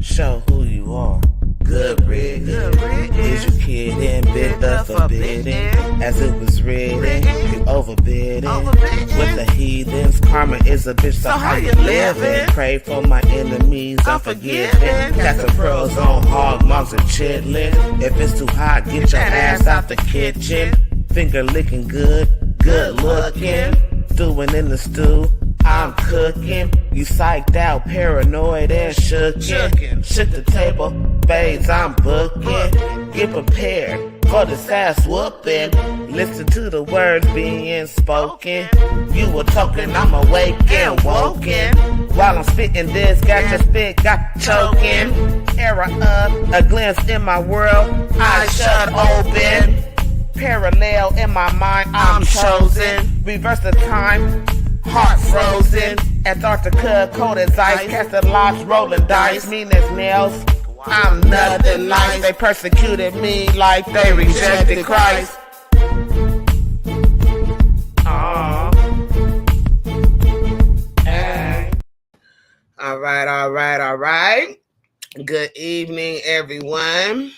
Show who you are. Good riddance. Is you kidding? Bid the forbidden. As it was written, you overbidding. With the heathens, karma is a bitch, so how you living? Pray for my enemies, unforgiving. Cast the pearls on hog moms and chitlin'. If it's too hot, get your ass out the kitchen. Finger licking good, good looking. Stewing in the stew, I'm cooking. You psyched out, paranoid and shookin'. Shook the table, babes, I'm booking. Get prepared for this ass whooping. Listen to the words being spoken. You were talking, I'm awake and woken. While I'm spitting this, got your spit, got choking. Era up, a glimpse in my world, eyes shut open. Parallel in my mind, I'm chosen. Reverse the time, heart frozen. Antarctica, cold as ice. Casting locks, rolling dice. Mean as nails, I'm nothing nice. They persecuted me like they rejected Christ. Hey. All right. Good evening, everyone.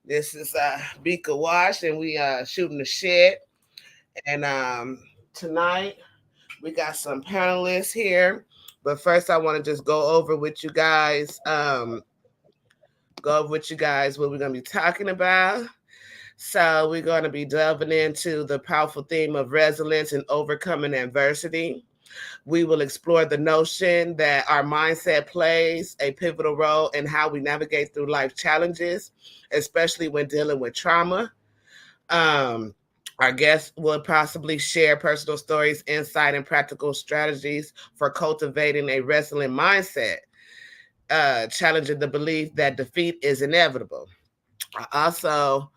This is Bika Wash, and we shooting the shit. And tonight we got some panelists here. But first, I want to just go over with you guys. What we're gonna be talking about. So we're gonna be delving into the powerful theme of resilience and overcoming adversity. We will explore the notion that our mindset plays a pivotal role in how we navigate through life challenges, especially when dealing with trauma. Our guests will possibly share personal stories, insight, and practical strategies for cultivating a resilient mindset, challenging the belief that defeat is inevitable. I also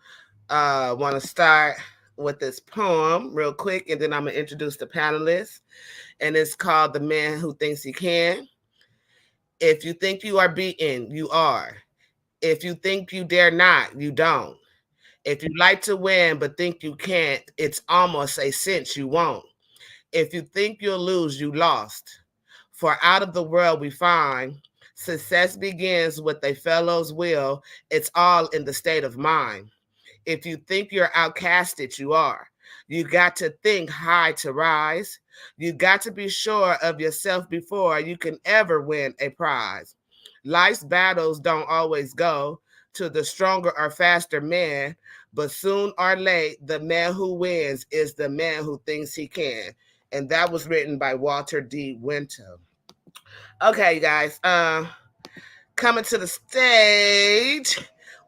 want to start with this poem real quick, and then I'm going to introduce the panelists. And it's called The Man Who Thinks He Can. If you think you are beaten, you are. If you think you dare not, you don't. If you like to win but think you can't, it's almost a cinch you won't. If you think you'll lose, you lost. For out of the world we find, success begins with a fellow's will. It's all in the state of mind. If you think you're outcasted, you are. You got to think high to rise. You got to be sure of yourself before you can ever win a prize. Life's battles don't always go to the stronger or faster man, but soon or late, the man who wins is the man who thinks he can. And that was written by Walter D. Winter. Okay, you guys, coming to the stage,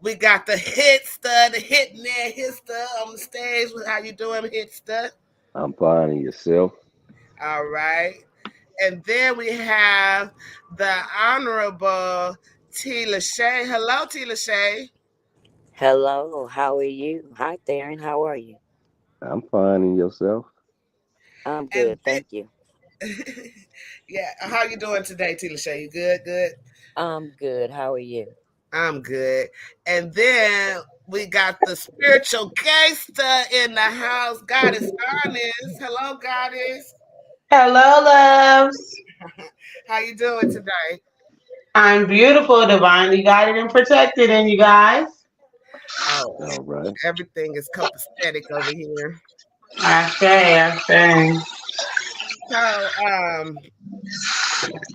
we got the Hitster, the Hitman Hitster on the stage. How you doing, Hitster? I'm fine, and yourself? All right. And then we have the Honorable T. Lachey. Hello, T. Lachey. Hello, how are you? Hi, Theron, how are you? I'm fine, and yourself? I'm And good, thank you. yeah, how you doing today, T. Lachey? You good? Good? I'm good, how are you? I'm good. And then we got the spiritual gangster in the house, Goddess Honest. Hello, Goddess. Hello, loves. How you doing today? I'm beautiful, divinely guided and protected, and you guys. Oh, All right. everything is copacetic over here. I say. So,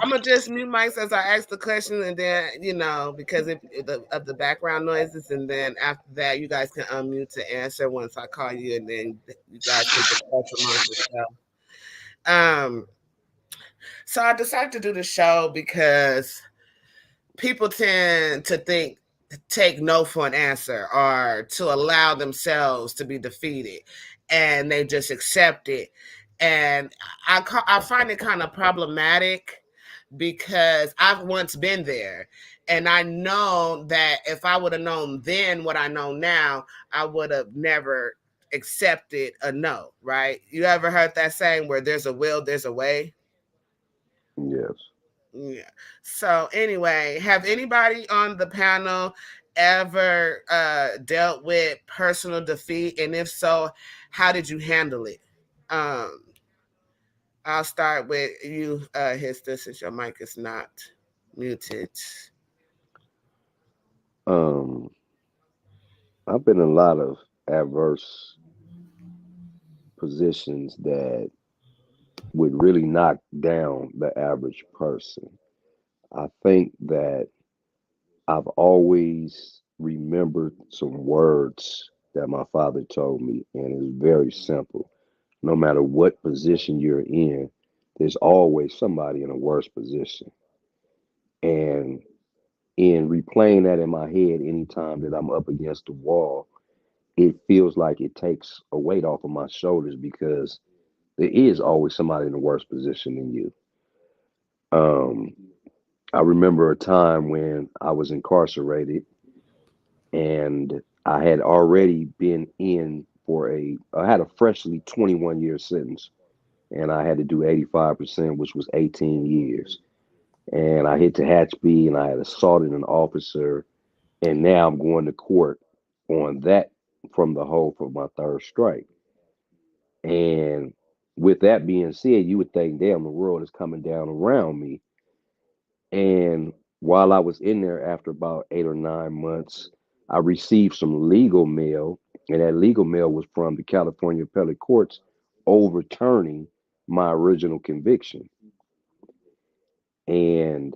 I'm gonna just mute mics as I ask the question, and then because of the background noises, and then after that, you guys can unmute to answer once I call you, and then you guys can discuss amongst yourself. So I decided to do the show because people tend to take no for an answer, or to allow themselves to be defeated, and they just accept it. And I find it kind of problematic because I've once been there, and I know that if I would have known then what I know now, I would have never accepted a no, right? You ever heard that saying where there's a will, there's a way? Yes. Yeah. So anyway, have anybody on the panel ever dealt with personal defeat? And if so, how did you handle it? I'll start with you, Hister, since your mic is not muted. Um, I've been in a lot of adverse positions that would really knock down the average person. I think that I've always remembered some words that my father told me, and it's very simple. No matter what position you're in, there's always somebody in a worse position. And in replaying that in my head anytime that I'm up against the wall, it feels like it takes a weight off of my shoulders because there is always somebody in a worse position than you. Um, I remember a time when I was incarcerated and I had already been in for I had a freshly 21-year sentence and I had to do 85%, which was 18 years. And I hit the Hatchby and I had assaulted an officer. And now I'm going to court on that from the hole for my third strike. And with that being said, you would think, damn, the world is coming down around me. And while I was in there after about 8 or 9 months, I received some legal mail, and that legal mail was from the California appellate courts overturning my original conviction. And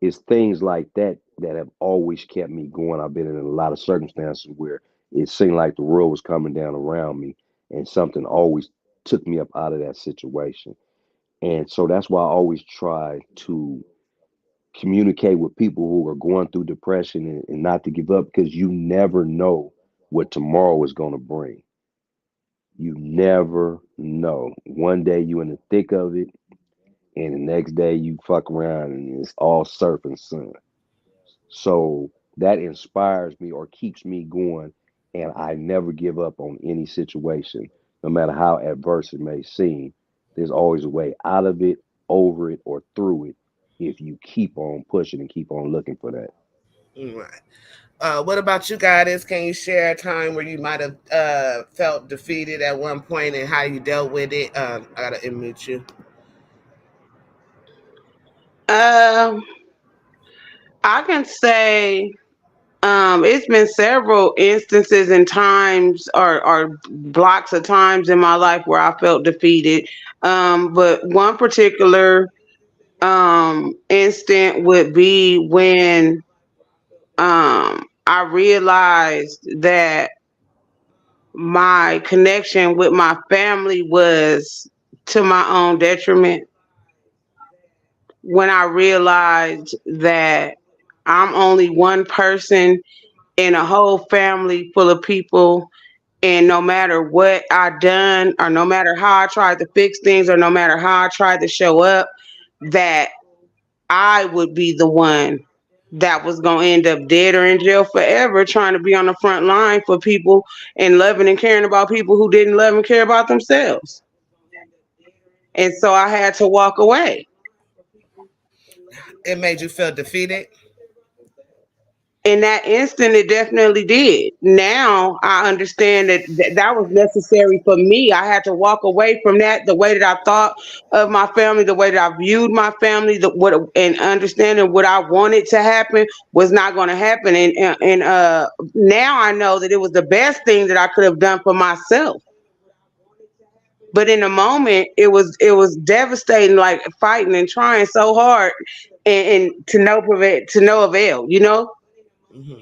it's things like that that have always kept me going. I've been in a lot of circumstances where it seemed like the world was coming down around me, and something always took me up out of that situation. And so that's why I always try to communicate with people who are going through depression and not to give up because you never know what tomorrow is going to bring. You never know. One day you in the thick of it, and the next day you fuck around and it's all surf and sun. So that inspires me or keeps me going, and I never give up on any situation, no matter how adverse it may seem. There's always a way out of it, over it, or through it if you keep on pushing and keep on looking for that. Right. What about you, Goddess? Can you share a time where you might have felt defeated at one point and how you dealt with it? I gotta unmute you. Um, I can say it's been several instances and times or blocks of times in my life where I felt defeated. But one particular instant would be when I realized that my connection with my family was to my own detriment. When I realized that I'm only one person in a whole family full of people, and no matter what I done or no matter how I tried to fix things or no matter how I tried to show up, that I would be the one that was going to end up dead or in jail forever trying to be on the front line for people and loving and caring about people who didn't love and care about themselves. And so I had to walk away. It made you feel defeated. In that instant, it definitely did. Now I understand that that was necessary for me. I had to walk away from that, the way that I thought of my family, the way that I viewed my family, and understanding what I wanted to happen was not going to happen. And now I know that it was the best thing that I could have done for myself. But in the moment, it was devastating, like fighting and trying so hard, and to no avail. You know. Hmm.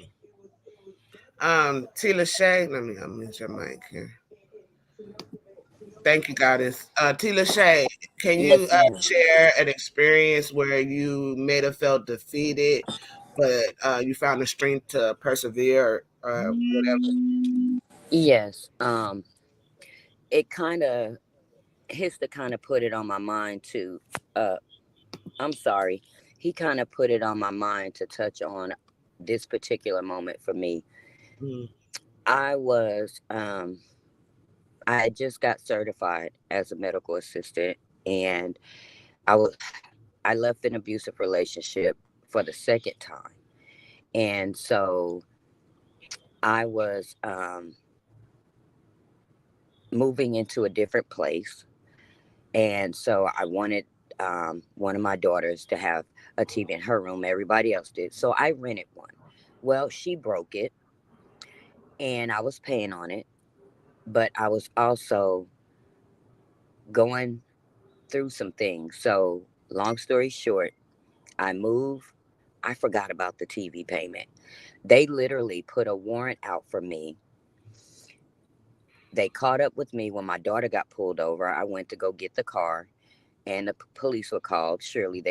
Tila Shay, let me unmute your mic here. Thank you, Goddess. Tila Shay, can you Yes, ma'am. share an experience where you may have felt defeated, but you found the strength to persevere or whatever? Yes. It kind of hits to kind of put it on my mind to. Uh, I'm sorry. He kind of put it on my mind to touch on this particular moment for me. Mm, I was I had just got certified as a medical assistant, and I was I left an abusive relationship for the second time. And so I was moving into a different place. And so I wanted one of my daughters to have a TV in her room. Everybody else did. So I rented one. Well, she broke it and I was paying on it, but I was also going through some things. So, long story short, I moved. I forgot about the TV payment. They literally put a warrant out for me. They caught up with me when my daughter got pulled over. I went to go get the car, and the police were called. Surely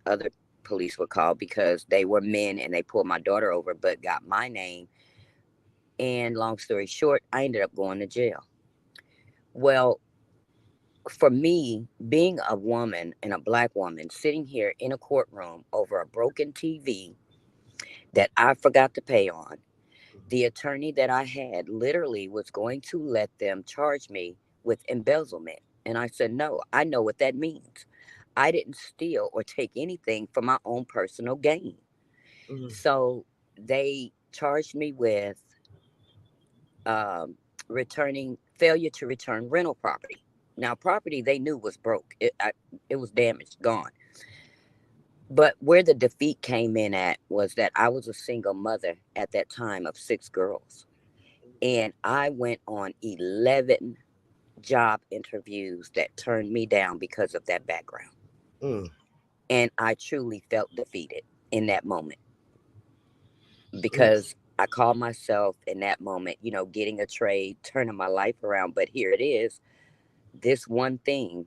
other police were called because they were men and they pulled my daughter over, but got my name. And long story short, I ended up going to jail. Well, for me, being a woman and a black woman sitting here in a courtroom over a broken TV that I forgot to pay on, the attorney that I had literally was going to let them charge me with embezzlement. And I said, no, I know what that means. I didn't steal or take anything for my own personal gain. Mm-hmm. So they charged me with um, returning failure to return rental property. Now, property they knew was broke. It was damaged, gone. But where the defeat came in at was that I was a single mother at that time of 6 girls. And I went on 11 job interviews that turned me down because of that background. Mm. And I truly felt defeated in that moment Mm. because I called myself in that moment, getting a trade, turning my life around. But here it is, this one thing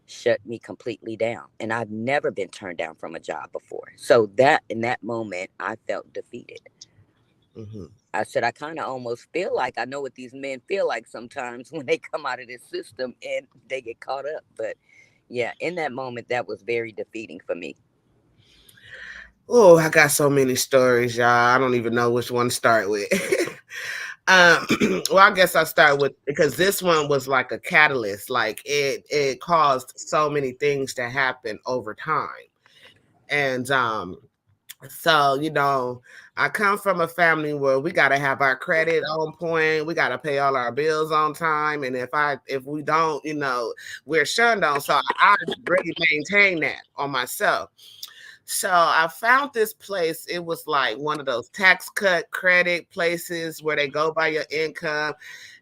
shut me completely down. And I've never been turned down from a job before. So that in that moment, I felt defeated. Mm-hmm. I said, I kind of almost feel like I know what these men feel like sometimes when they come out of this system and they get caught up. But yeah, in that moment, that was very defeating for me. Oh, I got so many stories, y'all. I don't even know which one to start with. um, well, I guess I'll start with because this one was like a catalyst. Like it caused so many things to happen over time. And so, I come from a family where we got to have our credit on point. We got to pay all our bills on time. And if we don't, we're shunned on. So I really maintain that on myself. So I found this place. It was like one of those tax cut credit places where they go by your income.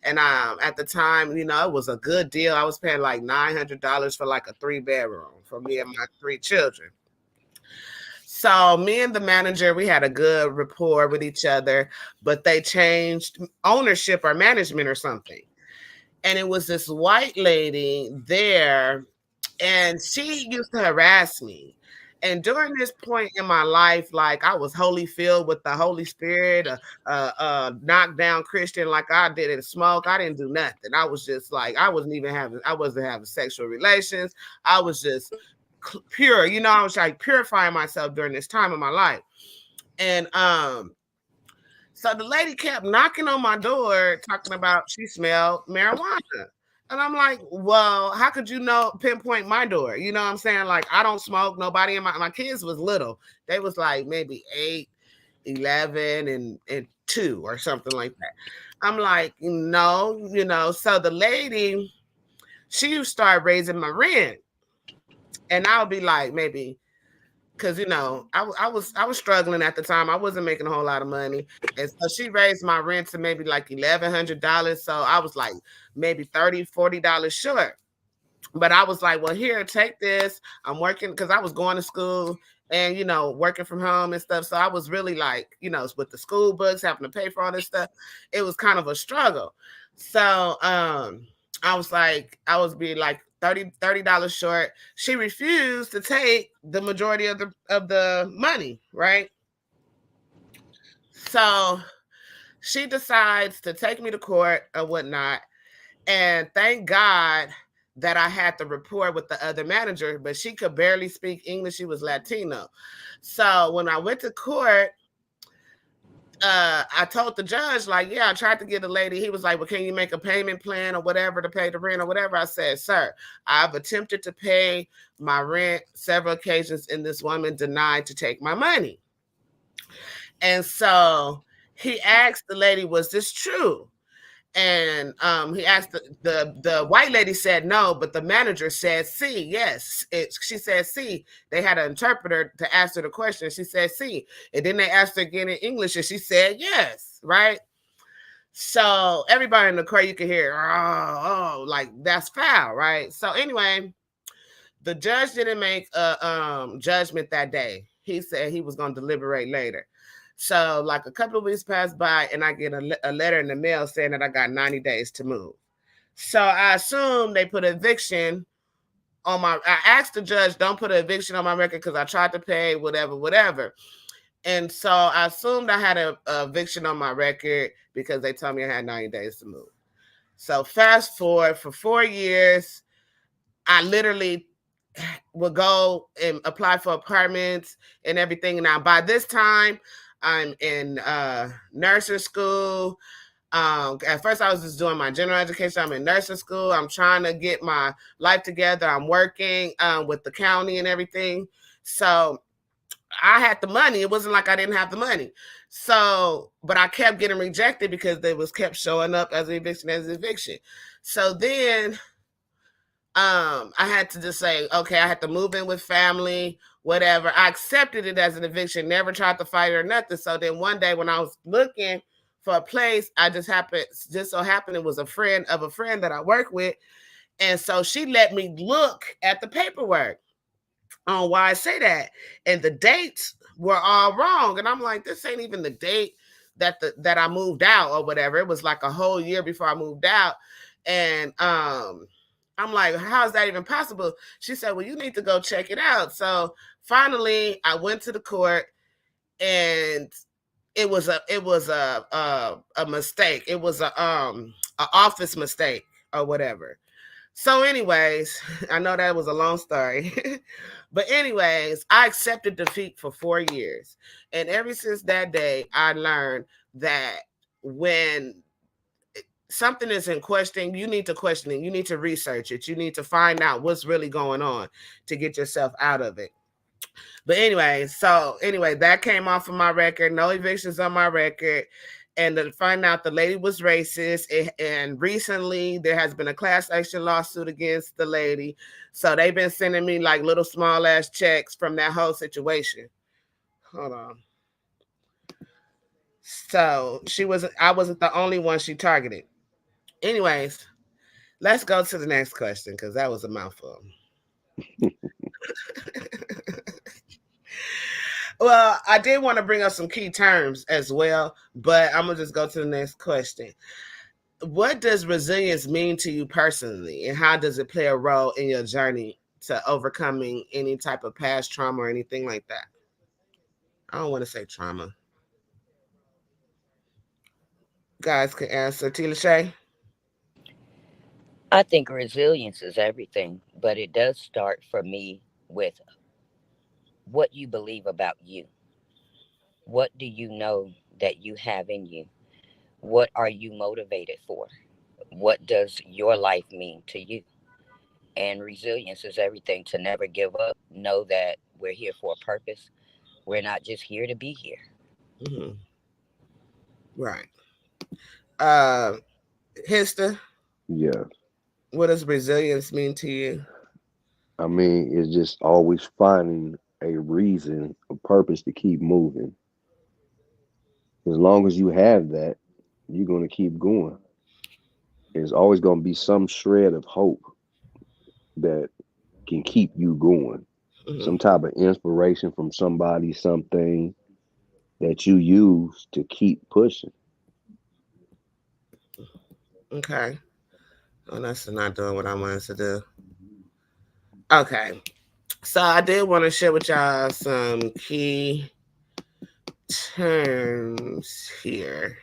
And at the time, it was a good deal. I was paying like $900 for like a 3-bedroom for me and my 3 children. So me and the manager, we had a good rapport with each other, but they changed ownership or management or something. And it was this white lady there, and she used to harass me. And during this point in my life, like I was wholly filled with the Holy Spirit, knocked down Christian, like I didn't smoke, I didn't do nothing. I was just like, I wasn't having sexual relations. I was just pure, I was like purifying myself during this time of my life. And so the lady kept knocking on my door talking about she smelled marijuana. And I'm like, well, how could you pinpoint my door? You know what I'm saying? Like, I don't smoke. Nobody in my kids was little. They was like maybe 8, 11, and 2 or something like that. I'm like, no, So the lady, she started raising my rent. And I would be like, maybe because I was struggling at the time. I wasn't making a whole lot of money, and so she raised my rent to maybe like $1,100. So I was like maybe $30-$40 short. But I was like, well, here, take this. I'm working because I was going to school and working from home and stuff. So I was really like, with the school books, having to pay for all this stuff. It was kind of a struggle. So I was like, I was being like $30 short. She refused to take the majority of the money, right? So she decides to take me to court or whatnot. And thank God that I had the rapport with the other manager, but she could barely speak English. She was Latino. So when I went to court, I told the judge, like, yeah, I tried to get a lady. He was like, well, can you make a payment plan or whatever to pay the rent or whatever? I said, sir, I've attempted to pay my rent several occasions and this woman denied to take my money. And so he asked the lady, was this true? And he asked the white lady said no, but the manager said C. Yes, she said C. They had an interpreter to ask her the question. She said C, and then they asked her again in English, and she said yes. Right. So everybody in the court, you could hear, like that's foul, right? So anyway, the judge didn't make a judgment that day. He said he was going to deliberate later. So like a couple of weeks passed by, and I get a letter in the mail saying that I got 90 days to move. So I assume they put eviction on my. I asked the judge, don't put an eviction on my record because I tried to pay whatever, whatever. And so I assumed I had a eviction on my record because they told me I had 90 days to move. So fast forward for 4 years, I literally would go and apply for apartments and everything. Now by this time, I'm in nursing school. At first, I was just doing my general education. I'm in nursing school. I'm trying to get my life together. I'm working with the county and everything. So I had the money. It wasn't like I didn't have the money. So, but I kept getting rejected because they was kept showing up as eviction, as eviction. So then I had to just say, okay, I had to move in with family, whatever. I accepted it as an eviction, never tried to fight it or nothing. So then one day when I was looking for a place, I just so happened it was a friend of a friend that I work with. And so she let me look at the paperwork on why I say that. And the dates were all wrong. And I'm like, this ain't even the date that I moved out or whatever. It was like a whole year before I moved out. And I'm like, how is that even possible? She said, well, you need to go check it out. So finally I went to the court, and it was a mistake. It was a office mistake or whatever. So, anyways, I know that was a long story. But, anyways, I accepted defeat for 4 years. And ever since that day, I learned that when something is in question, you need to question it. You need to research it. You need to find out what's really going on to get yourself out of it. But anyway, that came off of my record. No evictions on my record. And to find out the lady was racist. And recently there has been a class action lawsuit against the lady. So they've been sending me like little small ass checks from that whole situation. Hold on. So I wasn't the only one she targeted. Anyways, let's go to the next question because that was a mouthful. Well, I did want to bring up some key terms as well, but I'm going to just go to the next question. What does resilience mean to you personally, and how does it play a role in your journey to overcoming any type of past trauma or anything like that? I don't want to say trauma. Guys can answer. Tila Shay? I think resilience is everything, but it does start for me with what you believe about you. What do you know that you have in you? What are you motivated for? What does your life mean to you? And resilience is everything, to never give up. Know that we're here for a purpose. We're not just here to be here. Mm-hmm. Right. Uh, Hister, Yes. what does resilience mean to you? I mean, it's just always finding a reason, a purpose to keep moving. As long as you have that, you're going to keep going. There's always going to be some shred of hope that can keep you going. Mm-hmm. Some type of inspiration from somebody, something that you use to keep pushing. Okay. Oh, that's not doing what I wanted to do. Okay. So I did want to share with y'all some key terms here.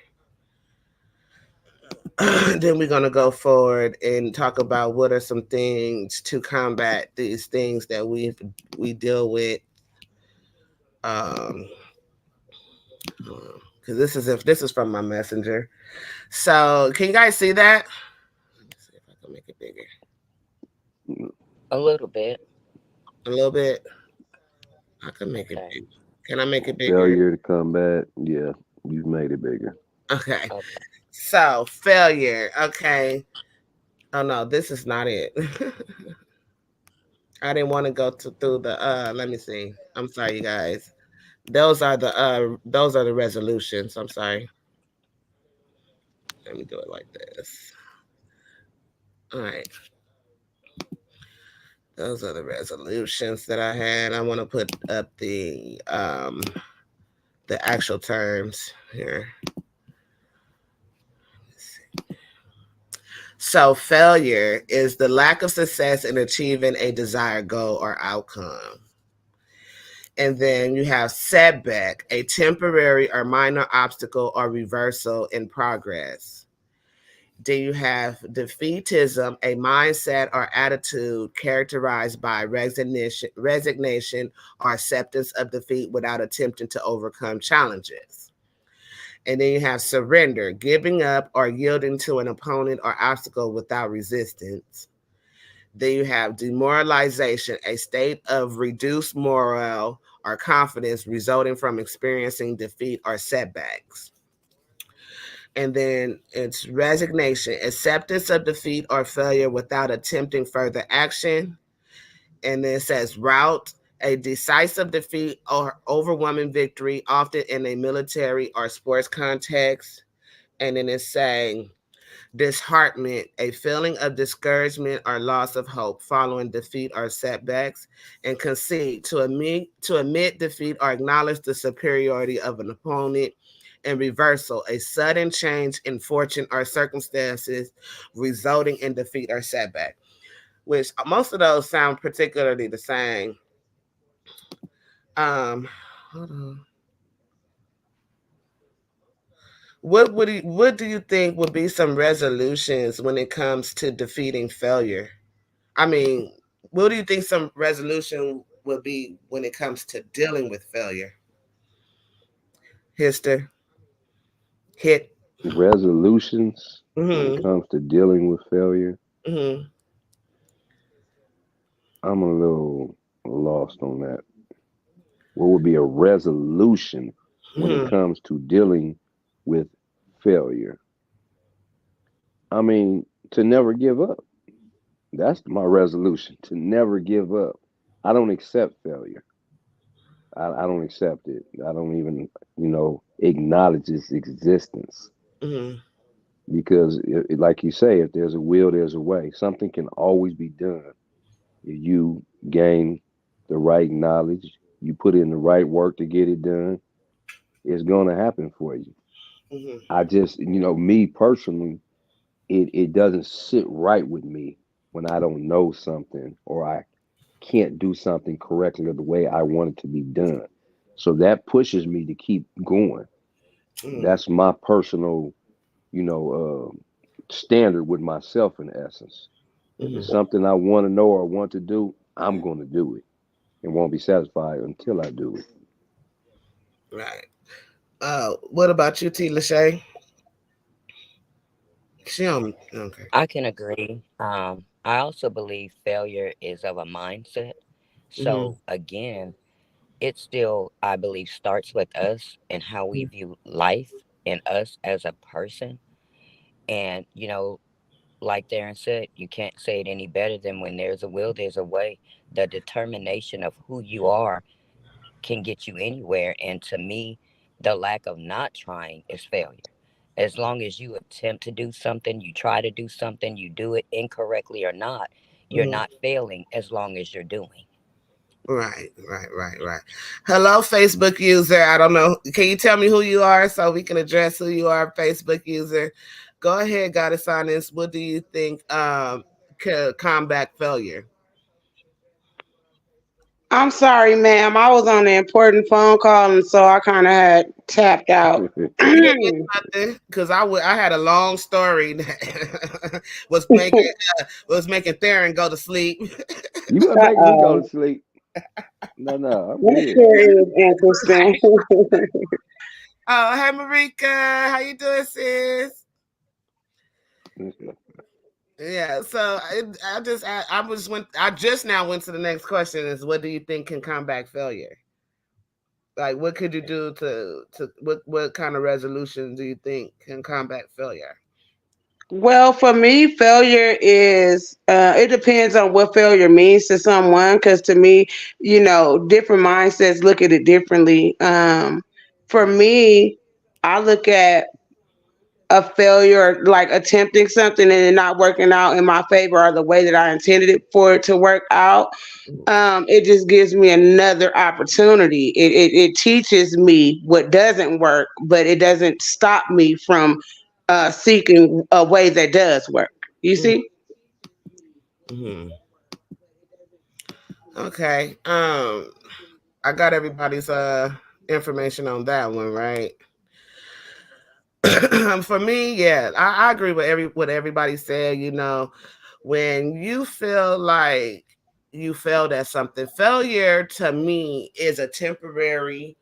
Then we're gonna go forward and talk about what are some things to combat these things that we deal with. Um, because this is from my messenger. So can you guys see that? Let's see if I can make it bigger. A little bit. A little bit. I can make it Okay. bigger. Can I make it bigger? Failure to combat, yeah, you've made it bigger. Okay. Okay. So failure. Okay. Oh no, this is not it. I didn't want to go through the let me see. I'm sorry you guys. Those are the resolutions. I'm sorry. Let me do it like this. All right. Those are the resolutions that I had. I want to put up the actual terms here. So failure is the lack of success in achieving a desired goal or outcome. And then you have setback, a temporary or minor obstacle or reversal in progress. Then you have defeatism, a mindset or attitude characterized by resignation or acceptance of defeat without attempting to overcome challenges. And then you have surrender, giving up or yielding to an opponent or obstacle without resistance. Then you have demoralization, a state of reduced morale or confidence resulting from experiencing defeat or setbacks. And then it's resignation, acceptance of defeat or failure without attempting further action. And then it says rout, a decisive defeat or overwhelming victory, often in a military or sports context. And then it's saying disheartenment, a feeling of discouragement or loss of hope following defeat or setbacks. And concede, to admit defeat or acknowledge the superiority of an opponent. And reversal, a sudden change in fortune or circumstances resulting in defeat or setback, which most of those sound particularly the same. Hold on. What do you think would be some resolutions when it comes to defeating failure? I mean, what do you think some resolution would be when it comes to dealing with failure? Hister, hit. Resolutions when it Mm-hmm. comes to dealing with failure, Mm-hmm. I'm a little lost on that. What would be a resolution when it Mm-hmm. comes to dealing with failure? I mean, to never give up. That's my resolution, to never give up. I don't accept failure. I don't accept it. I don't even, acknowledge its existence. Mm-hmm. Because, like you say, if there's a will, there's a way. Something can always be done if you gain the right knowledge, you put in the right work to get it done. It's going to happen for you. Mm-hmm. I just, me personally, it doesn't sit right with me when I don't know something or I can't do something correctly or the way I want it to be done. So that pushes me to keep going. Mm-hmm. That's my personal, you know, standard with myself in essence. If it's Mm-hmm. something I want to know or want to do, I'm going to do it and won't be satisfied until I do it. Right. What about you, T. Lachey? She on okay. I can agree. I also believe failure is of a mindset. Mm-hmm. So again, it still, I believe, starts with us and how we view life and us as a person. And, like Darren said, you can't say it any better than when there's a will, there's a way. The determination of who you are can get you anywhere. And to me, the lack of not trying is failure. As long as you attempt to do something, you try to do something, you do it incorrectly or not, you're Mm-hmm. not failing as long as you're doing. Right. Hello, Facebook user. I don't know. Can you tell me who you are so we can address who you are, Facebook user? Go ahead, Goddess Honest. What do you think could combat failure? I'm sorry, ma'am. I was on an important phone call, and so I kind of had tapped out. Yeah, because I had a long story that was making Theron go to sleep. You were making me go to Uh-oh. sleep. No, I'm That good. sure is interesting. Oh, hey Marika, how you doing, sis? Yeah, so I just now went to the next question is what do you think can combat failure? Like, what could you do to what kind of resolution do you think can combat failure? Well, for me, failure is, it depends on what failure means to someone. Because to me, different mindsets look at it differently. For me, I look at a failure like attempting something and it not working out in my favor or the way that I intended it for it to work out. It just gives me another opportunity. It teaches me what doesn't work, but it doesn't stop me from seeking a way that does work. You see? Mm-hmm. Okay. I got everybody's information on that one, right? For me, yeah, I agree with what everybody said. When you feel like you failed at something, failure to me is a temporary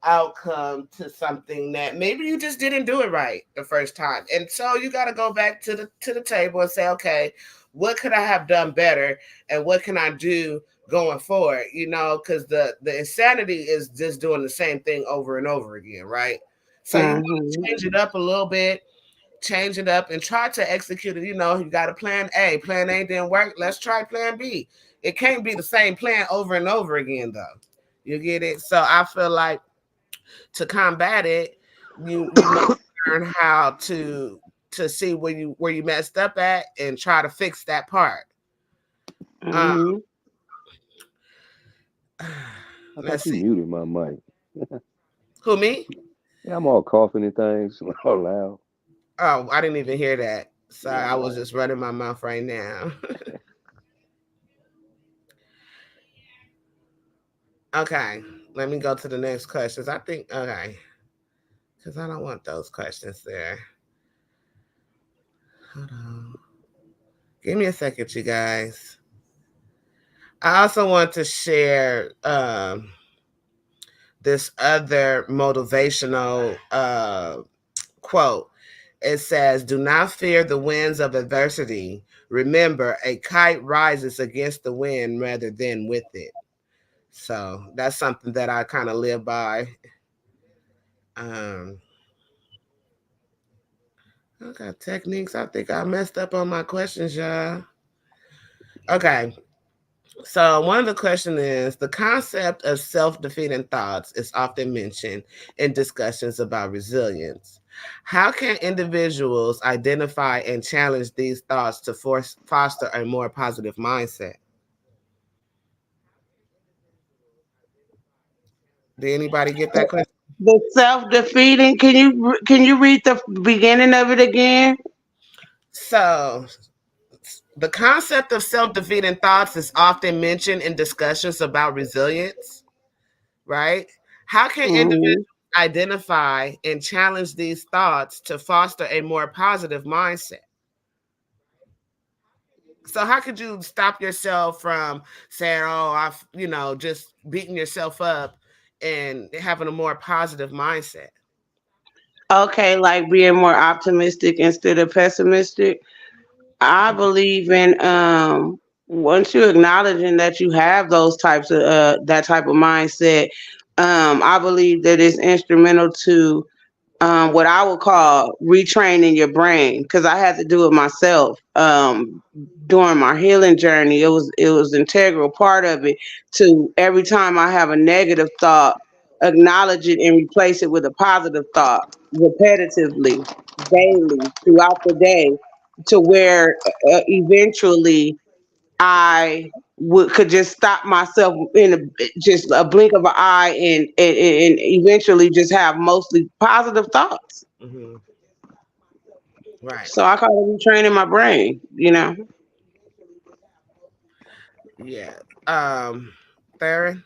outcome to something that maybe you just didn't do it right the first time. And so you got to go back to the table and say, okay, what could I have done better and what can I do going forward? Cuz the insanity is just doing the same thing over and over again, right? So you want to Hmm. change it up a little bit, change it up and try to execute it. You got a plan A. Plan A didn't work. Let's try plan B. It can't be the same plan over and over again, though. You get it? So I feel like to combat it, you must learn how to see where you messed up at and try to fix that part. Um, Hmm. I let's thought you see. muted my mic. Who me? Yeah, I'm all coughing and things, all loud. Oh, I didn't even hear that. Sorry, I was Yeah. just running my mouth right now. Okay, let me go to the next questions. I think okay, because I don't want those questions there. Hold on, give me a second, you guys. I also want to share this other motivational quote. It says, "Do not fear the winds of adversity. Remember, a kite rises against the wind rather than with it." So that's something that I kind of live by. Um, I got techniques. I think I messed up on my questions, y'all. Okay. So one of the questions is the concept of self-defeating thoughts is often mentioned in discussions about resilience. How can individuals identify and challenge these thoughts to foster a more positive mindset? Did anybody get that question? The self defeating. Can you read the beginning of it again? So the concept of self-defeating thoughts is often mentioned in discussions about resilience, right? How can individuals Hmm. identify and challenge these thoughts to foster a more positive mindset? So how could you stop yourself from saying, "Oh, just beating yourself up," and having a more positive mindset? Okay, like being more optimistic instead of pessimistic. I believe in, once you acknowledging that you have those types of that type of mindset, I believe that it's instrumental to, what I would call retraining your brain, because I had to do it myself, during my healing journey. It was integral part of it, to every time I have a negative thought, acknowledge it and replace it with a positive thought repetitively, daily, throughout the day, to where eventually I could just stop myself in just a blink of an eye, and eventually just have mostly positive thoughts. Hmm. Right. So I call it retraining my brain. Yeah. Um, Theron.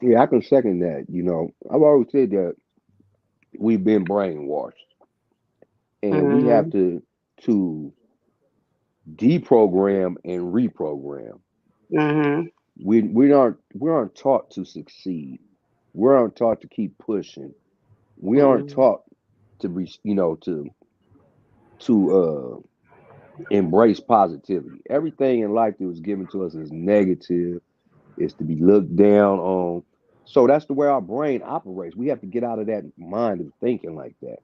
Yeah, I can second that. I've always said that we've been brainwashed, and we have Hmm. to deprogram and reprogram. Hmm. We aren't taught to succeed. We aren't taught to keep pushing. We aren't Hmm. taught to be, to embrace positivity. Everything in life that was given to us is negative, It's to be looked down on. So that's the way our brain operates. We have to get out of that mind of thinking like that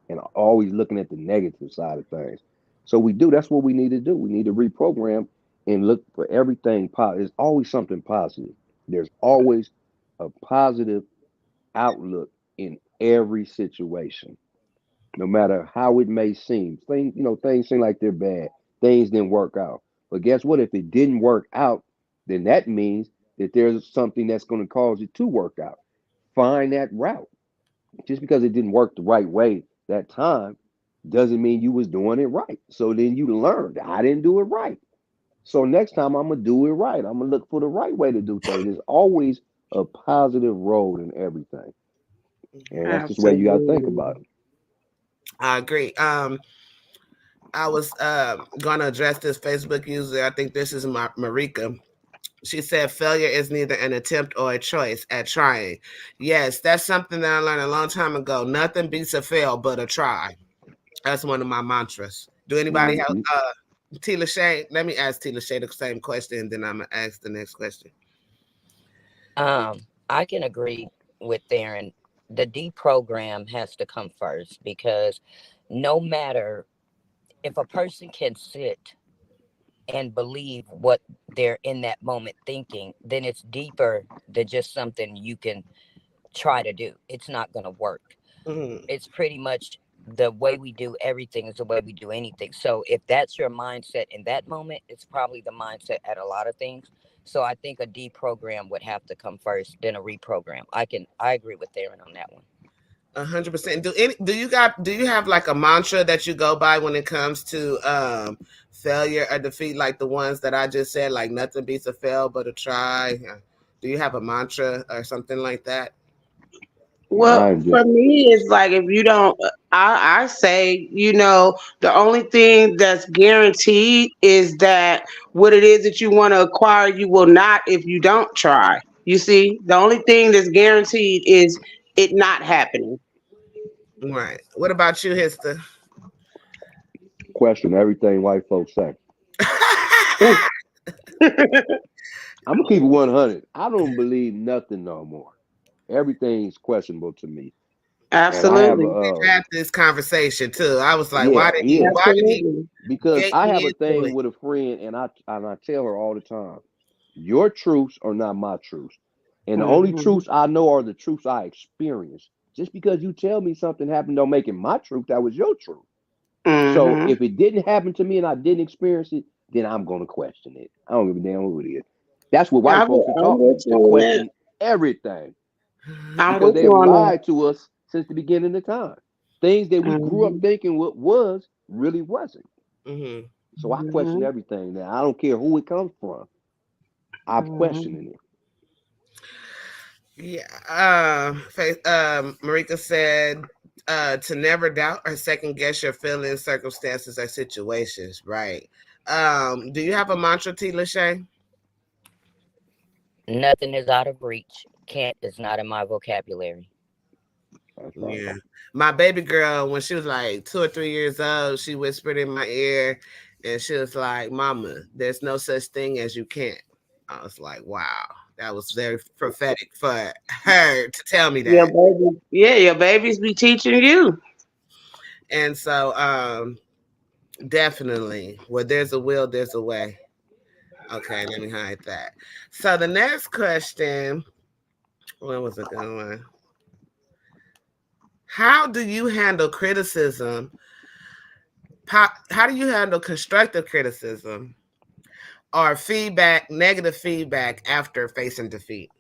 and always looking at the negative side of things. So we do. That's what we need to do. We need to reprogram and look for everything positive. There's always something positive. There's always a positive outlook in every situation, no matter how it may seem. Things seem like they're bad. Things didn't work out. But guess what? If it didn't work out, then that means that there's something that's going to cause it to work out. Find that route. Just because it didn't work the right way that time doesn't mean you was doing it right. So then you learned I didn't do it right. So next time I'm gonna do it right. I'm gonna look for the right way to do things. There's always a positive road in everything. And that's just the way you gotta think Absolutely. about it. I agree. I was going to address this Facebook user. I think this is Marika. She said failure is neither an attempt or a choice at trying. Yes, that's something that I learned a long time ago. Nothing beats a fail but a try. That's one of my mantras. Do anybody have Hmm. T. Lachey? Let me ask T. Lachey the same question, and then I'm gonna ask the next question. I can agree with Theron. The deprogram has to come first because no matter if a person can sit and believe what they're in that moment thinking, then it's deeper than just something you can try to do. It's not going to work. Mm-hmm. It's pretty much the way we do everything is the way we do anything. So if that's your mindset in that moment, it's probably the mindset at a lot of things. So I think a deprogram would have to come first, then a reprogram. I agree with Theron on that one. 100%. Do you have like a mantra that you go by when it comes to failure or defeat, like the ones that I just said, like nothing beats a fail but a try? Do you have a mantra or something like that? Well, Mine for just me, it's like if you don't, I say, the only thing that's guaranteed is that what it is that you want to acquire, you will not if you don't try. You see, the only thing that's guaranteed is it not happening. Right. What about you, Hister? question everything white folks say. I'm gonna keep it 100. I don't believe nothing no more. Everything's questionable to me. And I have Absolutely. Had this conversation too. I was like, yeah, yeah. why did he Absolutely. Because get I have me a into thing it? with a friend, and I tell her all the time, your truths are not my truths, and the only Hmm. truths I know are the truths I experience. Just because you tell me something happened, don't make it my truth. That was your truth. So Hmm. if it didn't happen to me and I didn't experience it, then I'm gonna question it. I don't give a damn who it is. That's what white folks have I'm taught with me you to on that. question everything I'm because with they you have on that. lied to us since the beginning of time. Things that we grew up Hmm. thinking what was really wasn't. Hmm. So I question everything now. I don't care who it comes from. I'm Hmm. questioning it. Yeah. Marika said to never doubt or second guess your feelings, circumstances, or situations. Right. Do you have a mantra, T. Lachey? Nothing is out of reach. Can't is not in my vocabulary. That's right. Yeah. My baby girl, when she was like 2 or 3 years old, she whispered in my ear and she was like, Mama, there's no such thing as you can't. I was like, wow, that was very prophetic for her to tell me Your that. baby, yeah, your babies be teaching you. And so, definitely, where there's a will, there's a way. Okay, let me hide that. So the next question, what was it going? How do you handle criticism? How do you handle constructive criticism or feedback, negative feedback after facing defeat?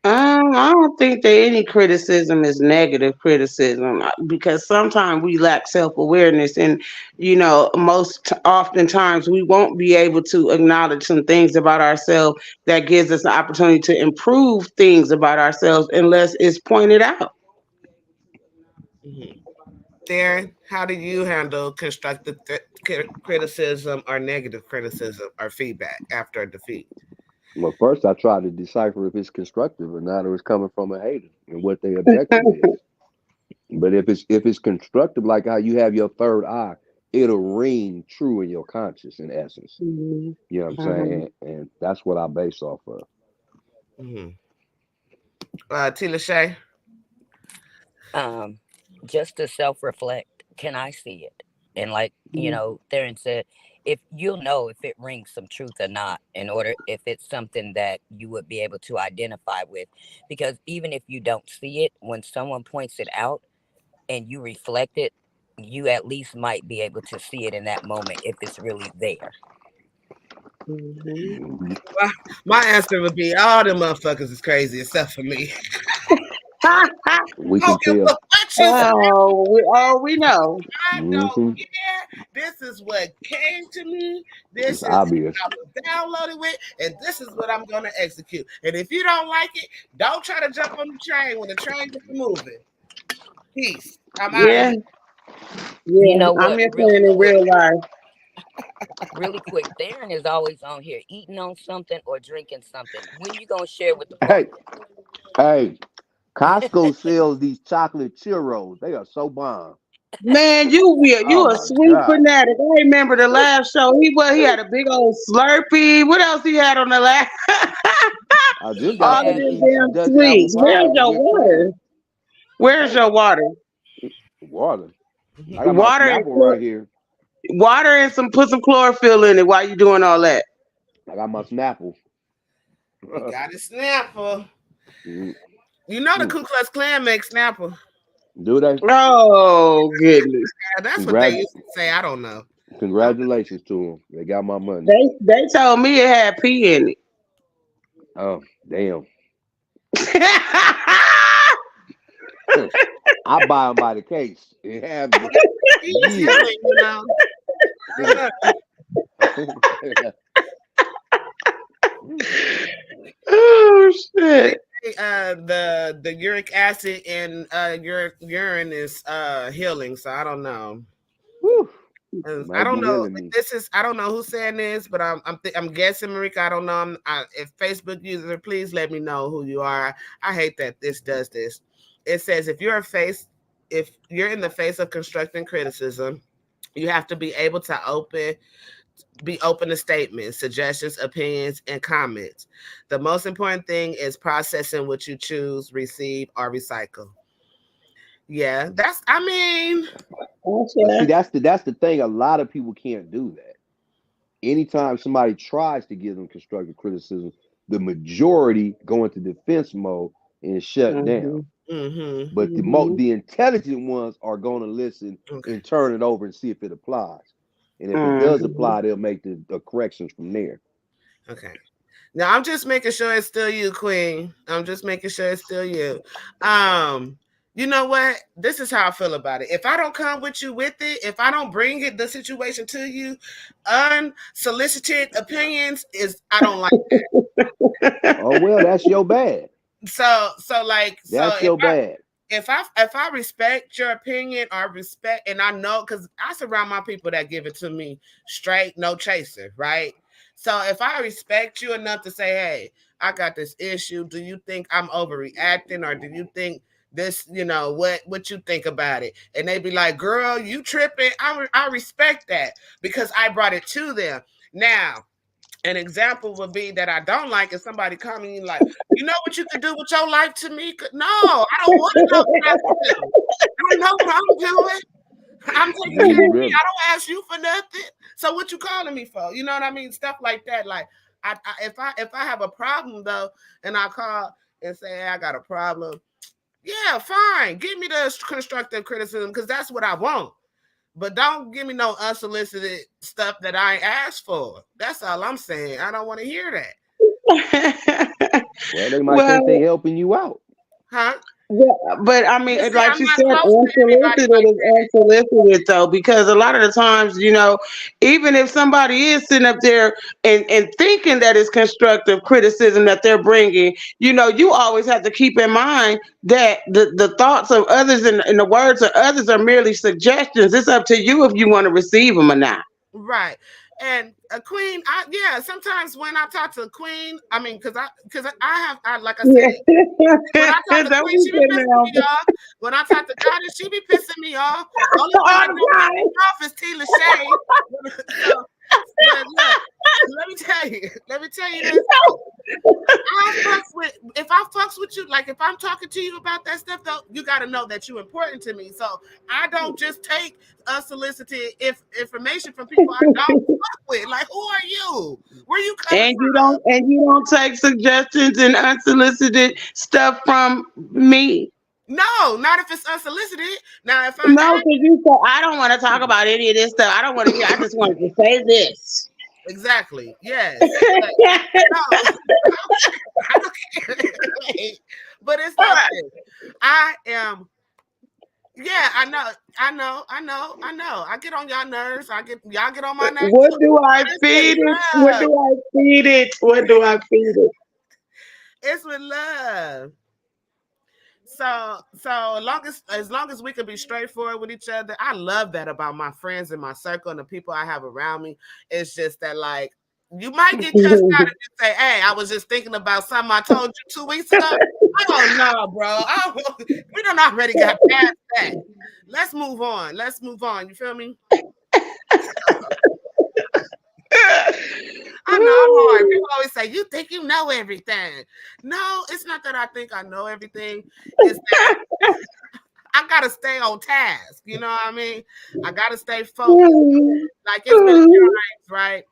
I don't think that any criticism is negative criticism because sometimes we lack self awareness, and most oftentimes we won't be able to acknowledge some things about ourselves that gives us an opportunity to improve things about ourselves unless it's pointed out. Mm-hmm. Darren, how do you handle constructive criticism or negative criticism or feedback after a defeat? Well, first I try to decipher if it's constructive or not, or it's coming from a hater and what their objective is. But if it's constructive, like how you have your third eye, it'll ring true in your conscious in essence. Mhm. You know what I'm Mhm. saying? And that's what I base off of. Mm-hmm. Tila Shay. um just to self-reflect, can I see it? And like, Mhm. Theron said, if you'll know if it rings some truth or not, in order, if it's something that you would be able to identify with. Because even if you don't see it, when someone points it out and you reflect it, you at least might be able to see it in that moment if it's really there. Mhm. Mhm. My answer would be all them motherfuckers is crazy except for me. We I can don't give a tell. fuck what you say. We know. I don't Hmm. care. This is what came to me. This It's is obvious. what I was downloaded with, and this is what I'm gonna execute. And if you don't like it, don't try to jump on the train when the train gets moving. Peace. I'm out of Yeah, here. You yeah. know I'm what? your friend in real life. Really quick, Theron is always on here eating on something or drinking something. When you gonna share with the Hey, party? hey, Costco sells these chocolate churros. They are so bomb. Man, Oh you a my sweet God. fanatic. I remember the last show. He had a big old Slurpee. What else he had on the last? I just He got All of finished had them eating some damn Dutch apple sweets. pie Where's with your whipped cream. water? Where's Hey, your water? water. I got my Water and Snapple right here. water and put some chlorophyll in it while you doing all that. I got my Snapple. He got his snapper. Mm, You know the mm. Ku Klux Klan makes snapper. Do they? Oh goodness. That's what they Congrat- used to say. I don't know. I, Congratulations to them. They got my money. They told me it had pee in Oh, damn. it. I buy them by the case. It have yeah, he is years. healing. You know. Oh They shit. say the uric acid in your urine is healing. So I don't know. Whew. I Might don't be know. healing me. This is I don't know who's saying this, but I'm guessing Marika. I don't know. If Facebook user, please let me know who you are. I hate that this does this. It says if you're in the face of constructive criticism, you have to be open to statements, suggestions, opinions, and comments. The most important thing is processing what you choose, receive, or recycle. Yeah, that's. I mean, But see, Okay. that's the thing. A lot of people can't do that. Anytime somebody tries to give them constructive criticism, the majority go into defense mode and shut down. Mm-hmm. mm-hmm. But Mm-hmm. the intelligent ones are going to listen Okay, and turn it over and see if it applies. And if it does Mm-hmm. apply, they'll make the corrections from there. okay. Now I'm just making sure it's still you, Queen. I'm just making sure it's still you. Um, you know what? This is how I feel about it. If I don't come with you with it, if I don't bring the situation to you, unsolicited opinions is I don't like. Oh well, that's your bad. So That's your bad. if I respect your opinion or respect, and I know because I surround my people that give it to me straight, no chaser, right? So if I respect you enough to say, hey, I got this issue. Do you think I'm overreacting, or do you think this? What you think about it? And they be like, girl, you tripping. I respect that because I brought it to them. Now an example would be that I don't like is somebody coming like, you know what you could do with your life to me? No, I don't want to know what I can do. I know what I'm doing. I'm taking care of me. Really. I don't ask you for nothing. So what you calling me for? You know what I mean? Stuff like that. Like if I have a problem though, and I call and say, hey, I got a problem. Yeah, fine. Give me the constructive criticism because that's what I want. But don't give me no unsolicited stuff that I ain't asked for. That's all I'm saying. I don't want to hear that. Well, they might think they Well, helping you out. Huh? but I But mean, see, like I'm she not said, close to everybody unsolicited like is unsolicited though, because a lot of the times, even if somebody is sitting up there and thinking that it's constructive criticism that they're bringing, you always have to keep in mind that the thoughts of others and the words of others are merely suggestions. It's up to you if you want to receive them or not. that. Right. And a queen, yeah, sometimes when I talk to a queen, I mean, I like I said, when I talk to Don't Queen, be she be putting pissing me me off. When I talk to Goddess, she be pissing me off. Only one all that don't piss me the off is T. Lachey. So, but look, let me tell you this though. If I fucks with you, like if I'm talking to you about that stuff though, you got to know that you're important to me. So I don't just take unsolicited information from people I don't time. fuck with. Like, who are you? Where you coming from? And you don't take suggestions and unsolicited stuff from me. No, not if it's unsolicited. Now, if I No, because you said I don't want to talk about any of this stuff. I don't want to hear. I just wanted to say this. exactly, yes, but no, I don't care. But it's like this. I am. Yeah, I know. I get on y'all nerves. Y'all get on my nerves What too. do I But it's with feed it? What love. do I feed it? What do I feed it? It's with love. So as long as we can be straightforward with each other, I love that about my friends and my circle and the people I have around me. It's just that like you might get cussed out if you say, "Hey, I was just thinking about something I told you 2 weeks ago." Oh no, bro. We don't already got past that. Let's move on. Let's move on. You feel me? I know I'm hard. People always say, "You think you know everything." No, it's not that I think I know everything. It's that I gotta stay on task. You know what I mean? I gotta stay focused. Like it's been a few nights, right?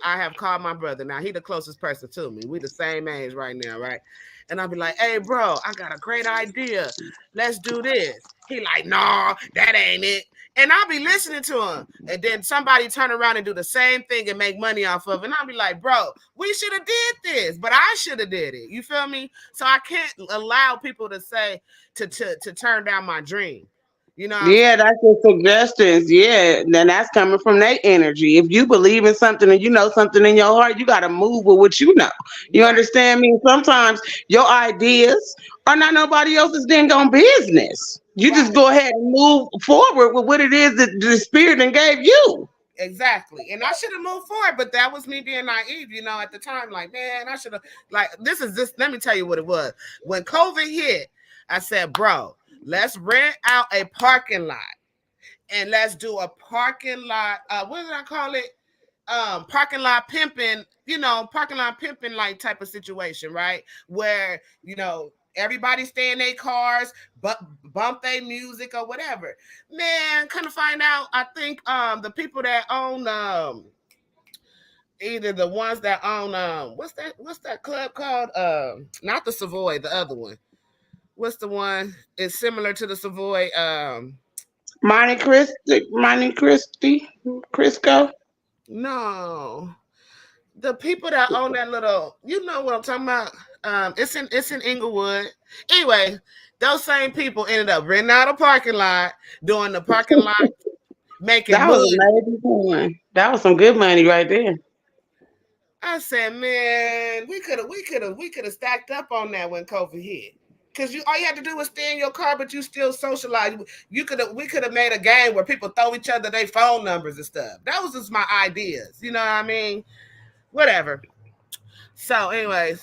I have called my brother. Now he the closest person to me. We the same age right now, right? And I'll be like, "Hey, bro, I got a great idea. Let's do this." He like, "No, that ain't it." And I'll be listening to him. And then somebody turn around and do the same thing and make money off of it. And I'll be like, "Bro, we should have did this, but I should have did it." You feel me? So I can't allow people to say to turn down my dream. You know what I'm Yeah, that's the suggestions. Yeah, then that's coming from their energy. If you believe in something and you know something in your heart, you got to move with what you know. saying? You Right, understand me? Sometimes your ideas are not nobody else's dang on business. You just right. go ahead and move forward with what it is that the spirit and gave you. Exactly. And I should have moved forward, but that was me being naive, at the time. Like, man, I should have this. Let me tell you what it was. When COVID hit, I said, bro, let's rent out a parking lot and let's do a parking lot. What did I call it? Parking lot pimping, parking lot pimping like type of situation, right? Where, everybody stay in their cars, but bump their music or whatever. Man, kind of find out, I think the people that own either the ones that own what's that club called? Not the Savoy, the other one. What's the one? It's similar to the Savoy. Monte Christie, Crisco. No. The people that own that little, you know what I'm talking about. It's in Inglewood. Anyway, those same people ended up renting out a parking lot, doing the parking lot, making That was a money. major one. That was some good money right there. I said, man, we could have stacked up on that when COVID hit. Cause all you had to do was stay in your car, but you still socialize. We could have made a game where people throw each other their phone numbers and stuff. That was just my ideas. You know what I mean? Whatever. So, anyways,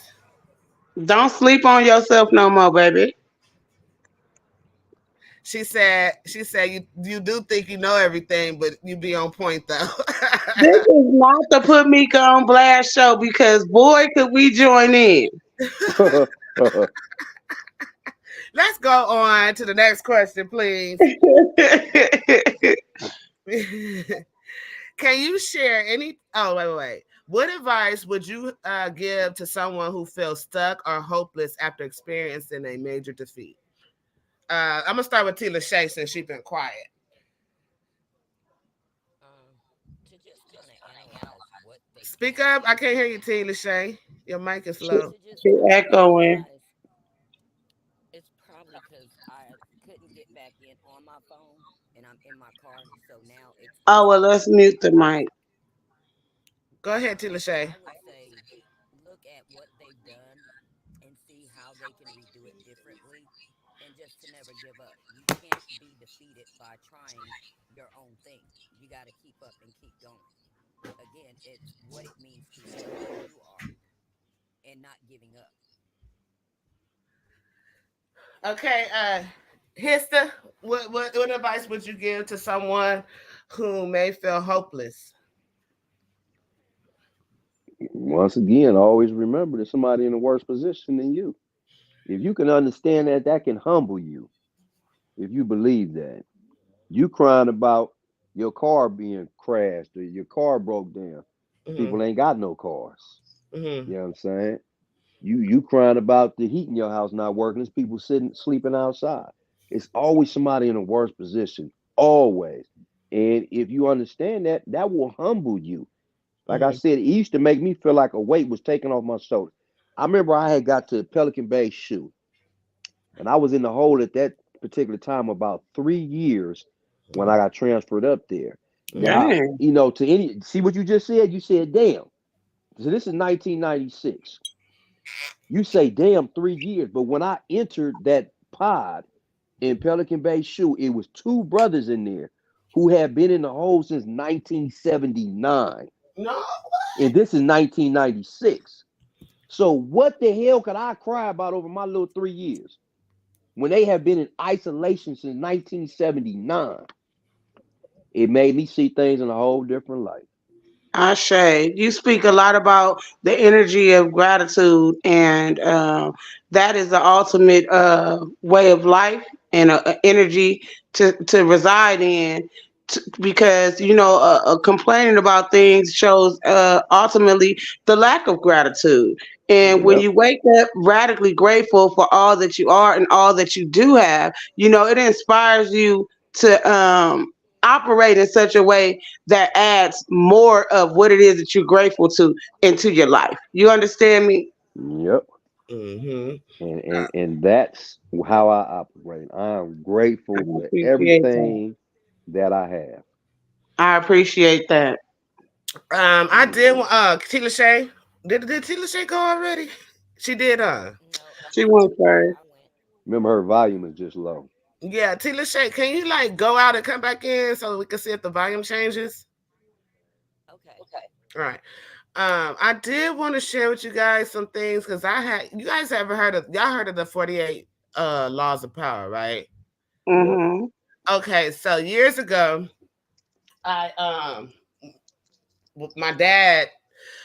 Don't sleep on yourself no more, baby. she said you do think you know everything, but you be on point though. This is not the Put Mika on Blast show because boy, could we join in. Let's go on to the next question, please. Can you share any? Oh, wait. What advice would you give to someone who feels stuck or hopeless after experiencing a major defeat? I'm gonna start with T. Lachey since she's been quiet. Um, to just kind of analyze what they Speak can up. I do. can't hear you, T. Lachey. Your mic is she, low. To just she kind of echoing. analyze. It's probably because I couldn't get back in on my phone, and I'm in my car, so now it's Oh well, kind of let's mute the mic. static. Go ahead, T. But Lachey. I would say look at what they've done and see how they can redo it differently, and just to never give up. You can't be defeated by trying your own thing. You got to keep up and keep going. Again, it's what it means to stay where you are and not giving up. Okay, Hista, what advice would you give to someone who may feel hopeless? Once again, always remember there's somebody in a worse position than you. If you can understand that, that can humble you. If you believe that, you crying about your car being crashed or your car broke down. Mm-hmm. People ain't got no cars. Mm-hmm. You know what I'm saying? You crying about the heat in your house not working. There's people sitting sleeping outside. It's always somebody in a worse position. Always. And if you understand that, that will humble you. Like I Mm-hmm. said, it used to make me feel like a weight was taken off my shoulders. I remember I had got to Pelican Bay shoe, and I was in the hole at that particular time about 3 years when I got transferred up there. Mm-hmm. Now, Dang. to any see what you just said, you said, damn. So this is 1996. You say, damn, 3 years. But when I entered that pod in Pelican Bay shoe, it was two brothers in there who had been in the hole since 1979. No. And this is 1996. So what the hell could I cry about over my little 3 years when they have been in isolation since 1979? It made me see things in a whole different light. Ashe, you speak a lot about the energy of gratitude, and that is the ultimate way of life and a energy to reside in. Because complaining about things shows ultimately the lack of gratitude. And when Yep. you wake up radically grateful for all that you are and all that you do have, it inspires you to operate in such a way that adds more of what it is that you're grateful to into your life. You understand me? Yep. Mm-hmm. And that's how I operate. I am I grateful for appreciate that. everything that I have. I appreciate that. I did. Tila Shay. Did Tila Shay go already? She did. No, She went first. I went. Remember, her volume is just low. Yeah, Tila Shay. Can you like go out and come back in so we can see if the volume changes? Okay. All right. I did want to share with you guys some things because I had you guys ever heard of y'all heard of the 48 laws of power, right? Yep. Mm-hmm. Okay, so years ago, I with my dad,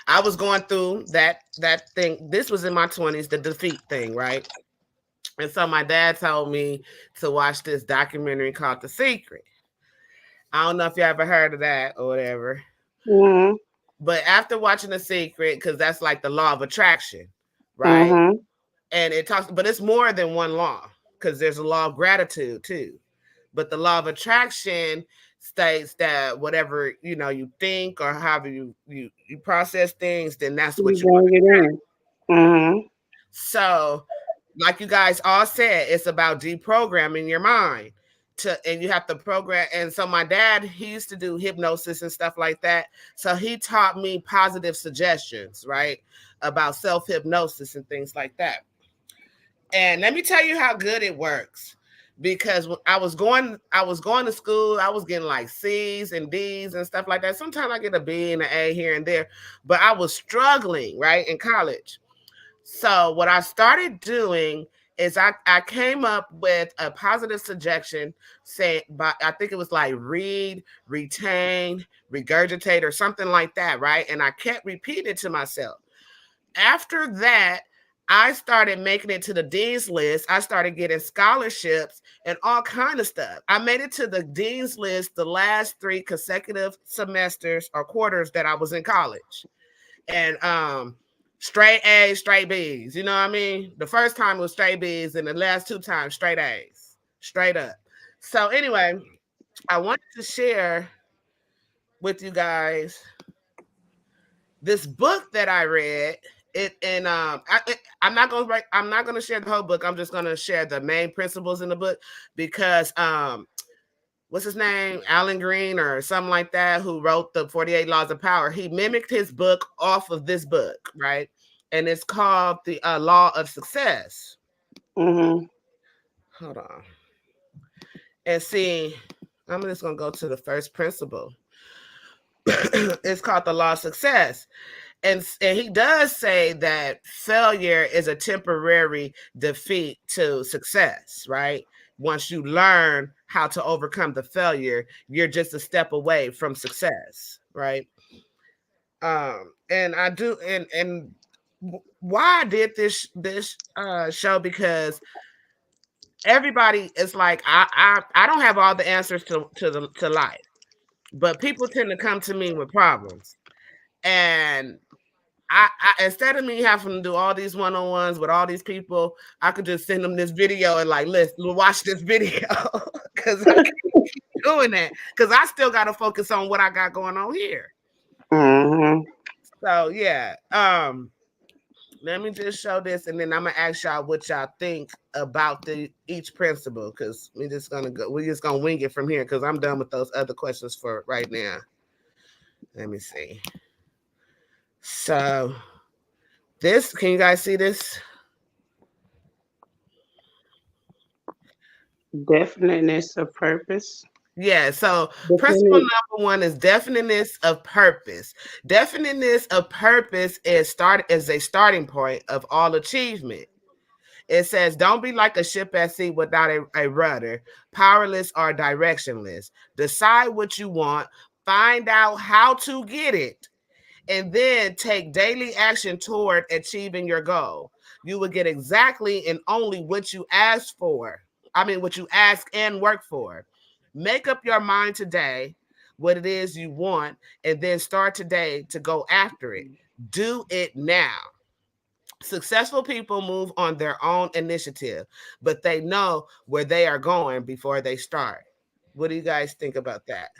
I was going through that thing. This was in my 20s, the defeat thing, right? And so my dad told me to watch this documentary called The Secret. I don't know if you ever heard of that or whatever. Mm-hmm. But after watching The Secret, because that's like the law of attraction, right? Mm-hmm. And it talks, but it's more than one law because there's a law of gratitude too. But the law of attraction states that whatever you think or however you process things, then that's You what you're bring going to. it in. Mm-hmm. So, like you guys all said, it's about deprogramming your mind and you have to program. And so my dad, he used to do hypnosis and stuff like that. So he taught me positive suggestions, right? About self-hypnosis and things like that. And let me tell you how good it works. Because I was going to school, I was getting like C's and D's and stuff like that. Sometimes I get a B and an A here and there, but I was struggling, right, in college. So what I started doing is I came up with a positive suggestion saying, but I think it was like read, retain, regurgitate, or something like that, right? And I kept repeating it to myself. After that, I started making it to the dean's list. I started getting scholarships and all kind of stuff. I made it to the dean's list the last 3 consecutive semesters or quarters that I was in college. And straight A's, straight B's. You know what I mean? The first time was straight B's, and the last 2 times straight A's, straight up. So anyway, I wanted to share with you guys this book that I read. I'm not gonna share the whole book. I'm just gonna share the main principles in the book because what's his name, Alan Green or something like that, who wrote the 48 Laws of Power. He mimicked his book off of this book, right? And it's called the Law of Success. Mm-hmm. Hold on. And see, I'm just gonna go to the first principle. It's called the law of success. And he does say that failure is a temporary defeat to success, right? Once you learn how to overcome the failure, you're just a step away from success, right? And I do and why I did this show, because everybody is like, I don't have all the answers to life, but people tend to come to me with problems. And I instead of me having to do all these one-on-ones with all these people, I could just send them this video and like, listen, watch this video, because I can't keep doing that, because I still got to focus on what I got going on here. Mm-hmm. So yeah, let me just show this, and then I'm gonna ask y'all what y'all think about the each principle, because we're just gonna wing it from here, because I'm done with those other questions for right now. Let me see. So this, can you guys see this? Definiteness of purpose. Yeah, so principle Definite. number one is definiteness of purpose. Definiteness of purpose is a starting point of all achievement. It says, don't be like a ship at sea without a rudder, powerless or directionless. Decide what you want, find out how to get it, and then take daily action toward achieving your goal. You will get exactly and only what you ask for. I mean, what you ask and work for. Make up your mind today what it is you want, and then start today to go after it. Do it now. Successful people move on their own initiative, but they know where they are going before they start. What do you guys think about that?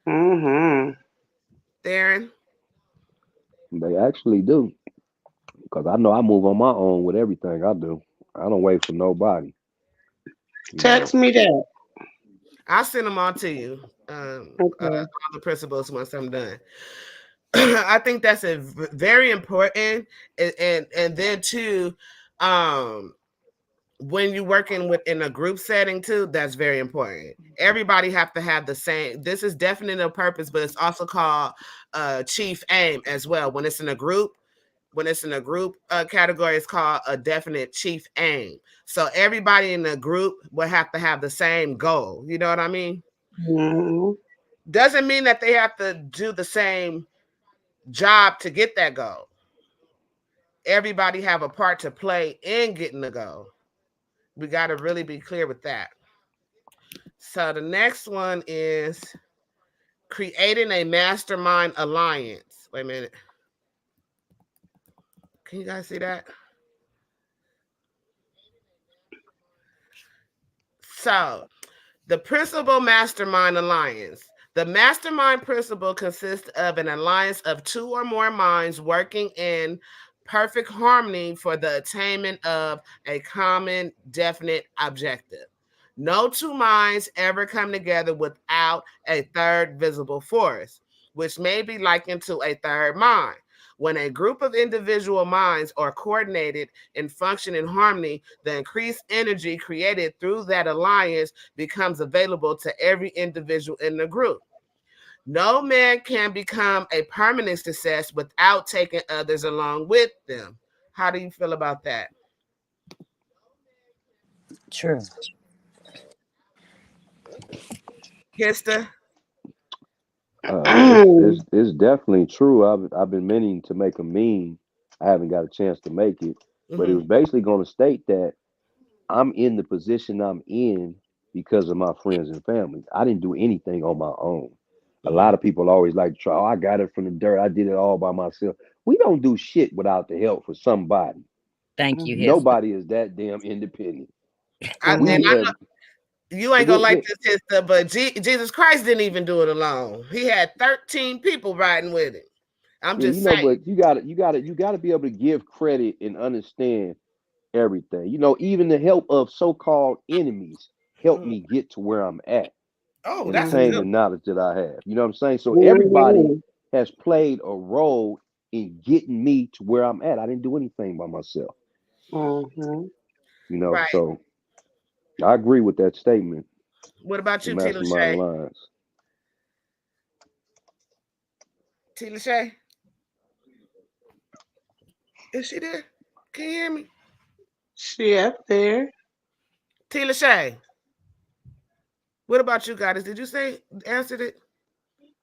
Mm-hmm. Darren? They actually do, because I know I move on my own with everything I do. I don't wait for nobody. You Text know, me that. I'll send them all to you. Okay. All the principles once I'm done. I think that's very important, and then too, um, when you're working within a group setting too, that's very important. Everybody have to have the same. This is definite of purpose, but it's also called chief aim as well. When it's in a group category, it's called a definite chief aim. So everybody in the group will have to have the same goal. You know what I mean? Mm-hmm. Doesn't mean that they have to do the same job to get that goal. Everybody have a part to play in getting the goal. We got to really be clear with that. So the next one is creating a mastermind alliance. Wait a minute. Can you guys see that? So the principal mastermind alliance. The mastermind principle consists of an alliance of two or more minds working in perfect harmony for the attainment of a common, definite objective. No two minds ever come together without a third visible force, which may be likened to a third mind. When a group of individual minds are coordinated and function in harmony, the increased energy created through that alliance becomes available to every individual in the group. No man can become a permanent success without taking others along with them. How do you feel about that? True. Hister? it's definitely true. I've been meaning to make a meme. I haven't got a chance to make it, but it Mm-hmm. was basically going to state that I'm in the position I'm in because of my friends and family. I didn't do anything on my own. A Mm-hmm. lot of people always like to try, oh, I got it from the dirt. I did it all by myself. We don't do shit without the help for somebody. Thank you, Mm-hmm. Hester. Nobody is that damn independent. And We I have know you ain't gonna like this, Hister, but Jesus Christ didn't even do it alone. He had 13 people riding with him. I'm yeah, you just know, saying. but you gotta be able to give credit and understand everything. You know, even the help of so-called enemies helped Mm. me get to where I'm at Oh, and that's a attain good the knowledge that I have. You know what I'm saying? So everybody Mm-hmm. has played a role in getting me to where I'm at. I didn't do anything by myself. Mm-hmm. You one. know, Right. so I agree with that statement. What about The you, T. mastermind Lachey? alliance. T. Lachey, is she there? Can you hear me? She up there. T. Lachey, what about you guys? Did you say answered it?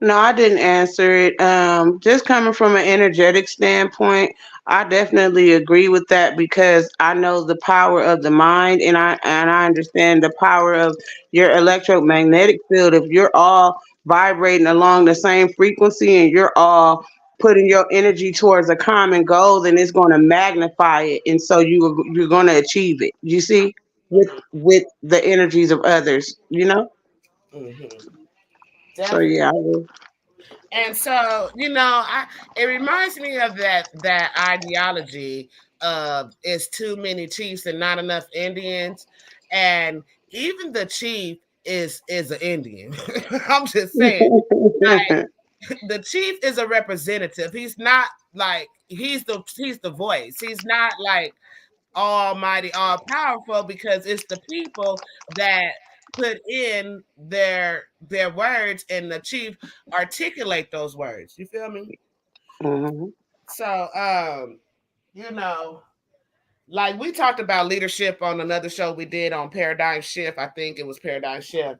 No, I didn't answer it. Just coming from an energetic standpoint, I definitely agree with that because I know the power of the mind, and I understand the power of your electromagnetic field. If you're all vibrating along the same frequency and you're all putting your energy towards a common goal, then it's going to magnify it, and so you're going to achieve it. You see, with the energies of others, you know. Mm-hmm. So Definitely. yeah, I will. And so, it reminds me of that ideology of it's too many chiefs and not enough Indians. And even the chief is an Indian. I'm just saying, the chief is a representative. He's not like he's the voice. He's not like almighty, all powerful because it's the people that put in their words and the chief articulate those words. You feel me? Mhm. So you know, like we talked about leadership on another show we did on Paradigm Shift. I think it was Paradigm Shift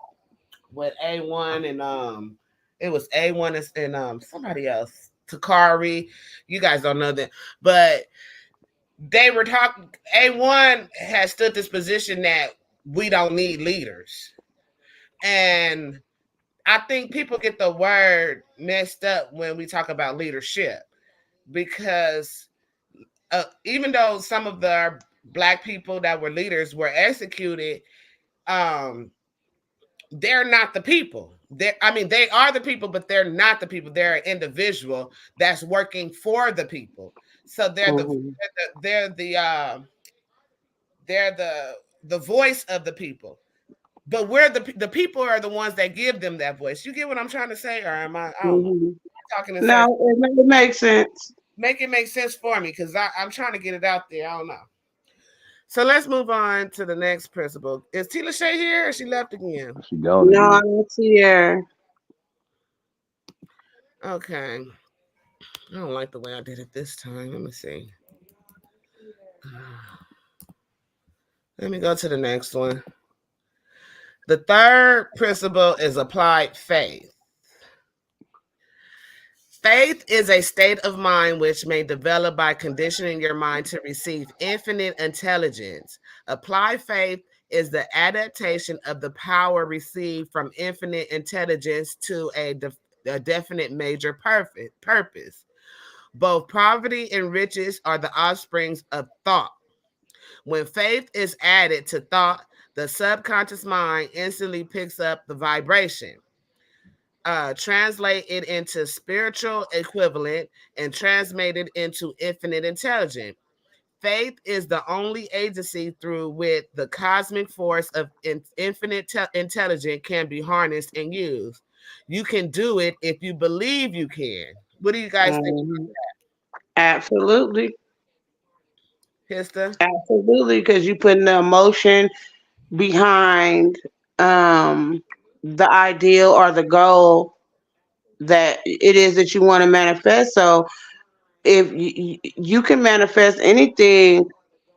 with A1 and it was A1 and somebody else. Takari. You guys don't know that. But they were talking. A1 has stood this position that we don't need leaders, and I think people get the word messed up when we talk about leadership because even though some of the black people that were leaders were executed, um, they're not the people. They are the people, but they're not the people. They're an individual that's working for the people. So Mhm. they're the they're the voice of the people, but we're the people are the ones that give them that voice. You get what I'm trying to say, or am I don't know, Mhm. talking in No, circles. it makes sense. Make it make sense for me because I'm trying to get it out there. I don't know. So let's move on to the next principle. Is Tila Shay here or she left again? She gone No, I again. don't see her. Okay, I don't like the way I did it this time. Let me see. Let me go to the next one. The third principle is applied faith. Faith is a state of mind which may develop by conditioning your mind to receive infinite intelligence. Applied faith is the adaptation of the power received from infinite intelligence to a definite major purpose. Both poverty and riches are the offsprings of thought. When faith is added to thought, the subconscious mind instantly picks up the vibration, translate it into spiritual equivalent, and transmit it into infinite intelligence. Faith is the only agency through which the cosmic force of infinite intelligence can be harnessed and used. You can do it if you believe you can. What do you guys think, Mhm. Absolutely, Hista? absolutely, because you putting the emotion behind um the ideal or the goal that it is that you want to manifest. So if you can manifest anything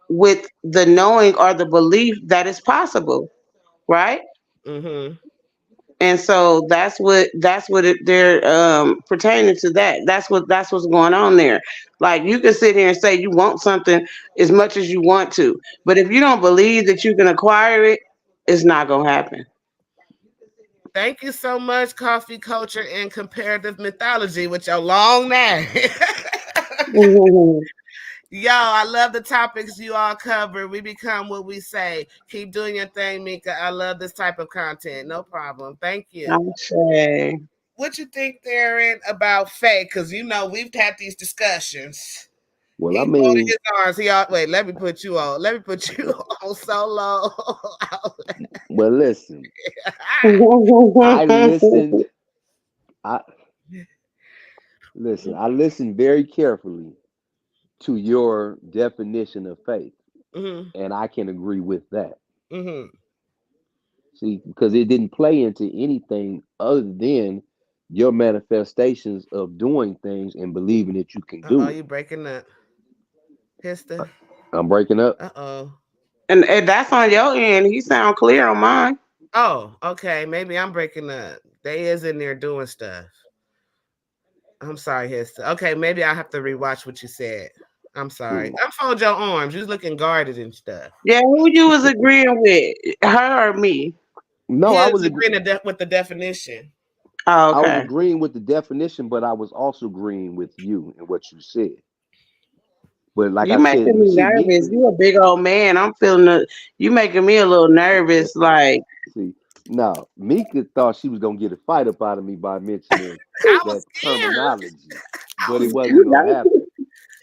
with the knowing or the belief that it's possible, right? Mm-hmm. And so they're pertaining to that. That's what's going on there. Like you can sit here and say you want something as much as you want to, but if you don't believe that you can acquire it, it's not gonna happen. Thank you so much, Coffee Culture and Comparative Mythology, with your long name. Mhm. Yo, I love the topics you all cover. We become what we say. Keep doing your thing, Mika. I love this type of content. No problem. Thank you. I say. What you think, Darren, about fake? Because we've had these discussions. Well, I He folded mean, his arms. Wait. Let me put you on. Let me put you on solo. well, listen. I listened. I listen. I listened very carefully to your definition of faith, hmm and I can agree with that. hmm See, because it didn't play into anything other than your manifestations of doing things and believing that you can Uh-oh, do it. you breaking up. Hister. I'm breaking up. Uh-oh. And that's on your end. He sound clear on mine. Oh, okay. Maybe I'm breaking up. They is in there doing stuff. I'm sorry, Hister. Okay, maybe I have to rewatch what you said. I'm sorry. Hmm. Unfold your arms. You was looking guarded and stuff. Yeah, who you was agreeing with? Her or me? No, He is agreeing with the definition. Oh, I was okay. agreeing with the definition, but I was also agreeing with you and what you said. But like You I said, making me see, nervous. Mika, You a big old man. I'm feeling you making me a little nervous. Like see, now Mika thought she was gonna get a fight up out of me by mentioning I was that scared. terminology, I but it was wasn't you gonna know, happen.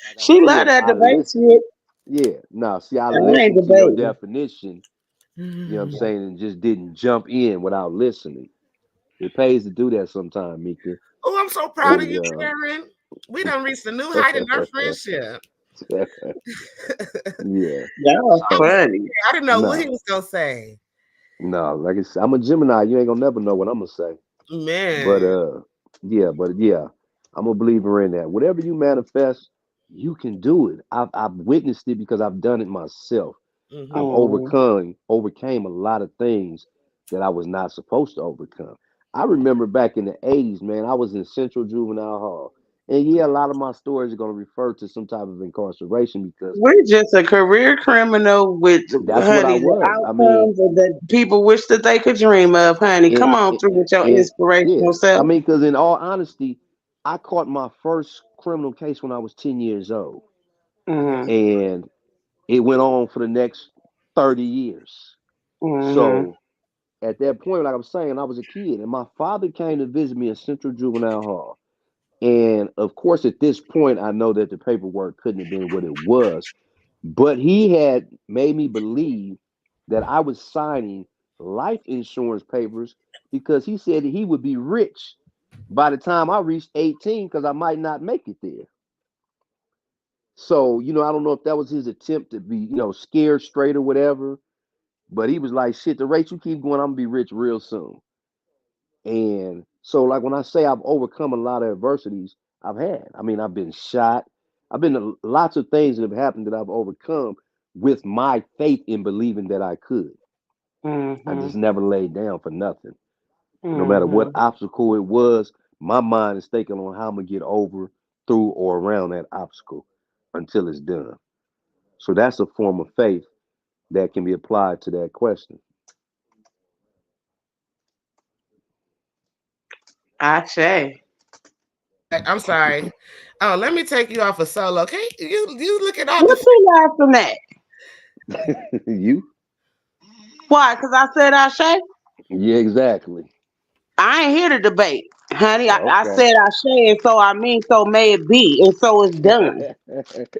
Like I she love said, that I debate listened. shit. Yeah, no, see, I I ain't listened to your debating. definition. You know what I'm scared. saying, and just didn't jump in without listening. It pays to do that sometime, Mika. Oh, I'm so proud of And you, Karen. We done reached a new height in our friendship. yeah. Y'all I was So funny. I didn't know what he no, was gonna say. no, like I said, I'm a Gemini. You ain't gonna never know what I'm gonna say. But Man. yeah, I'm a believer in that. Whatever you manifest, you can do it. I've witnessed it because I've done it myself. I've Hmm. Mm. overcame a lot of things that I was not supposed to overcome. I remember back in the '80s, man, I was in Central Juvenile Hall. And yeah, a lot of my stories are going to refer to some type of incarceration because We're just a career criminal with, that's what I honey, the was. I mean, outcomes that people wish that they could dream of, honey. and, Come on and, through with your and yeah, inspirational I self. mean, because in all honesty, I caught my first criminal case when I was 10 years old. Mm-hmm. And it went on for the next 30 years. Mm-hmm. So at that point, like I'm saying, I was a kid, and my father came to visit me in Central Juvenile Hall. And of course, at this point, I know that the paperwork couldn't have been what it was, but he had made me believe that I was signing life insurance papers because he said that he would be rich by the time I reached 18 because I might not make it there. So, I don't know if that was his attempt to be, scared straight or whatever, but he was like, shit, the rate you keep going, I'm gonna be rich real soon. And so, like when I say I've overcome a lot of adversities I've had, I mean, I've been shot. I've been to lots of things that have happened that I've overcome with my faith in believing that I could. I Mm-hmm. just never laid down for nothing. No matter what Mm-hmm. obstacle it was, my mind is thinking on how I'm gonna get over, through, or around that obstacle until it's done. So that's a form of faith that can be applied to that question. Ashe. I'm sorry. Oh, let me take you off a solo. Okay, you look at all What the you laughing at? You? Why? Because I said Ashe? Yeah, exactly. I ain't here to debate, honey. I Okay. said Ashe, and so I mean, so may it be, and so it's done.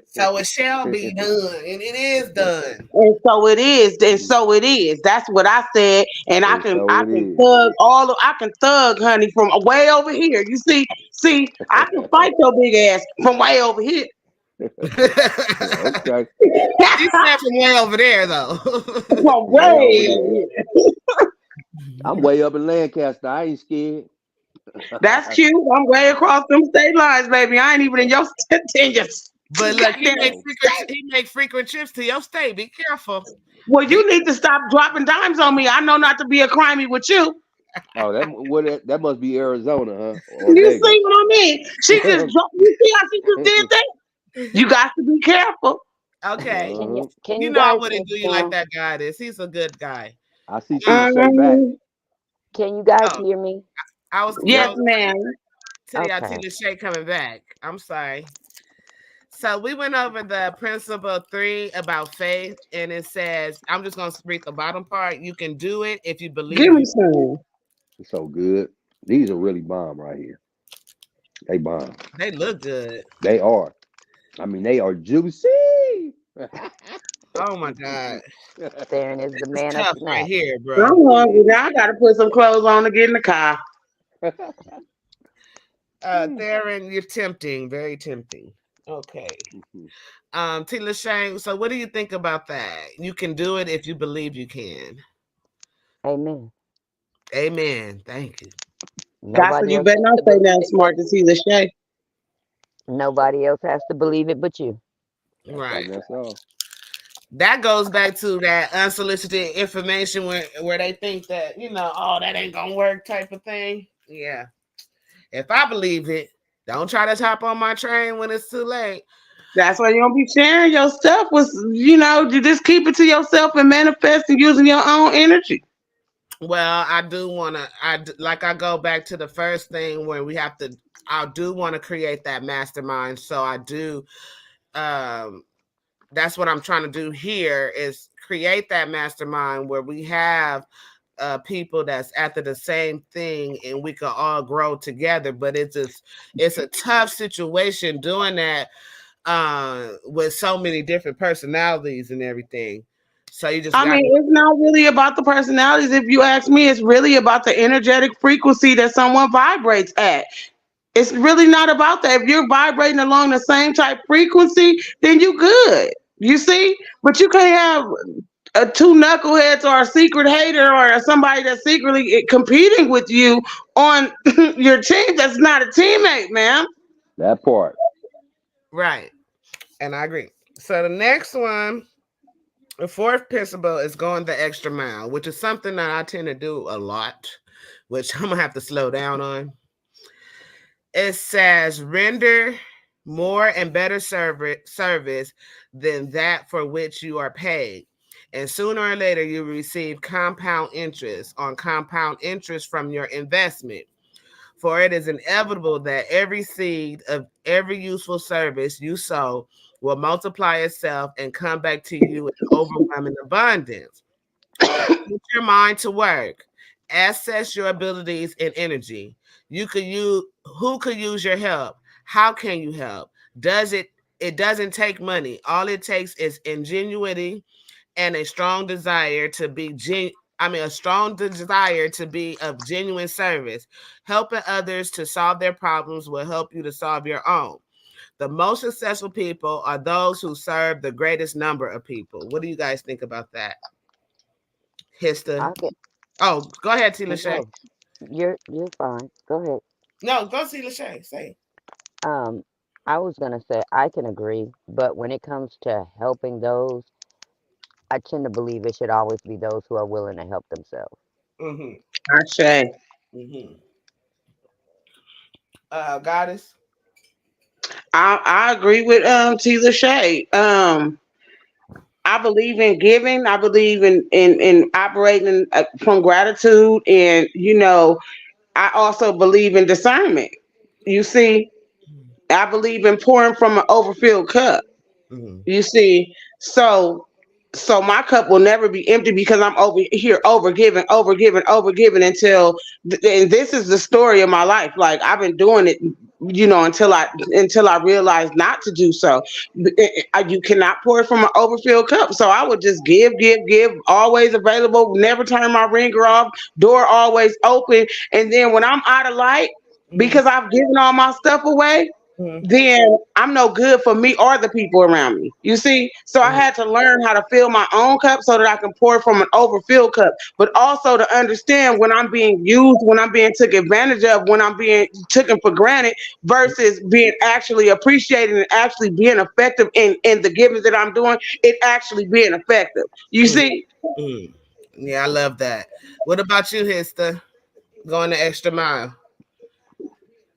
so it shall be done, and it is done. And so it is, and so it is. That's what I said, and I And can so I it can is. thug I can thug, honey, from way over here. You see, I can fight your big ass from way over here. Okay. She said from way over there, though. From Way over way over there. here. I'm way up in Lancaster. I ain't scared. That's cute. I'm way across them state lines, baby. I ain't even in your in your But look, goddamn state. he make frequent trips to your state. Be careful. Well, Be you need to stop dropping dimes on me. I know not to be a crimey with you. Oh, that must be Arizona, huh? Or You Vegas. see what I mean? She just dropped. You see how she just did that? You got to be careful. okay. Uh-huh. Can You you know I guys wouldn't do you like now? that guy is. He's a good guy. I see Tina Um, Shay back. Um, Can you guys oh, hear me? yes, I Okay. was ma'am. telling y'all Okay. Tina Shay coming back. I'm sorry. So we went over the principle 3 about faith, and it says, I'm just gonna read the bottom part. You can do it if you Give believe me you. some. It's so good. These are really bomb right here. They bomb. They look good. They are. I mean, they are juicy. Oh my god. Theron is the This is man of tough right snacks. here, bro. I'm hungry now. I got to put some clothes on to get in the car. Theron, you're tempting, very tempting. Okay. T. Lashane, so what do you think about that? You can do it if you believe you can. Amen. Amen. Thank you. Gossip, Nobody you else better has not to say believe nothing it but smart to see the Shay. nobody else has to believe it but you. And Right. that's all. That goes back to that unsolicited information where they think that, oh, that ain't gonna work type of thing. Yeah. If I believe it, don't try to hop on my train when it's too late. That's why you don't be sharing your stuff with, you just keep it to yourself and manifest and using your own energy. Well, I do want to, like I go back to the first thing where I do want to create that mastermind. So I do, um, that's what I'm trying to do here is create that mastermind where we have people that's after the same thing and we can all grow together. But it's a tough situation doing that with so many different personalities and everything. So you just I got mean, to. it's not really about the personalities. If you ask me, it's really about the energetic frequency that someone vibrates at. It's really not about that. If you're vibrating along the same type frequency, then you good. You see? But you can't have two knuckleheads or a secret hater or somebody that's secretly competing with you on your team. That's not a teammate, man. That part. Right. And I agree. So the next one, the fourth principle is going the extra mile, which is something that I tend to do a lot, which I'm gonna have to slow down on. It says render more and better service than that for which you are paid. And sooner or later, you will receive compound interest on compound interest from your investment. For it is inevitable that every seed of every useful service you sow will multiply itself and come back to you in overwhelming abundance. Put your mind to work. Assess your abilities and energy. You could use who could use your help? How can you help? Does it doesn't take money. All it takes is ingenuity and a strong desire to be a strong desire to be of genuine service. Helping others to solve their problems will help you to solve your own. The most successful people are those who serve the greatest number of people. What do you guys think about that? Hista. I can Oh, go ahead, T. Lachey. no. You're fine. Go ahead. No, go see Lachey. Say. Um, I was gonna say I can agree, but when it comes to helping those, I tend to believe it should always be those who are willing to help themselves. Mm-hmm. I say. Mm-hmm. Goddess. I agree with T. Lachey. I believe in giving. I believe in operating from gratitude, and I also believe in discernment. You see, I believe in pouring from an overfilled cup. Mm-hmm. You see, so my cup will never be empty because I'm over here over giving, over giving, over giving until and this is the story of my life. Like I've been doing it, until I realized not to do so. You cannot pour from an overfilled cup. So I would just give, give, give, always available, never turn my ringer off, door always open. And then when I'm out of light, Mm-hmm. because I've given all my stuff away, then I'm no good for me or the people around me. You see? So I Mm-hmm. had to learn how to fill my own cup so that I can pour from an overfilled cup, but also to understand when I'm being used, when I'm being took advantage of, when I'm being taken for granted versus being actually appreciated and actually being effective in the giving that I'm doing, it actually being effective. You Mm-hmm. see? Mm-hmm. Yeah, I love that. What about you, Hista? Going the extra mile.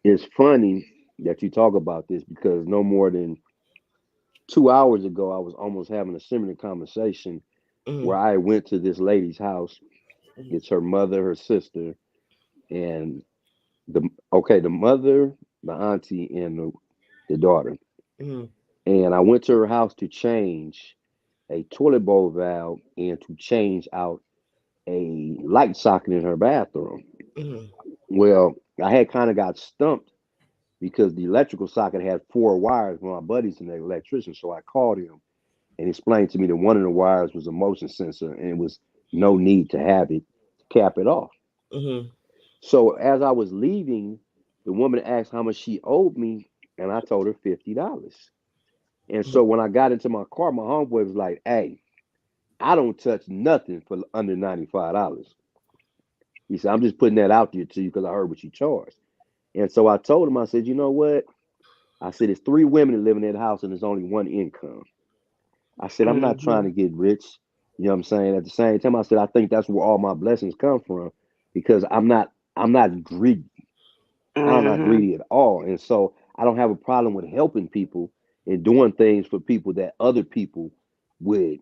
It's funny that you talk about this because no more than 2 hours ago, I was almost having a similar conversation where Mm-hmm. I went to this lady's house. Mm-hmm. It's her mother, her sister, and the mother, the auntie, and the daughter. Mm-hmm. And I went to her house to change a toilet bowl valve and to change out a light socket in her bathroom. Mm-hmm. Well, I had kind of got stumped because the electrical socket had four wires. My buddy's an electrician, so I called him and explained to me that one of the wires was a motion sensor and it was no need to have it to cap it off. Mm-hmm. So as I was leaving, the woman asked how much she owed me, and I told her $50. And so when I got into my car, my homeboy was like, "Hey, I don't touch nothing for under $95." He said, I'm just putting that out there to you because I heard what you charged. And so I told him, I said, you know what? I said, it's three women that live in that house and there's only one income. I said, I'm not trying Mhm. to get rich. You know what I'm saying? At the same time, I said, I think that's where all my blessings come from because I'm not greedy. I'm not Mhm. greedy at all. And so I don't have a problem with helping people and doing things for people that other people would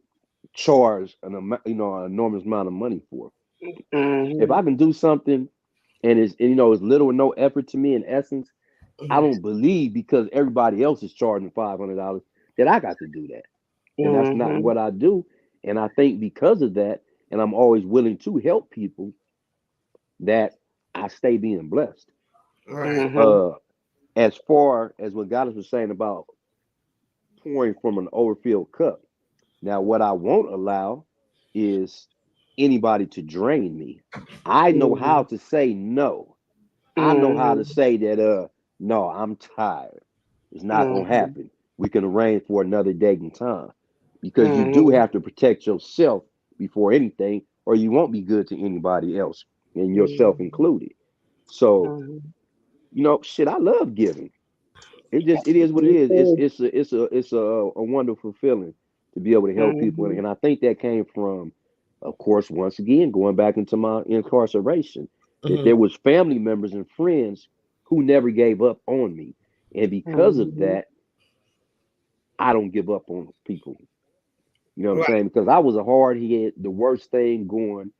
charge an enormous amount of money for. If Mhm. I can do something and it's little or no effort to me in essence, I Mhm. don't believe because everybody else is charging $500 that I got to do that. And that's not Mhm. what I do. And I think because of that, and I'm always willing to help people, that I stay being blessed. Right. Mhm. Uh, as far as what God was saying about pouring from an overfilled cup. Now, what I won't allow is anybody to drain me. I know how Mhm. to say no. I know how to Mhm. say that no, I'm tired. It's not gonna Mhm. happen. We can arrange for another date and time. Because you do Mhm. have to protect yourself before anything, or you won't be good to anybody else, and yourself Mhm. included. So, Mhm. shit, I love giving. It is what it Me is. It's too. it's a it's a it's a wonderful feeling to be able to help people, and, Mhm. and I think that came from, of course, once again going back into my incarceration, that Mhm. there was family members and friends who never gave up on me, and because of Mhm. that, I don't give up on people. You know what I'm Right. saying? Because I was a hard head, the worst thing going.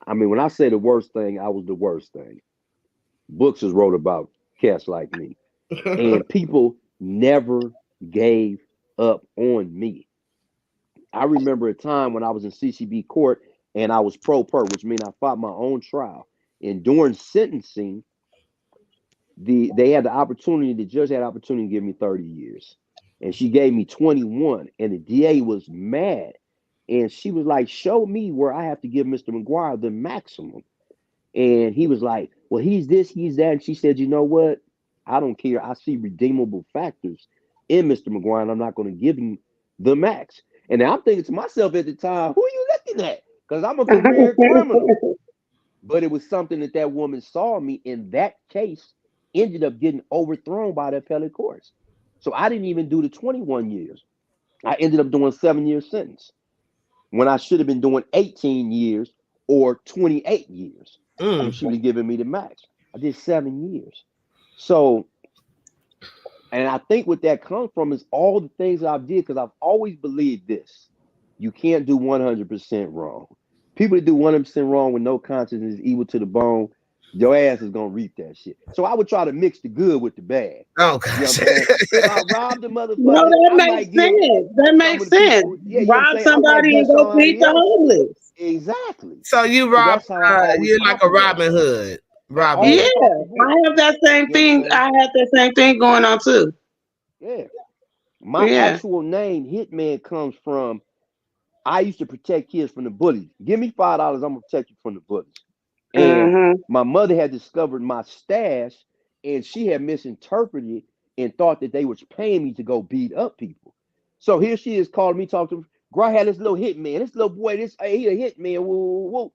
I mean, when I say the worst thing, I was the worst thing. Books is wrote about cats like me, and people never gave up on me. I remember a time when I was in CCB court and I was pro per, which means I fought my own trial. And during sentencing, they had the opportunity, the judge had the opportunity to give me 30 years. And she gave me 21. And the DA was mad. And she was like, show me where I have to give Mr. McGuire the maximum. And he was like, well, he's this, he's that. And she said, you know what? I don't care. I see redeemable factors in Mr. McGuire, and I'm not going to give him the max. And I'm thinking to myself at the time, who are you looking at? Because I'm a career criminal. But it was something that that woman saw me in that case, ended up getting overthrown by the appellate courts. So I didn't even do the 21 years. I ended up doing 7 year sentence when I should have been doing 18 years or 28 years if Mm. she would have given me the max. I did 7 years. So, and I think what that comes from is all the things that I did because I've always believed this. You can't do 100% wrong. People that do 100% wrong with no conscience is evil to the bone. Your ass is going to reap that shit. So I would try to mix the good with the bad. Oh You know what I'm gosh. saying? If I robbed a No, motherfucker, that I makes might give sense. That some of makes the sense. people, yeah, you know what I'm Rob saying? I might somebody give and go feed somebody the else. homeless. Exactly. So you So rob? that's how I always You're like a operate. Robin Hood. I Robin Yeah, Hood. always I operate. have that same You know what I'm thing. saying? I have that same thing going on too. Yeah. My Yeah. actual name, Hitman, comes from I used to protect kids from the bullies. Give me $5, I'm gonna protect you from the bullies. And Mhm. my mother had discovered my stash, and she had misinterpreted it and thought that they was paying me to go beat up people. So here she is calling me, talking to Gra had this little hitman, this little boy, this he a hitman, woo, woo, woo.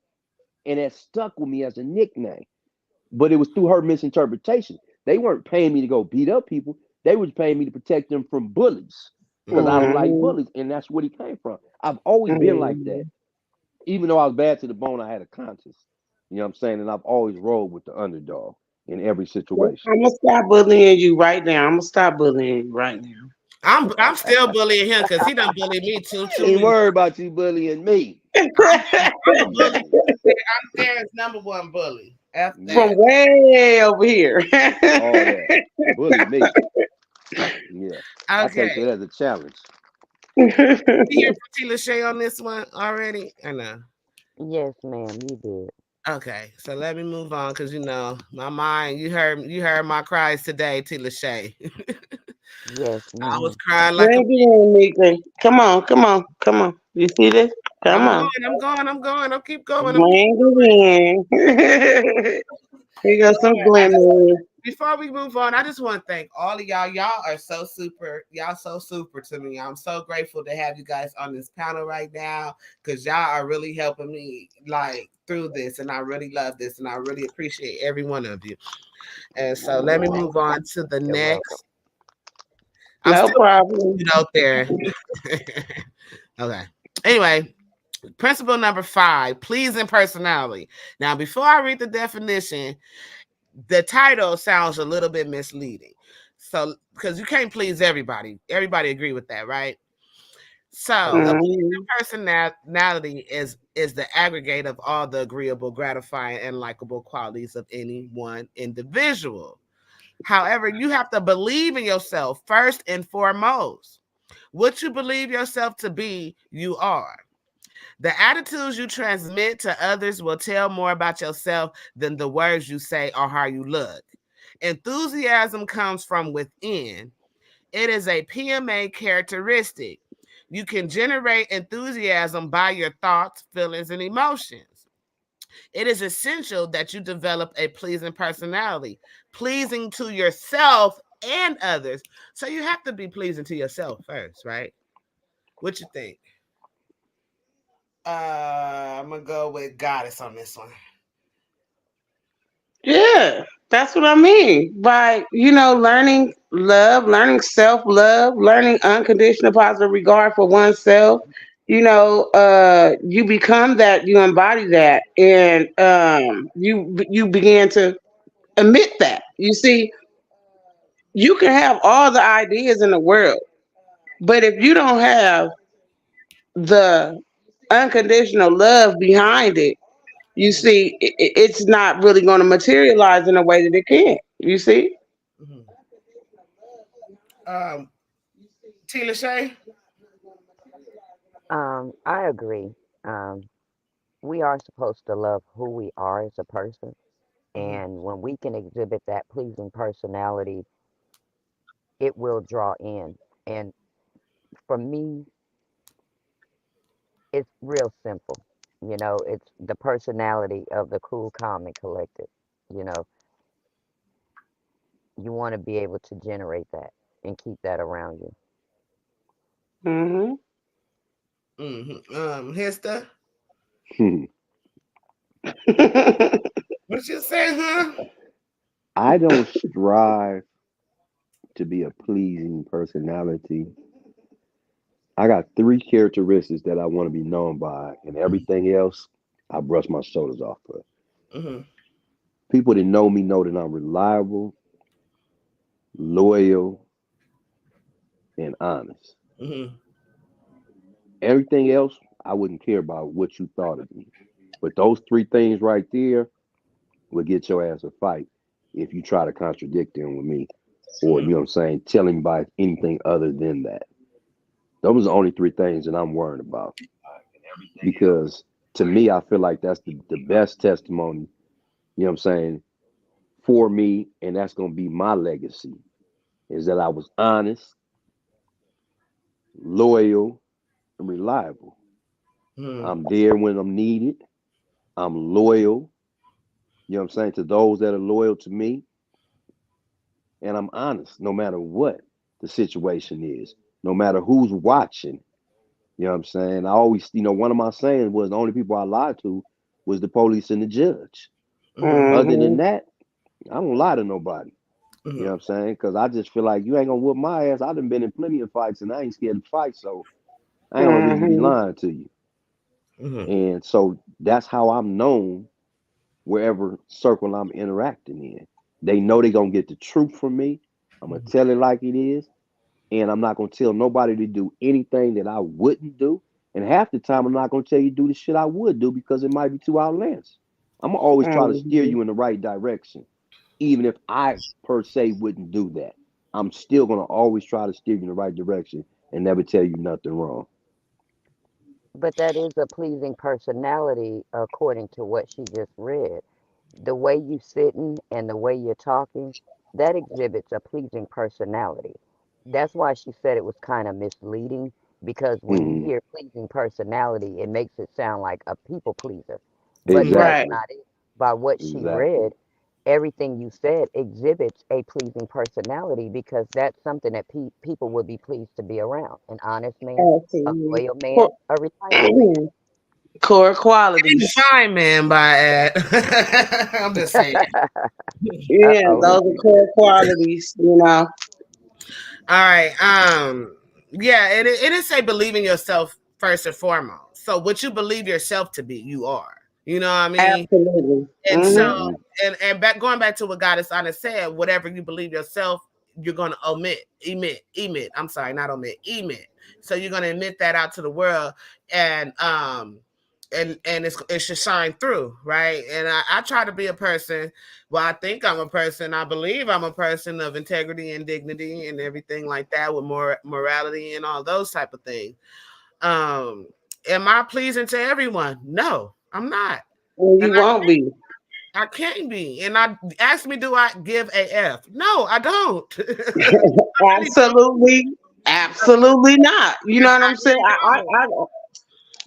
And that stuck with me as a nickname. But it was through her misinterpretation. They weren't paying me to go beat up people. They was paying me to protect them from bullies because I Mm. don't like Mhm. bullies, and that's where he came from. I've always been like that. Mhm. Even though I was bad to the bone, I had a conscience. You know what I'm saying? And I've always rolled with the underdog in every situation. I'm gonna stop bullying you right now. I'm gonna stop bullying you right now. I'm still bullying him because he done bullied me I too ain't many. worried about you bullying me. I'm a bully. Yeah, I'm Aaron's number one bully. F yeah, From that. way over here. all that. Bully me. Yeah, I take Okay. that as a challenge. You hear from T. Lachey on this one already? I know. Yes, ma'am, you did. Okay, so let me move on because my mind. You heard my cries today, T. Lachey. Yes, I was ma'am. crying like a. Bring it in, Mika. Come on, come on, come on. You see this? Come I'm going. on. I'm going. I'm going. I'll keep going. I'm Bring it in. Here goes some I just glimmers. before we move on, I just want to thank all of y'all. Y'all are so super. Y'all so super to me. I'm so grateful to have you guys on this panel right now because y'all are really helping me like through this, and I really love this, and I really appreciate every one of you. And so let me move on to the You're welcome. next. I'm No still problem. putting it out there. Okay. Anyway, principle number 5: pleasing personality. Now, before I read the definition, the title sounds a little bit misleading. So, because you can't please everybody. Everybody agree with that, right? So, a Mhm. personality is the aggregate of all the agreeable, gratifying, and likable qualities of any one individual. However, you have to believe in yourself first and foremost. What you believe yourself to be, you are. The attitudes you transmit to others will tell more about yourself than the words you say or how you look. Enthusiasm comes from within. It is a PMA characteristic. You can generate enthusiasm by your thoughts, feelings, and emotions. It is essential that you develop a pleasing personality, pleasing to yourself and others. So you have to be pleasing to yourself first, right? What you think? I'm gonna go with goddess on this one. Yeah, that's what I mean. By, learning love, learning self love, learning unconditional positive regard for oneself. You become that, you embody that, and you begin to admit that. You see, you can have all the ideas in the world, but if you don't have the unconditional love behind it, you Mm-hmm, see, it's not really going to materialize in a way that it can. You see? mm-hmm. Tina Shay. I agree. Um, we are supposed to love who we are as a person. Mm-hmm, And when we can exhibit that pleasing personality, it will draw in. And for me, it's real simple. It's the personality of the cool, calm, and collected. You know, you want to be able to generate that and keep that around you. Hmm. mm-hmm. Hester. What you say, huh? I don't strive to be a pleasing personality. I got three characteristics that I want to be known by, and everything else I brush my shoulders off of. Mm-hmm, People that know me know that I'm reliable, loyal, and honest. mm-hmm, Everything else, I wouldn't care about what you thought of me. But those three things right there will get your ass a fight if you try to contradict them with me, or you know what I'm saying, tell him by anything other than that. Those are the only three things that I'm worried about. Because to me, I feel like that's the best testimony, you know what I'm saying, for me, and that's gonna be my legacy. Is that I was honest, loyal, and reliable. mm-hmm, I'm there when I'm needed. I'm loyal, you know what I'm saying, to those that are loyal to me, and I'm honest no matter what the situation is, no matter who's watching. You know what I'm saying? I always, one of my sayings was the only people I lied to was the police and the judge. mm-hmm, Other than Hmm. that, I don't lie to nobody. You know mm-hmm, what I'm saying? Because I just feel like you ain't gonna whoop my ass. I done been in plenty of fights and I ain't scared to fight, so I ain't got no reason to be Hmm. lying to you. mm-hmm, And so that's how I'm known wherever circle I'm interacting in. They know they gonna get the truth from me. I'm gonna tell it like it is, and I'm not gonna tell nobody to do anything that I wouldn't do. And half the time, I'm not gonna tell you to do the shit I would do because it might be too outlandish. I'm gonna always try to steer Hmm. you in the right direction, even if I per se wouldn't do that. I'm still gonna always try to steer you in the right direction and never tell you nothing wrong. But that is a pleasing personality according to what she just read. The way you sitting and the way you're talking, that exhibits a pleasing personality. That's why she said it was kind of misleading because when you Hmm. hear pleasing personality, it makes it sound like a people pleaser. But mm-hmm, that's Right. Exactly. not it. By what she Exactly. read, everything you said exhibits a pleasing personality because that's something that people would be pleased to be around. An honest man, a Absolutely. loyal man, a reliable man. Core Ain't qualities. fine man by it. I'm just saying. Yeah, Uh-oh. those are core qualities, you know. All right. Yeah, it is say believe in yourself first and foremost. So what you believe yourself to be, you are. You know what I mean? Absolutely. And so Hmm. Hmm. and back going back to what Goddess Anna said, whatever you believe yourself, you're gonna emit. I'm sorry, not omit, emit. So you're gonna emit that out to the world, and it should shine through, right? And I try to be a person. Well, I think I'm a person. I believe I'm a person of integrity and dignity and everything like that, with more morality and all those type of things. Um, am I pleasing to everyone? No, I'm not. And And you won't be. I can't be. And I ask me, do I give a F? No, I don't. I really don't. Absolutely, absolutely not. You know what I I'm saying? really don't.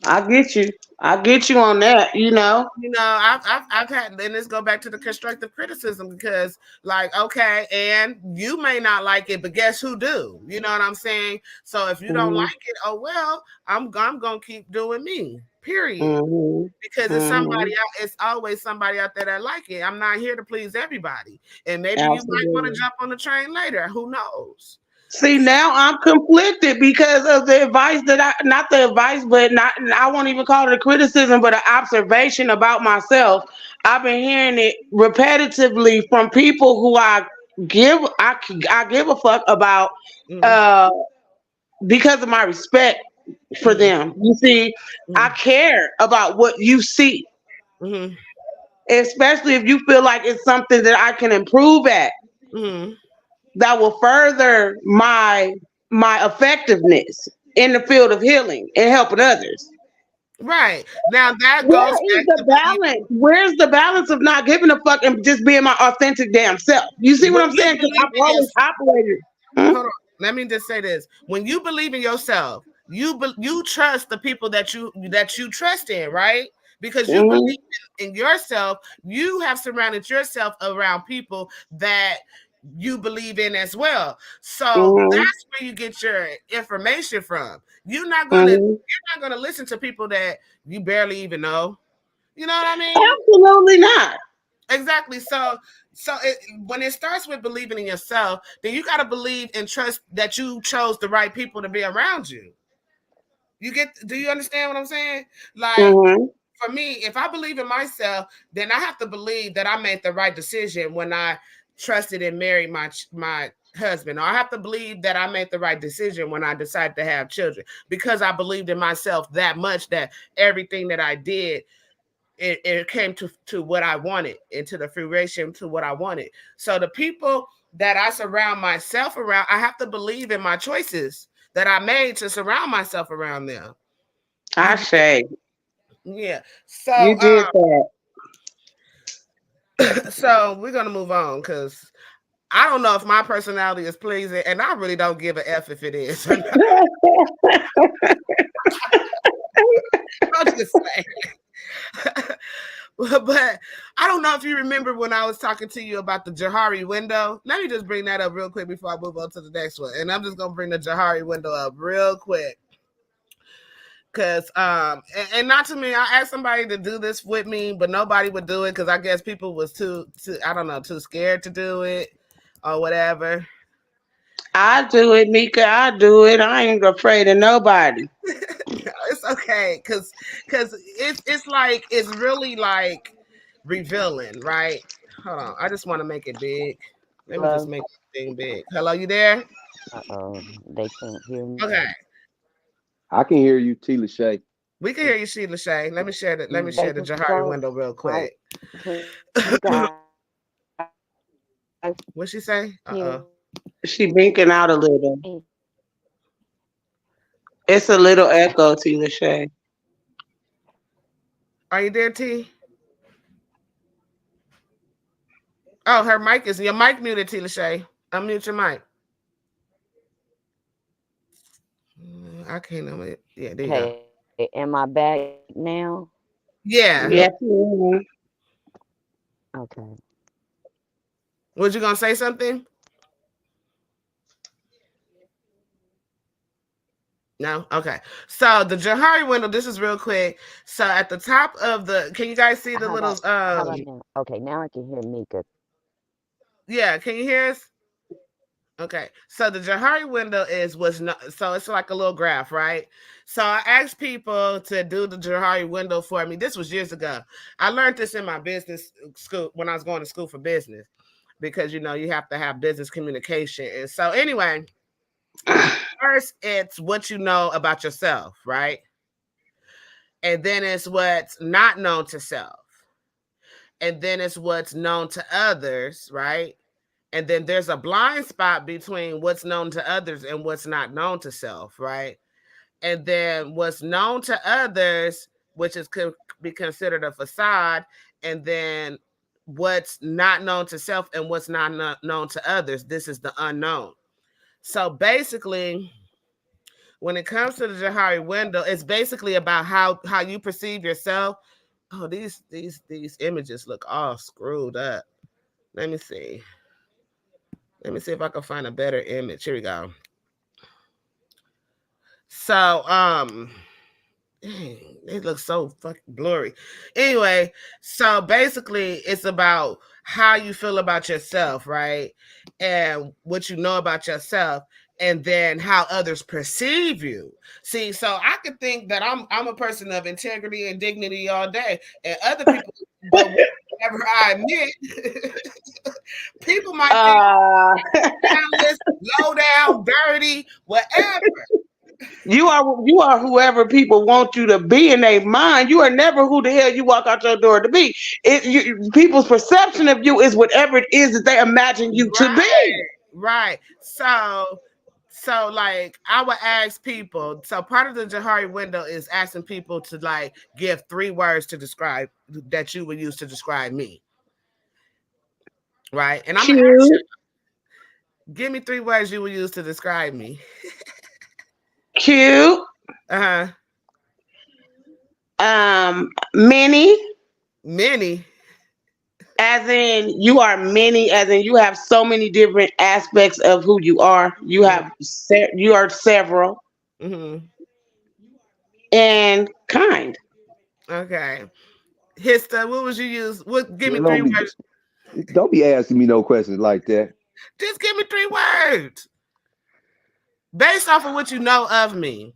I get you. I get you on that. You know. You know, I've had, and let's go back to the constructive criticism because, like, okay, and you may not like it, but guess who do? You know what I'm saying? So if you don't Hmm. like it, oh well, I'm gonna keep doing me. Period. Hmm. Because it's Hmm. somebody out, it's always somebody out there that like it. I'm not here to please everybody. And maybe you might want to Absolutely. jump on the train later. Who knows? See, now I'm conflicted because of the advice that not the advice, but not, I won't even call it a criticism, but an observation about myself. I've been hearing it repetitively from people who I give a fuck about, Mm, uh, because of my respect for mm, them. You see, I mm, care about what you see, mm, especially if you feel like it's something that I can improve at, mm. that will further my effectiveness in the field of healing and helping others. Right. Now that Where goes is back the to believing. balance? Where's the balance of not giving a fuck and just being my authentic damn self? You see what When I'm you saying? Because believe I've in always yourself, operated. Hmm? hold on. Let me just say this: when you believe in yourself, you trust the people that you trust in, right? Because you believe Hmm. in yourself, you have surrounded yourself around people that you believe in as well. So Hmm. that's where you get your information from. Hmm. You're not gonna listen to people that you barely even know. You know what I mean? Absolutely not. Exactly. When it starts with believing in yourself, then you got to believe and trust that you chose the right people to be around you. Do you understand what I'm saying? Like, Hmm. for me, if I believe in myself, then I have to believe that I made the right decision when I trusted and married my husband. Or I have to believe that I made the right decision when I decided to have children because I believed in myself that much that everything that I did, it came to what I wanted and to the fruition to what I wanted. So the people that I surround myself around, I have to believe in my choices that I made to surround myself around them. I You say Yeah. So you did that. so we're gonna move on because I don't know if my personality is pleasing, and I really don't give a f if it is or not. I'm just saying. But I don't know if you remember when I was talking to you about the Johari window. Let me just bring that up real quick before I move on to the next one. And I'm just gonna bring the Johari window up real quick. Cause and not to me, I asked somebody to do this with me, but nobody would do it because I guess people was too I don't know, too scared to do it or whatever. I do it, Mika. I do it. I ain't afraid of nobody. It's okay, cause it's like it's really like revealing, right? Hold on, I just want to make it big. Let me just Hello? make the thing big. Hello, you there? Uh-oh. They can't hear Okay, me. I can hear you, T. Lachey. we can hear you, Sheila Shay. Let me share the You guys can Jahari talk. window real I quick. can you guys What'd she say? hear She binking out a little. me? It's a little echo, Tina Shay. Are you there, T? Oh, her mic is your mic muted, T. Lachey. Unmute your mic. I can't know it. Yeah, there you go. Okay, am I back now? Yeah. Yes, ma'am. Okay. Was you gonna say something? No? Okay. So the Johari window, this is real quick. So at the top of the, can you guys see the How little about now? Okay, now I can hear Mika. yeah, can you hear us? Okay. So the Johari window is what's not, so it's like a little graph, right? So I asked people to do the Johari window for me. This was years ago. I learned this in my business school when I was going to school for business because you have to have business communication. And so anyway, first it's what you know about yourself, right? And then it's what's not known to self. And then it's what's known to others, right? And then there's a blind spot between what's known to others and what's not known to self, right? And then what's known to others, which is could be considered a facade, and then what's not known to self and what's not known to others, this is the unknown. So basically, when it comes to the Johari window, it's basically about how you perceive yourself. Oh, these images look all screwed up. Let me see. Let me see if I can find a better image. Here we go. So, dang, they look so fucking blurry. Anyway, so basically, it's about how you feel about yourself, right? And what you know about yourself, and then how others perceive you. See, so I could think that I'm a person of integrity and dignity all day, and other people, but whenever I admit, people might think uh, downless, low down, dirty, whatever. you are whoever people want you to be in their mind. You are never who the hell you walk out your door to be. People's perception of you is whatever it is that they imagine you to be. Right, right. So like I would ask people. So part of the Johari window is asking people to like give 3 words to describe that you would use to describe me. Right. And I'm gonna ask Cute, you, give me 3 words you would use to describe me. cute. Uh-huh. Many, Many. as in you are many, as in you have so many different aspects of who you are. You are several Mm-hmm. and kind. Okay. Hista, what would you use? What give me Girl, three words? don't be asking me no questions like that. Just give me 3 words. Based off of what you know of me.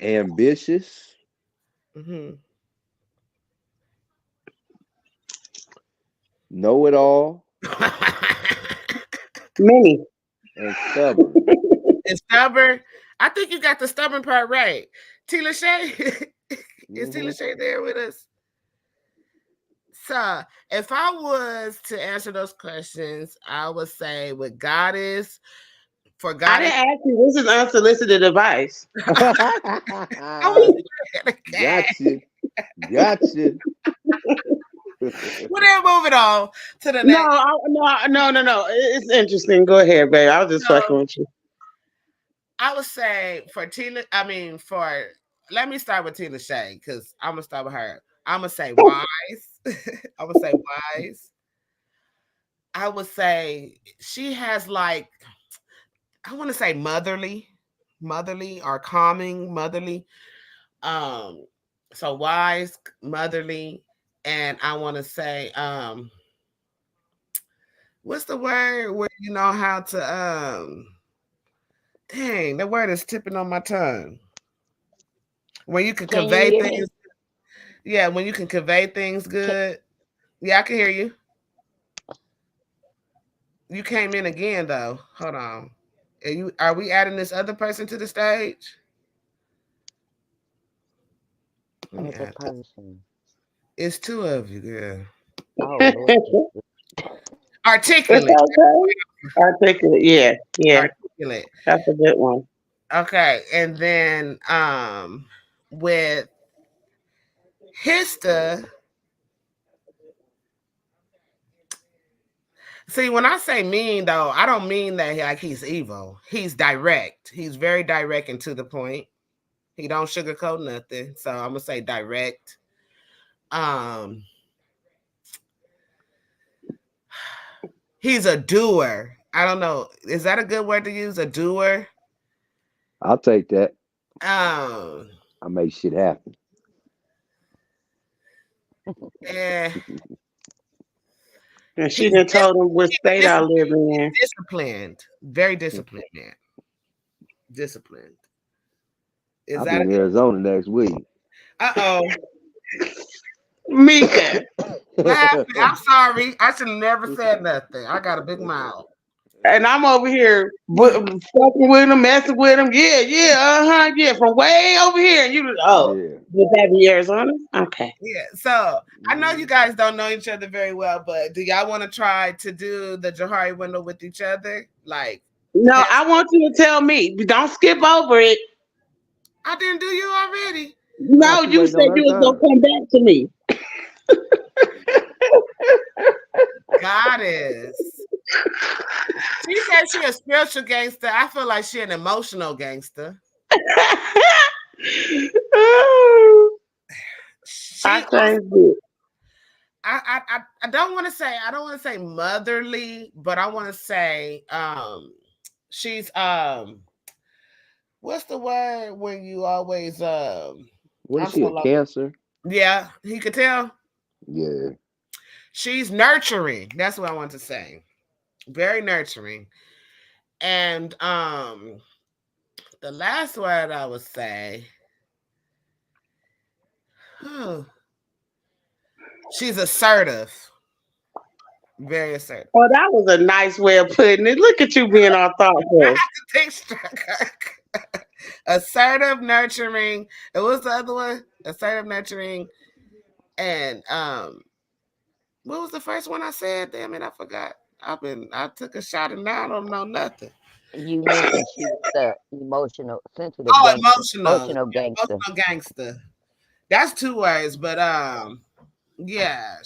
Ambitious, Mm-hmm. know it all, Many. and stubborn. And stubborn. I think you got the stubborn part right. Tila Shay. Is Hmm. Tila Shay there with us? So if I was to answer those questions, I would say with goddess, for I didn't goddess. ask you. This is unsolicited advice. I was okay. Gotcha. Gotcha. Well, then moving on to the No, next. no. It's interesting. Go ahead, babe. I was just fucking So with you. I would say for Tila, I mean for let me start with Tila Shay, because I'm gonna start with her. I'm gonna say wise. I would say wise. I would say she has like I want to say motherly or calming, motherly. Um, so wise, motherly, and I want to say what's the word where you know how to dang, the word is tipping on my tongue. When you can Can you convey hear me? things, yeah, when you can convey things Can, good. Yeah, I can hear you. You came in again though. Hold on. Are we adding this other person to the stage? Let me other add this. person. It's 2 of you, girl. Oh Lord Jesus. It's Articulate. okay. Articulate. Yeah, yeah. Articulate. That's a good one. Okay. And then with Hista, see when I say mean though, I don't mean that like he's evil. He's direct. He's very direct and to the point. He don't sugarcoat nothing. So I'm gonna say direct. Um He's a doer. I don't know. Is that a good word to use? A doer? I'll take that. Um, I make shit happen. eh, And she he's done told him what state I live he's in. disciplined. Very disciplined man. Disciplined. Is I'll that be a in good? Arizona next week. Uh-oh. Mika. What happened? I'm sorry. I should have never said nothing. I got a big mouth. And I'm over here fucking with him, messing with him. Yeah, yeah, yeah. From way over here. And you, oh, Yeah. was that in Arizona? Okay. Yeah. So I know you Mm. guys don't know each other very well, but do y'all want to try to do the Johari window with each other? Like, No, here's, I want you to tell me. Don't skip over it. I didn't do you already. Nah, No, she you waiting on said her you was gonna turn. come back to me. Goddess. She said she a spiritual gangster. I feel like she an emotional gangster. I She also, changed it. I don't want to say, I don't want to say motherly, but I want to say she's what's the word when you always What is I'm she, so a low. cancer? Yeah, he could tell. Yeah. She's nurturing. That's what I want to say. Very nurturing. And the last word I would say, huh, she's assertive. Very assertive. Oh, that was a nice way of putting it. Look at you being all I thoughtful. have to think struck. Assertive, nurturing. And what's the other one? Assertive, nurturing, and what was the first one I said? Damn it, I forgot. I took a shot and now I don't know nothing. You mentioned she was the emotional, sensitive Oh, gangster, emotional. emotional gangster. Emotional gangster. That's two words, but yeah.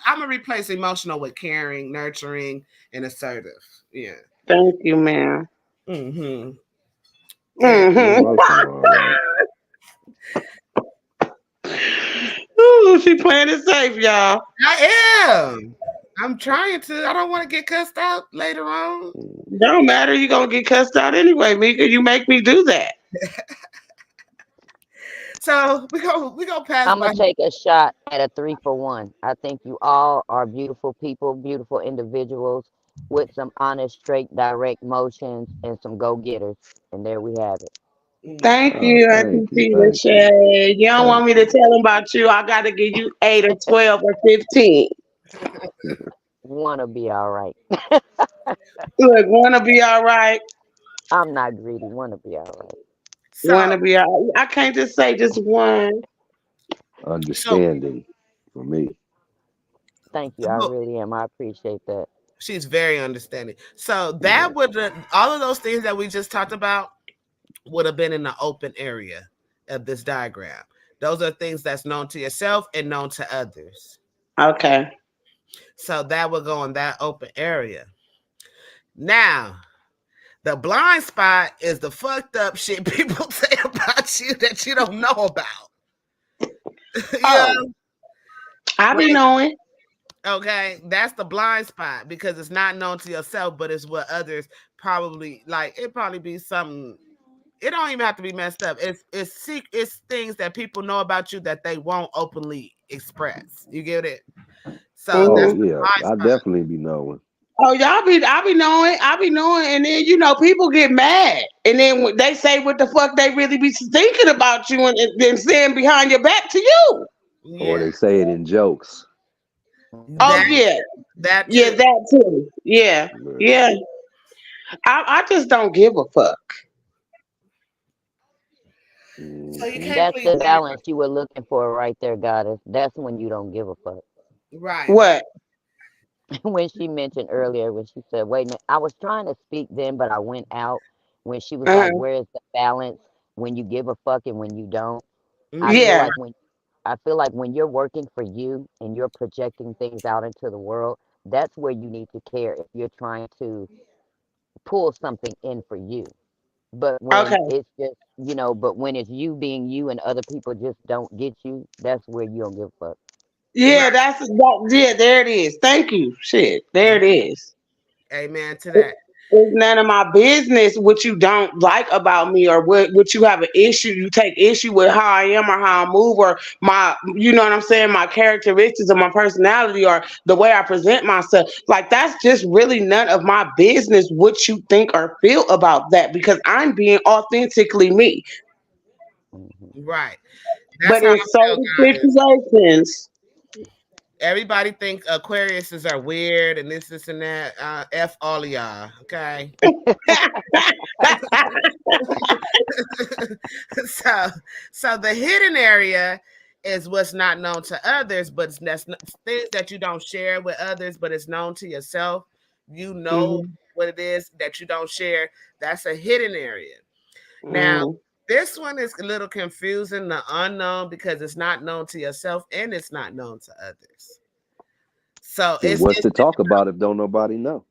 I'm gonna replace emotional with caring, nurturing, and assertive. Yeah. Thank you, ma'am. Mm-hmm. Yeah. She Hmm. emotional, all right. Ooh, she playing it safe, y'all. I am. I'm trying to. I don't want to get cussed out later on. Mm. Don't matter. You gonna get cussed out anyway, Mika. You make me do that. So we go pass I'm by. gonna take a shot at a 3 for 1. I think you all are beautiful people, beautiful individuals with some honest, straight, direct motions and some go getters. And there we have it. Mm. Thank Oh, you, Auntie thank you, Tina thank you, Shay. You don't want thank me to you. tell them about you. I gotta give you 8 or 12 or 15. Wanna be all right. Look, wanna be all right. I'm not greedy. Wanna be all right. So Wanna be all right. I can't just say just one. so Understanding for me. Thank you. I really am. I appreciate that. she's very understanding. So Yeah. that would all of those things that we just talked about would have been in the open area of this diagram. Those are things that's known to yourself and known to others. Okay. So that would go in that open area. Now, the blind spot is the fucked up shit people say about you that you don't know about. Yeah. Oh, I be Like, knowing. okay, that's the blind spot because it's not known to yourself, but it's what others probably like. It probably be something. It don't even have to be messed up. It's things that people know about you that they won't openly express. You get it? So Oh that's Hmm. the yeah, blind I spot. definitely be knowing. Oh, I be knowing. I be knowing. And then, people get mad. And then when they say what the fuck they really be thinking about you and then saying behind your back to you. Or Yeah, they say it in jokes. Oh, that Hmm. yeah. that Yeah, too. that too. Yeah. Yeah. Yeah. I just don't give a fuck. So you Hmm. can't That's please the everybody, balance you were looking for right there, goddess. That's when you don't give a fuck. right? What? When she mentioned earlier, when she said, wait a minute, I was trying to speak then, but I went out. When she was like, Uh-huh. where is the balance when you give a fuck and when you don't? I feel Mm-hmm. Yeah. like when I feel like when you're working for you and you're projecting things out into the world, that's where you need to care if you're trying to pull something in for you. But when Okay. it's just, but when it's you being you and other people just don't get you, that's where you don't give a fuck. Yeah, yeah, there it is. Thank you. Shit. There it is. Amen to that. It's none of my business what you don't like about me or what you have an issue. You take issue with how I am or how I move or my, you know what I'm saying, my characteristics or my personality or the way I present myself. Like that's just really none of my business what you think or feel about that because I'm being authentically me. Hmm. Right. That's But how in I feel, certain guys. situations, Everybody think Aquariuses are weird and this and that. F all of y'all. Okay. so so the hidden area is what's not known to others, but things that you don't share with others, but it's known to yourself. You know mhm, what it is that you don't share. That's a hidden area. Now, mhm. this one is a little confusing, the unknown, because it's not known to yourself and it's not known to others. So Then what's to talk about if don't nobody know?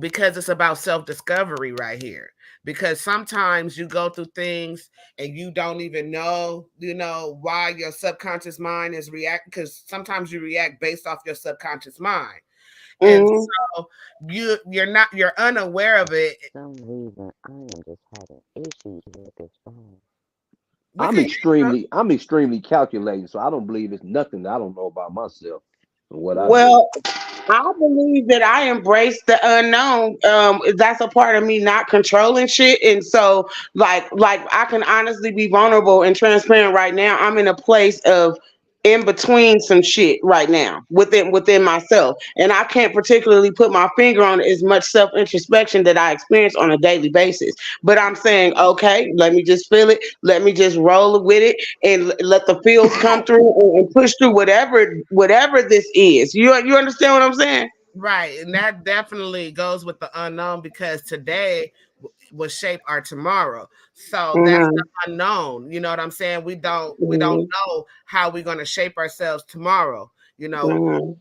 because it's about self-discovery right here, because sometimes you go through things and you don't even know why your subconscious mind is reacting, because sometimes you react based off your subconscious mind, and Mhm. so you're unaware of it. Some reason I am just having issues with this phone. We can I'm extremely calculating, so I don't believe it's nothing that I don't know about myself and what I do. Well, I believe that I embrace the unknown. That's a part of me not controlling shit, and so like I can honestly be vulnerable and transparent right now. I'm in a place of in between some shit right now within myself, and I can't particularly put my finger on as much self introspection that I experience on a daily basis. But I'm saying, okay, let me just feel it. Let me just roll with it and let the feels come through and push through whatever this is. You understand what I'm saying? Right, and that definitely goes with the unknown, because today will shape our tomorrow. So that's the Mhm. unknown. You know what I'm saying? We don't Mhm. know how we're going to shape ourselves tomorrow. You know, Mhm.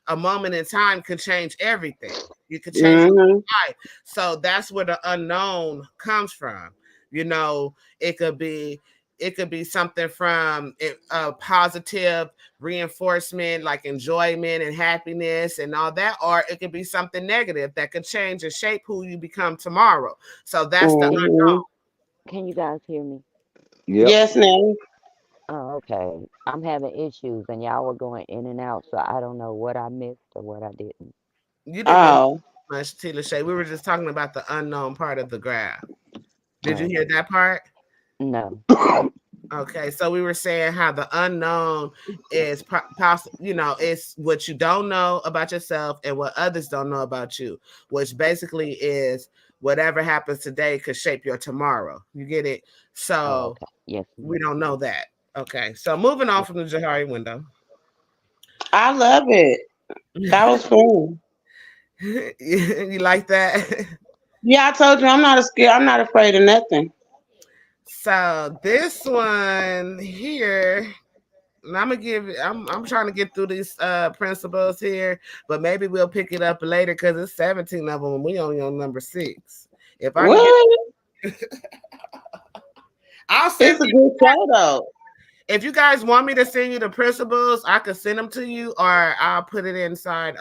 a moment in time could change everything. You could change your Mhm. life. So that's where the unknown comes from. You know, it could be it could be something from a positive reinforcement, like enjoyment and happiness and all that, or it could be something negative that could change and shape who you become tomorrow. So that's the Can Mhm. can you guys hear me? Yep. Yes, now. Oh, okay. I'm having issues and y'all were going in and out, so I don't know what I missed or what I didn't. you didn't miss Oh. much, Tila Shay. We were just talking about the unknown part of the graph. Did you Oh, hear that part? no. Okay, so we were saying how the unknown is it's what you don't know about yourself and what others don't know about you, which basically is whatever happens today could shape your tomorrow. You get it? Oh, So okay. Yes, we ma'am. don't know that. Okay, so moving on Yes. from the Jahari window. I love it. That was fun. You like that? Yeah, I told you I'm not scared. I'm not afraid of nothing. So this one here, and I'm gonna give I'm trying to get through these principles here, but maybe we'll pick it up later because it's 17 of them and we only on number 6. If I can get What? I'll send It's a you, good show though. if you guys want me to send you the principles, I could send them to you, or I'll put it inside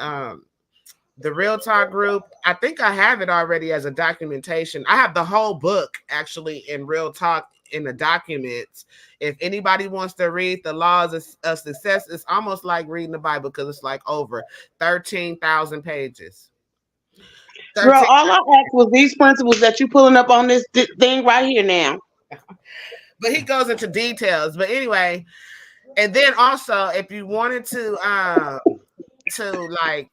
the Real Talk group. I think I have it already as a documentation. I have the whole book actually in Real Talk in the documents. If anybody wants to read the laws of success, it's almost like reading the Bible because it's like over 13,000 pages. Girl, 13, all I asked was these principles that you pulling up on this thing right here now. but he goes into details. But anyway, and then also if you wanted to like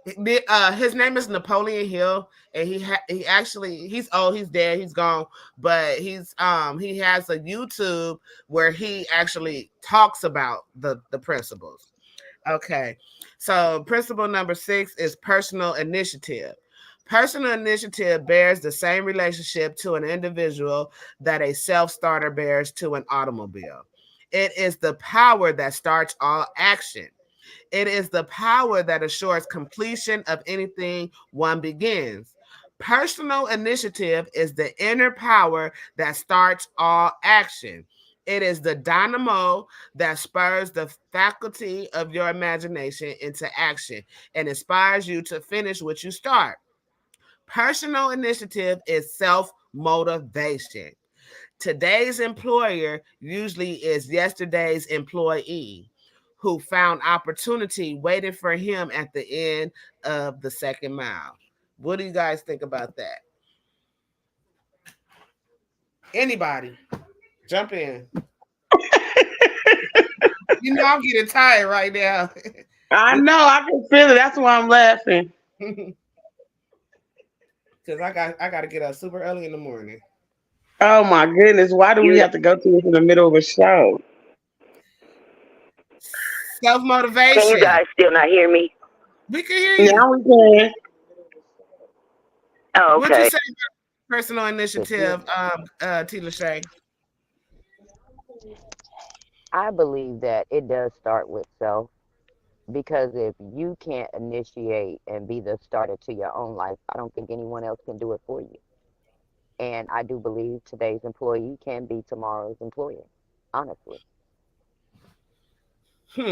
his name is Napoleon Hill, and he actually he's old, he's dead, he's gone, but he has a YouTube where he actually talks about the principles. Okay, so principle number 6 is personal initiative. Personal initiative bears the same relationship to an individual that a self starter bears to an automobile. It is the power that starts all action. It is the power that assures completion of anything one begins. Personal initiative is the inner power that starts all action. It is the dynamo that spurs the faculty of your imagination into action and inspires you to finish what you start. Personal initiative is self motivation. Today's employer usually is yesterday's employee who found opportunity waiting for him at the end of the second mile. What do you guys think about that? Anybody, jump in. You know I'm getting tired right now. I know, I can feel it. That's why I'm laughing. Because I got to get up super early in the morning. Oh my goodness, why do we You have to go through this in the middle of a show? Self can you motivation. guys still not hear me? We can hear you. Now we can. Oh, What you okay. say? Personal initiative, T. Lachey. I believe that it does start with self because if you can't initiate and be the starter to your own life, I don't think anyone else can do it for you. And I do believe today's employee can be tomorrow's employer, honestly,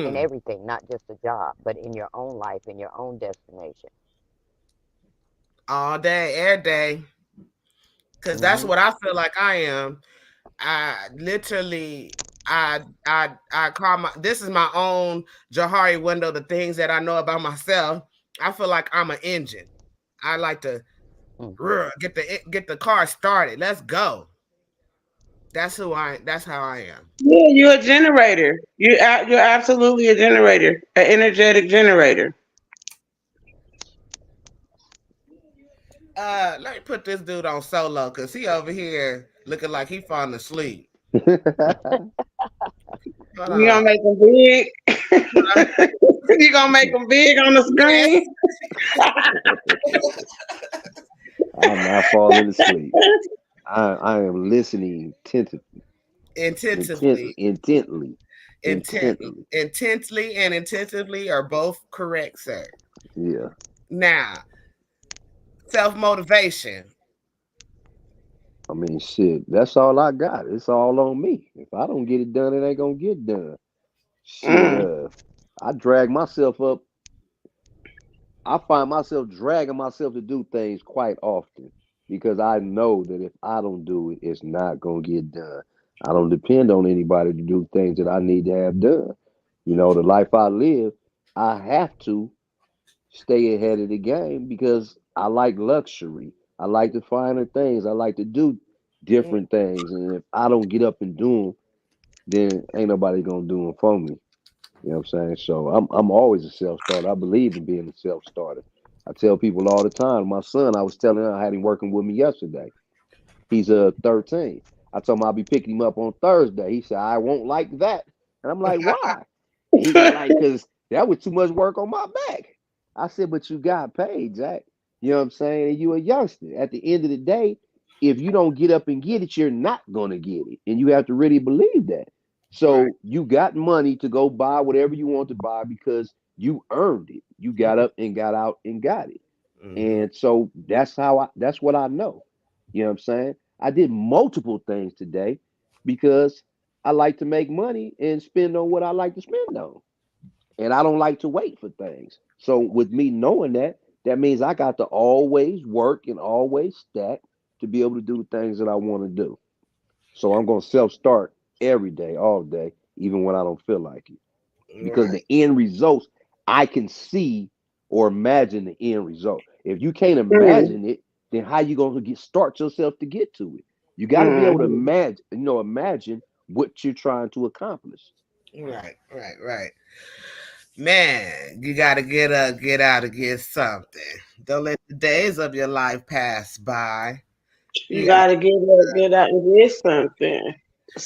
in Hmm. everything, not just a job, but in your own life, in your own destination. All day, every day. Because that's Hmm. what I feel like I am. I literally, I call my, this is my own Jahari window, the things that I know about myself. I feel like I'm an engine. I like to Hmm. get the car started. Let's go. That's how I am. Yeah, you're a generator. You're absolutely a generator, an energetic generator. Let me put this dude on solo because he over here looking like he falling asleep. Hold You gonna on. make them big. You gonna make them big on the Yes. screen. I'm not falling asleep. I am listening Intensively, intently, intent, intently. intensely, and intentively are both correct, sir. Yeah. Now, self motivation. I mean, shit, that's all I got. It's all on me. If I don't get it done, it ain't gonna get done. Shit, Mm, I drag myself up. I find myself dragging myself to do things quite often because I know that if I don't do it, it's not gonna get done. I don't depend on anybody to do things that I need to have done. You know, the life I live, I have to stay ahead of the game because I like luxury. I like the finer things. I like to do Mm, different things. And if I don't get up and do them, then ain't nobody gonna do them for me. You know what I'm saying? So I'm always a self starter. I believe in being a self starter. I tell people all the time. My son, I was telling him I had him working with me yesterday. He's 13. I told him I'll be picking him up on Thursday. He said, I won't like that. And I'm like, why? And he was like, because that was too much work on my back. I said, but you got paid, Jack. You know what I'm saying? And you a youngster. At the end of the day, if you don't get up and get it, you're not going to get it. And you have to really believe that. right. So you got money to go buy whatever you want to buy because you earned it. You got up and got out and got it. Mm-hmm. And so that's what I know. You know what I'm saying? I did multiple things today because I like to make money and spend on what I like to spend on. And I don't like to wait for things. So with me knowing that, that means I got to always work and always stack to be able to do the things that I want to do. So I'm going to self start every day, all day, even when I don't feel like it because Right. the end results I can see or imagine the end result. If you can't mm, imagine it, then how you gonna get start yourself to get to it? You got to be able to mm. imagine what you're trying to accomplish. Right. Right. Right. Man, you got to get out, and get something. Don't let the days of your life pass by. You You got gotta get out and get something.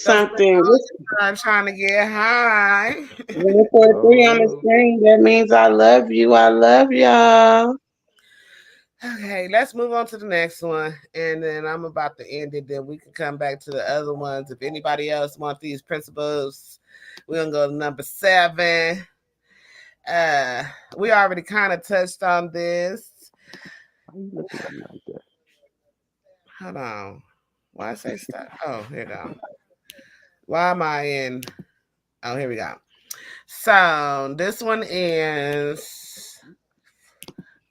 don't spend Something. all your time trying to get high. 143 on the No, screen. That means I love you. I love y'all. Okay, let's move on to the next one, and then I'm about to end it. Then we can come back to the other ones. If anybody else want these principles, we're gonna go to number 7. Uh, we already kind of touched on this. why you looking at me like Hold on. Why I say stop? Oh, here you go. Why am I in? Oh, here we go. So this one is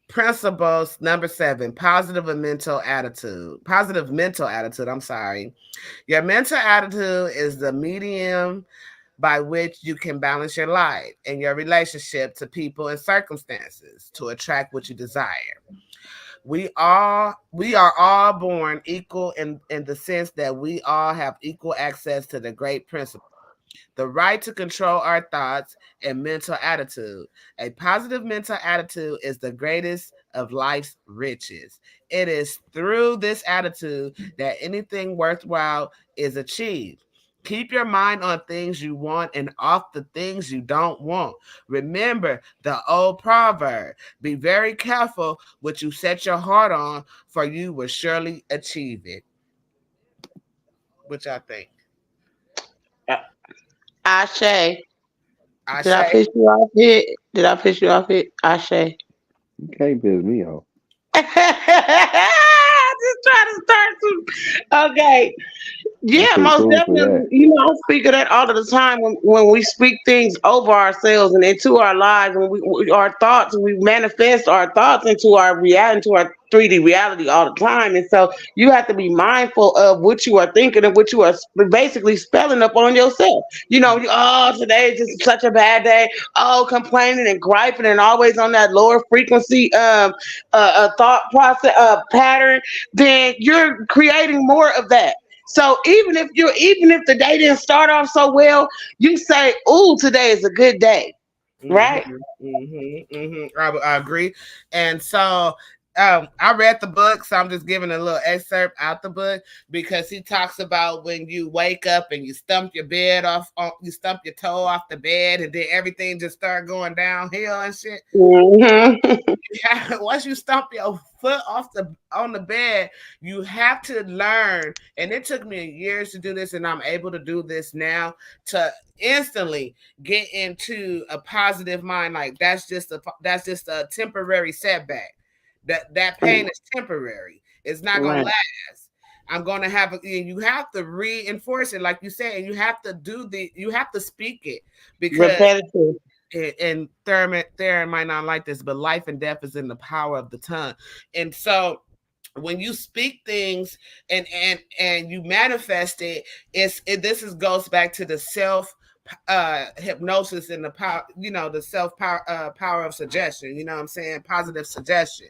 principles number 7, positive and mental attitude. Positive mental attitude, I'm sorry. Your mental attitude is the medium by which you can balance your life and your relationship to people and circumstances to attract what you desire. We are all born equal in the sense that we all have equal access to the great principle, the right to control our thoughts and mental attitude. A positive mental attitude is the greatest of life's riches. It is through this attitude that anything worthwhile is achieved. Keep your mind on things you want and off the things you don't want. Remember the old proverb, be very careful what you set your heart on, for you will surely achieve it. Which I think. Ashe. I Did I say, piss you off it? Did I piss you off it? Ashe. You can't piss me off. Just trying to start some. Okay. I'm Yeah, too most cool for definitely. that. I speak of that all of the time when we speak things over ourselves and into our lives, and our thoughts, and we manifest our thoughts into our reality, into our 3D reality all the time. And so you have to be mindful of what you are thinking and what you are basically spelling up on yourself. Oh, today is just such a bad day. Oh, complaining and griping and always on that lower frequency thought process pattern. Then you're creating more of that. So even if the day didn't start off so well, you say, "Ooh, today is a good day," right? I agree. And so I read the book, so I'm just giving a little excerpt out the book because he talks about when you wake up and you stump your bed off, you stump your toe off the bed, and then everything just start going downhill and shit. Hmm. Once you stomp your foot off the on the bed, you have to learn. And it took me years to do this, and I'm able to do this now to instantly get into a positive mind. Like that's just a temporary setback. That pain is temporary. It's not gonna Right. last. I'm gonna have you have to reinforce it, like you said, and you have to speak it because Repetitive. and Theron might not like this, but life and death is in the power of the tongue. And so when you speak things and you manifest it, this is goes back to the self hypnosis and the power, the self power of suggestion. You know what I'm saying? Positive suggestion.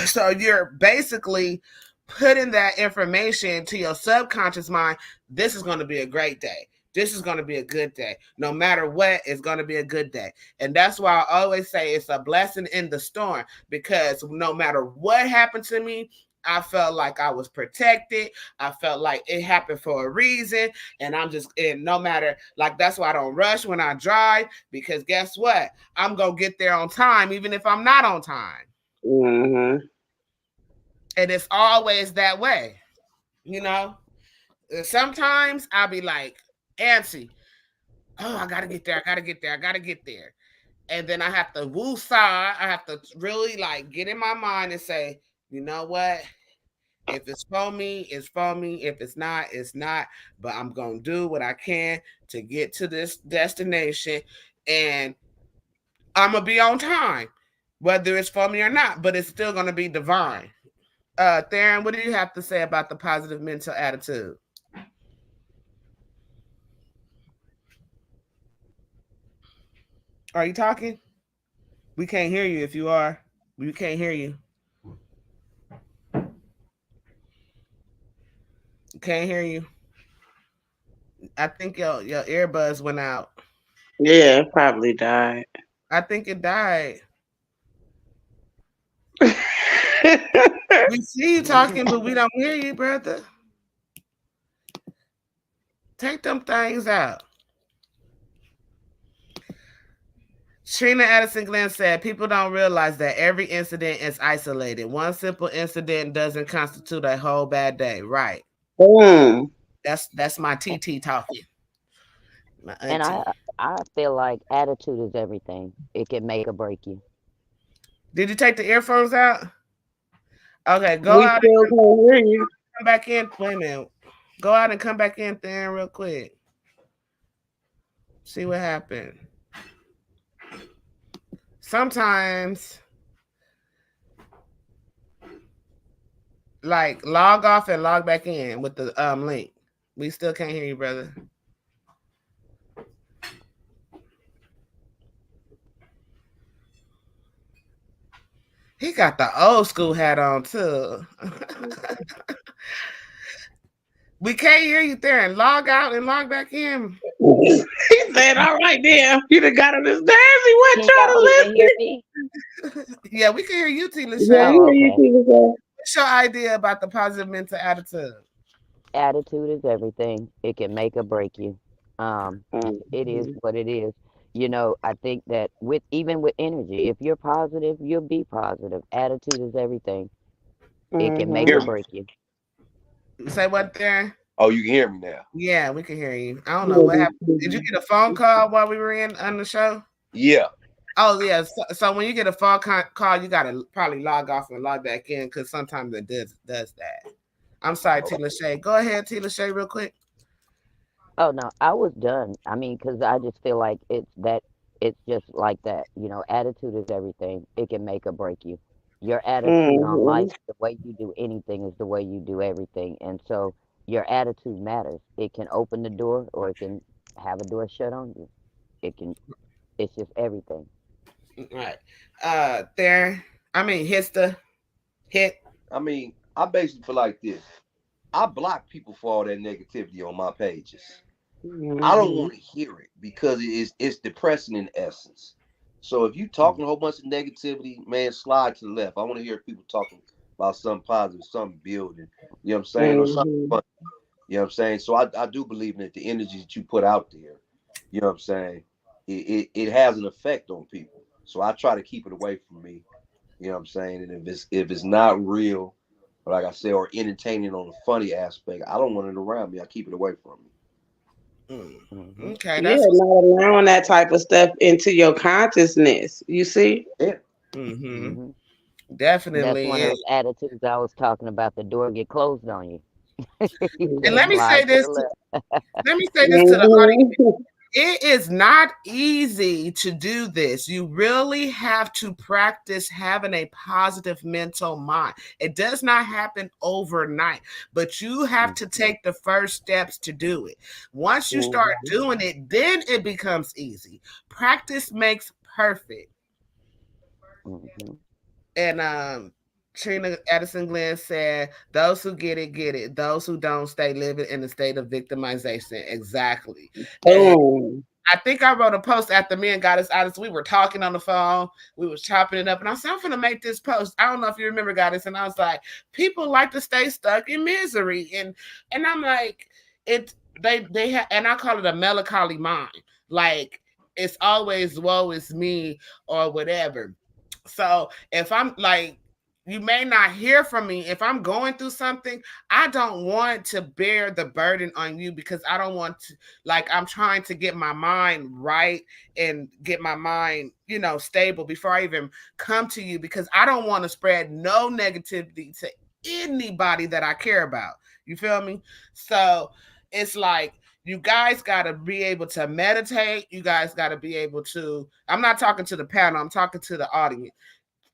So you're basically putting that information to your subconscious mind. This is going to be a great day. This is going to be a good day. No matter what, it's going to be a good day. And that's why I always say it's a blessing in the storm, because no matter what happened to me, I felt like I was protected. I felt like it happened for a reason. And no matter, like, that's why I don't rush when I drive, because guess what? I'm going to get there on time, even if I'm not on time. Hmm. And it's always that way, you know. Sometimes I'll be like antsy. Oh, I gotta get there. I gotta get there. I gotta get there. And then I have to woo-saw. I have to really like get in my mind and say, you know what? If it's for me, it's for me. If it's not, it's not. But I'm gonna do what I can to get to this destination, and I'm gonna be on time, whether it's for me or not. But it's still gonna be divine. Theron, what do you have to say about the positive mental attitude? Are you talking? We can't hear you if you are. We can't hear you. Can't hear you. I think your earbuds went out. Yeah, it probably died. I think it died. We see you talking, but we don't hear you, brother. Take them things out. Trina Addison Glenn said, people don't realize that every incident is isolated. One simple incident doesn't constitute a whole bad day. Right. Boom. That's my TT talking. My And auntie. I feel like attitude is everything. It can make or break you. Did you take the earphones out? Okay, go We out and still can't hear you. come back in. Wait a minute. Go out and come back in there real quick. See what happened. Sometimes, like log off and log back in with the link. We still can't hear you, brother. He got the old school hat on too. We can't hear you there and log out and log back in. He said, "All right, damn, you done got on his nerves. He wasn't Can trying y'all to even hear listen." me? Yeah, we can hear you, T. Yeah, Lachey. Oh, we okay. hear you, Tina. What's your idea about the positive mental attitude? Attitude is everything. It can make or break you. Um, it is Mhm. what it is. I think that with even with energy, if you're positive, you'll be positive. Attitude is everything. It can make Mhm. or Hear me? break you. Say what there? Oh, you can hear me now. Yeah, we can hear you. I don't know what happened. Did you Mhm. get a phone call while we were in on the show? Yeah. Oh yeah. So when you get a phone call, you gotta probably log off and log back in because sometimes it does that. I'm sorry, T. Lachey. Go ahead, T. Lachey, real quick. Oh no, I was done. I mean, because I just feel like it's just like that. Attitude is everything. It can make or break you. Your attitude on life, Mhm. the way you do anything is the way you do everything. And so your attitude matters. It can open the door or it can have a door shut on you. It can, it's just everything. All right. There. I mean, hit. I mean, I basically feel like this. I block people for all that negativity on my pages. I don't Mhm. want to hear it because it's depressing in essence. So if you Mm, talking a whole bunch of negativity, man, slide to the left. I want to hear people talking about something positive, something building. You know what I'm saying, or something Mhm. fun. You know what I'm saying. So I do believe that the energy that you put out there, you know what I'm saying, it has an effect on people. So I try to keep it away from me. You know what I'm saying? And if it's not real, like I said, or entertaining on the funny aspect, I don't want it around me. I keep it away from me. Mm. mhm, Okay, Yeah, that's what's. not allowing that type of stuff into your consciousness. You see? Yeah. Mm-hmm. mhm. That's Definitely one of is. those attitudes I was talking about. The door get closed on you. You And just let me Mhm. say slide to this. the left. Let me say this to the audience. Mhm. It is not easy to do this. You really have to practice having a positive mental mind. It does not happen overnight, but you have to Mhm, take the first steps to do it. Once you start Mhm. doing it, then it becomes easy. Practice makes perfect. mhm. And Trina Addison Glenn said, "Those who get it, get it. Those who don't stay living in a state of victimization." Exactly. And Boom. I think I wrote a post after me and Goddess Honest. We were talking on the phone. We was chopping it up, and I said, "I'm gonna make this post." I don't know if you remember Goddess, and I was like, "People like to stay stuck in misery," and I'm like, it. They have, and I call it a melancholy mind. Like it's always woe is me or whatever. So if I'm like, you may not hear from me if I'm going through something. I don't want to bear the burden on you because I don't want to, like, I'm trying to get my mind right and get my mind, stable before I even come to you because I don't want to spread no negativity to anybody that I care about. You feel me? So it's like you guys got to be able to meditate. You guys got to be able to, I'm not talking to the panel, I'm talking to the audience,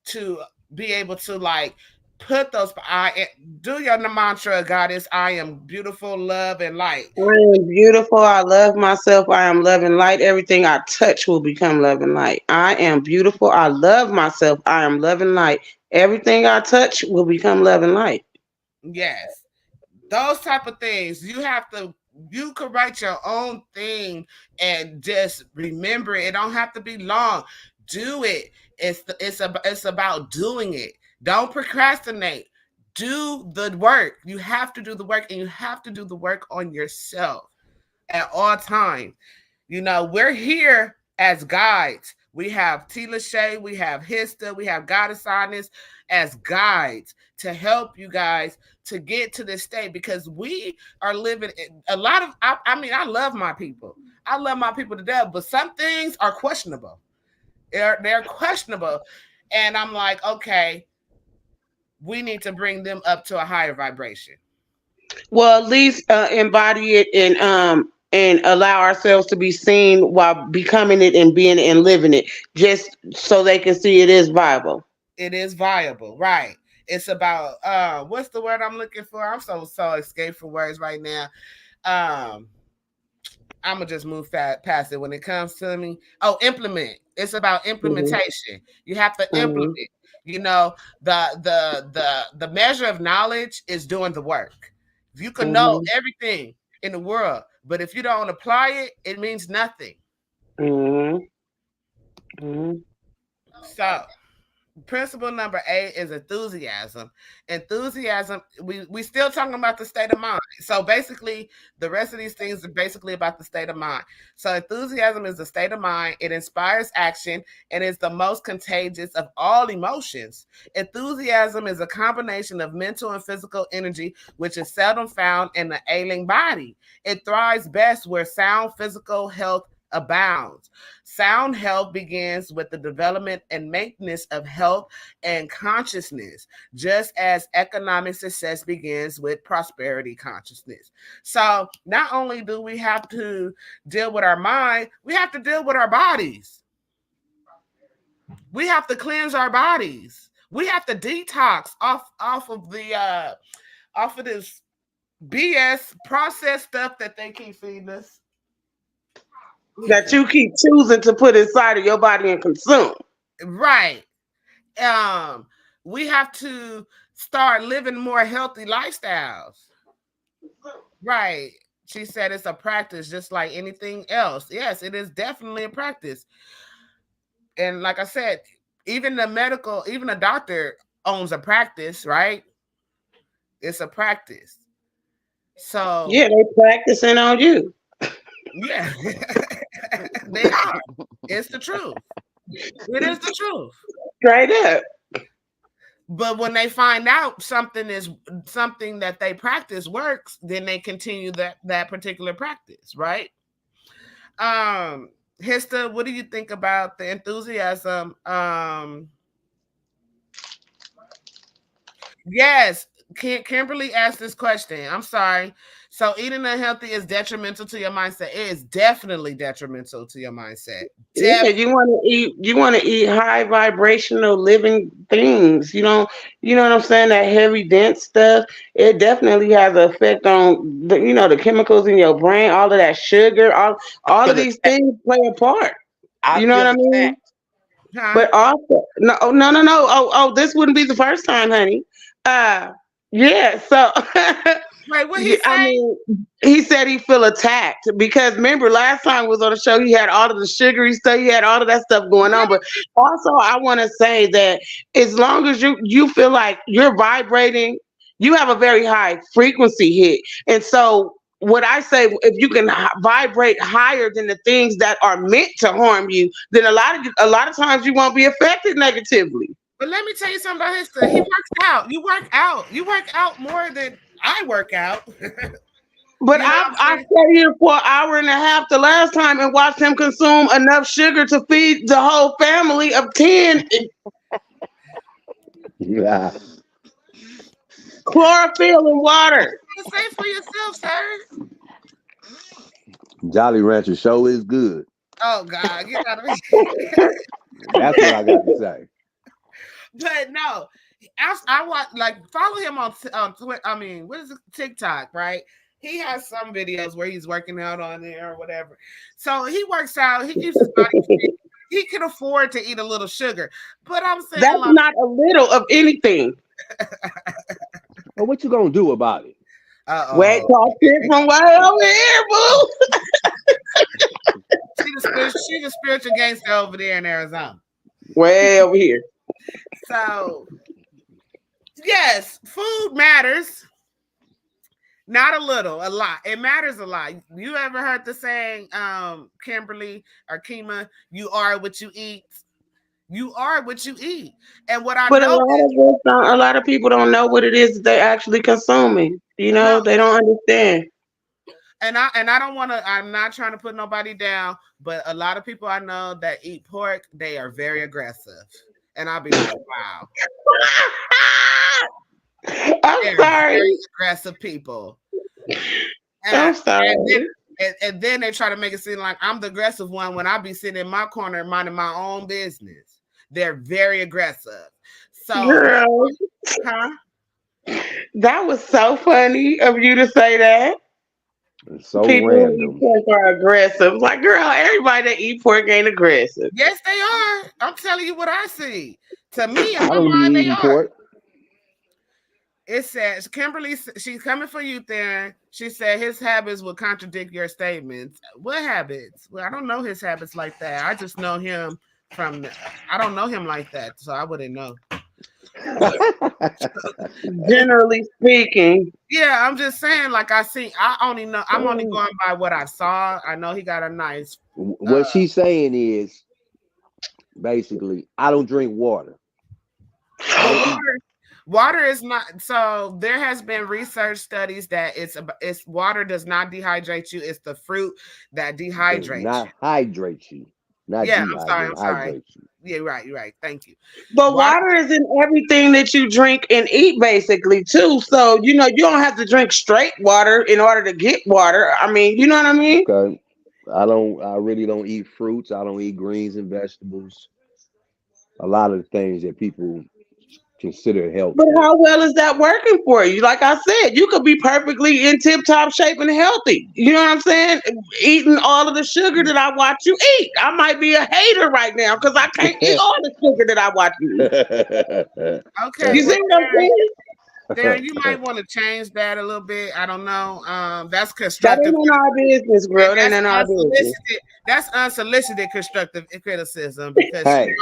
to be able to like put those, I do your mantra, Goddess, I am beautiful, love, and light. I am beautiful. I love myself. I am love and light. Everything I touch will become love and light. I am beautiful. I love myself. I am love and light. Everything I touch will become love and light. Yes, those type of things. You could write your own thing and just remember it. It don't have to be long. Do it. It's about doing it. Don't procrastinate. Do the work. You have to do the work, and you have to do the work on yourself at all times. We're here as guides. We have T. Lachey, we have Hista, we have Goddess Honest as guides to help you guys to get to this state because we are living a lot of, I mean, I love my people. I love my people to death, but some things are questionable. They're questionable. And I'm like, okay, we need to bring them up to a higher vibration. Well, at least embody it and allow ourselves to be seen while becoming it and being it and living it, just so they can see it is viable. It is viable, right? It's about what's the word I'm looking for? I'm so escaped from words right now. Um, I'm gonna just move past it when it comes to me. Oh, implement. It's about Hmm. implementation. You have to implement. Hmm. You know, the measure of knowledge is doing the work. You can know Hmm. everything in the world, but if you don't apply it, it means nothing. Hmm. Hmm. So principle number 8 is enthusiasm. Enthusiasm, we still talking about the state of mind. So basically, the rest of these things are basically about the state of mind. So enthusiasm is the state of mind. It inspires action and is the most contagious of all emotions. Enthusiasm is a combination of mental and physical energy, which is seldom found in the ailing body. It thrives best where sound physical health abounds. Sound health begins with the development and maintenance of health and consciousness, just as economic success begins with prosperity consciousness. So, not only do we have to deal with our mind, we have to deal with our bodies. We have to cleanse our bodies. We have to detox off of the off of this BS processed stuff that they keep feeding us. That you keep choosing to put inside of your body and consume. Right. um we have to start living more healthy lifestyles, right? She said it's a practice just like anything else. Yes, it is definitely a practice. And like I said, even a doctor owns a practice, right? It's a practice. So Yeah, they practicing on you. yeah. They are. It's the truth. It is the truth. Straight up. But when they find out something that they practice works, then they continue that particular practice, right? Um, Hista, what do you think about the enthusiasm? Yes, Kimberly asked this question. I'm sorry. So eating unhealthy is detrimental to your mindset. It is definitely detrimental to your mindset. Yeah, you want to eat high vibrational living things. You know what I'm saying? That heavy dense stuff, it definitely has an effect on the chemicals in your brain, all of that sugar, all of Feel these attacked. things play a part. I You know what feel I mean? attacked. Huh? But also, no, oh, no, no, no. Oh, this wouldn't be the first time, honey. Uh, yeah. So, Wait, what he yeah, I say? mean, he said he feel attacked because remember last time we was on the show, he had all of the sugary stuff, he had all of that stuff going on. But also, I want to say that as long as you feel like you're vibrating, you have a very high frequency hit, and so what I say, if you can vibrate higher than the things that are meant to harm you, then a lot of times you won't be affected negatively. But let me tell you something about Hista. He works out. You work out. You work out more than I work out. But You know what I I'm saying? sat here for an hour and a half the last time and watched him consume enough sugar to feed the whole family of 10, Yeah. chlorophyll and water. You say for yourself, sir. Jolly Rancher show is good. Oh God, get out of me. That's what I got to say. But no, I watch like follow him on Twitter. I mean, what is it, TikTok? Right? He has some videos where he's working out on there or whatever. So he works out. He keeps his body fit. He can afford to eat a little sugar. But I'm saying That's like, not a little of anything. Well, what you gonna do about it? Wait, uh oh, talk shit from way over here, boo. she's a spiritual gangster over there in Arizona. Way over here. So yes, food matters. Not a little, a lot. It matters a lot. You ever heard the saying, Kimberly or Kima, you are what you eat? You are what you eat. And what I But a know lot is of us don't, a lot of people don't know what it is that they're actually consuming. no, They don't understand. and I don't want to. I'm not trying to put nobody down, but a lot of people I know that eat pork, they are very aggressive, and I'll be like, wow, I'm they're very sorry. aggressive people. And I I'm and then sorry. And then they try to make it seem like I'm the aggressive one when I be sitting in my corner minding my own business. They're very aggressive. So, Girl, huh? that was so funny of you to say that. It's so People who eat random. pork are aggressive. Like, girl, everybody that eat pork ain't aggressive. Yes, they are. I'm telling you what I see. To me, in I my don't be mind, they eating are. pork. It says Kimberly. She's coming for you, Theron. She said his habits will contradict your statements. What habits? Well, I don't know his habits like that. I just know him from. I don't know him like that, so I wouldn't know. Generally speaking. Yeah, I'm just saying. Like I see. I only know. I'm only going by what I saw. I know he got a nice. What she's saying is basically, I don't drink water. I Well, don't eat. water is not. So there has been research studies that it's water does not dehydrate you. It's the fruit that Does dehydrates you. not hydrate you, not Yeah, I'm sorry. dehydrate, I'm sorry. hydrate you. Yeah, right. You're right. Thank you. But Water. water is in everything that you drink and eat, basically, too. So, you don't have to drink straight water in order to get water. I mean, you know what I mean? Okay. I really don't eat fruits. I don't eat greens and vegetables. A lot of the things that people consider But healthy. how well is that working for you? Like I said, you could be perfectly in tip top shape and healthy. You know what I'm saying? Eating all of the sugar that I watch you eat. I might be a hater right now because I can't eat all the sugar that I watch you eat. Okay. You Well, see what I'm saying? Darren, you might want to change that a little bit. I don't know. That's That ain't constructive. none of our business, And girl. That ain't that's none of our business. unsolicited. That's unsolicited constructive criticism because Hey,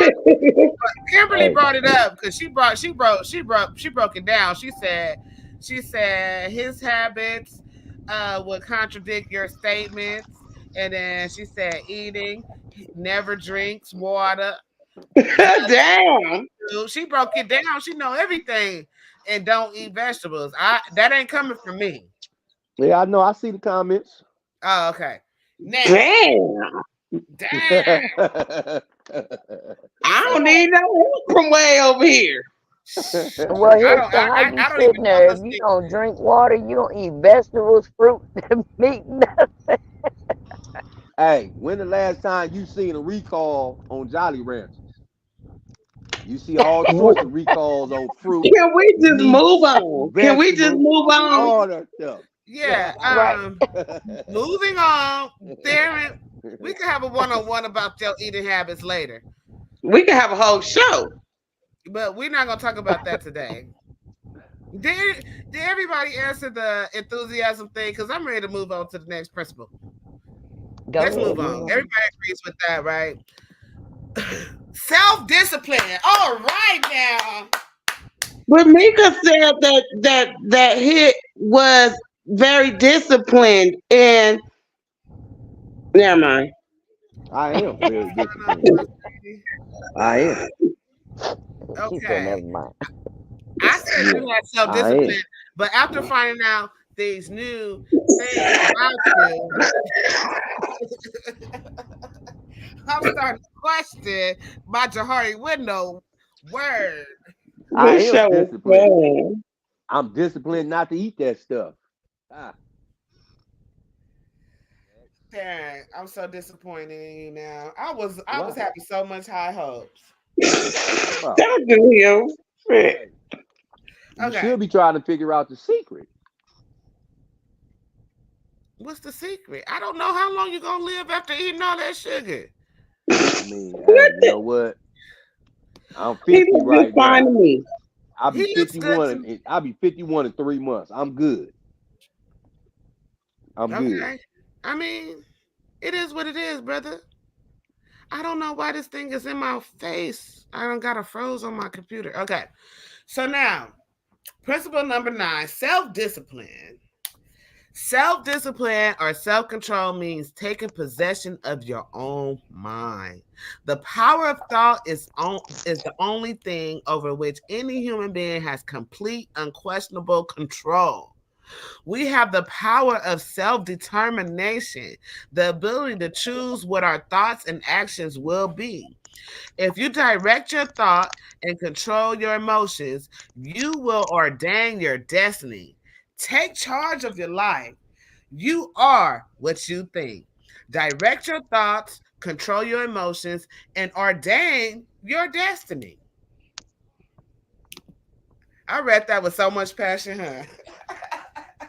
Kimberly hey, brought it up because she broke it down. She said his habits would contradict your statements, and then she said eating, he never drinks water. Damn. She broke it down. She know everything, and don't eat vegetables. That ain't coming from me. yeah, I know. I see the comments. Oh, okay. Now, Damn. damn. I So don't need no help from way over here. Well, I here's don't. the how you I don't even sitting know there. this If you thing. don't drink water, you don't eat vegetables, fruit, meat, nothing. Hey, when the last time you seen a recall on Jolly Ranchers? You see all sorts of recalls on fruit, Can we just move meats, on? Can we just vegetables, move on? all that stuff. Yeah. Right. Moving on, Darren. We can have a one-on-one about your eating habits later, We can have a whole show. but we're not gonna talk about that today. Did everybody answer the enthusiasm thing? Because I'm ready to move on to the next principle. Go Let's ahead, move move on. on. Everybody agrees with that, right? Self-discipline. All right now. But Mika said that hit was very disciplined and never mind. I am very What's disciplined. going on, sweetie? I am. She said, Okay. never mind. I said Yeah, you had I self-discipline, am. but after finding out these new things about you, I'm starting to question my Jahari window word. I This am show is disciplined. fun. I'm disciplined not to eat that stuff. Ah, Dang, I'm so disappointed in you now. I was why? having so much high hopes. How about? Don't do him. Shit. Hey, you Okay, should be trying to figure out the secret. what's the secret? I don't know how long you're gonna live after eating all that sugar. I mean, hey, you know what? I'm He 50 look just right fine now. to me. I'll be He looks good 51. to I'll be 51 in 3 months. I'm good. I'm good. okay. I mean, it is what it is, brother. I don't know why this thing is in my face. I don't got a froze on my computer. Okay. So now, principle number 9, self-discipline. Self-discipline or self-control means taking possession of your own mind. The power of thought is the only thing over which any human being has complete, unquestionable control. We have the power of self determination, the ability to choose what our thoughts and actions will be. If you direct your thought and control your emotions, you will ordain your destiny. Take charge of your life. You are what you think. Direct your thoughts, control your emotions, and ordain your destiny. I read that with so much passion, huh?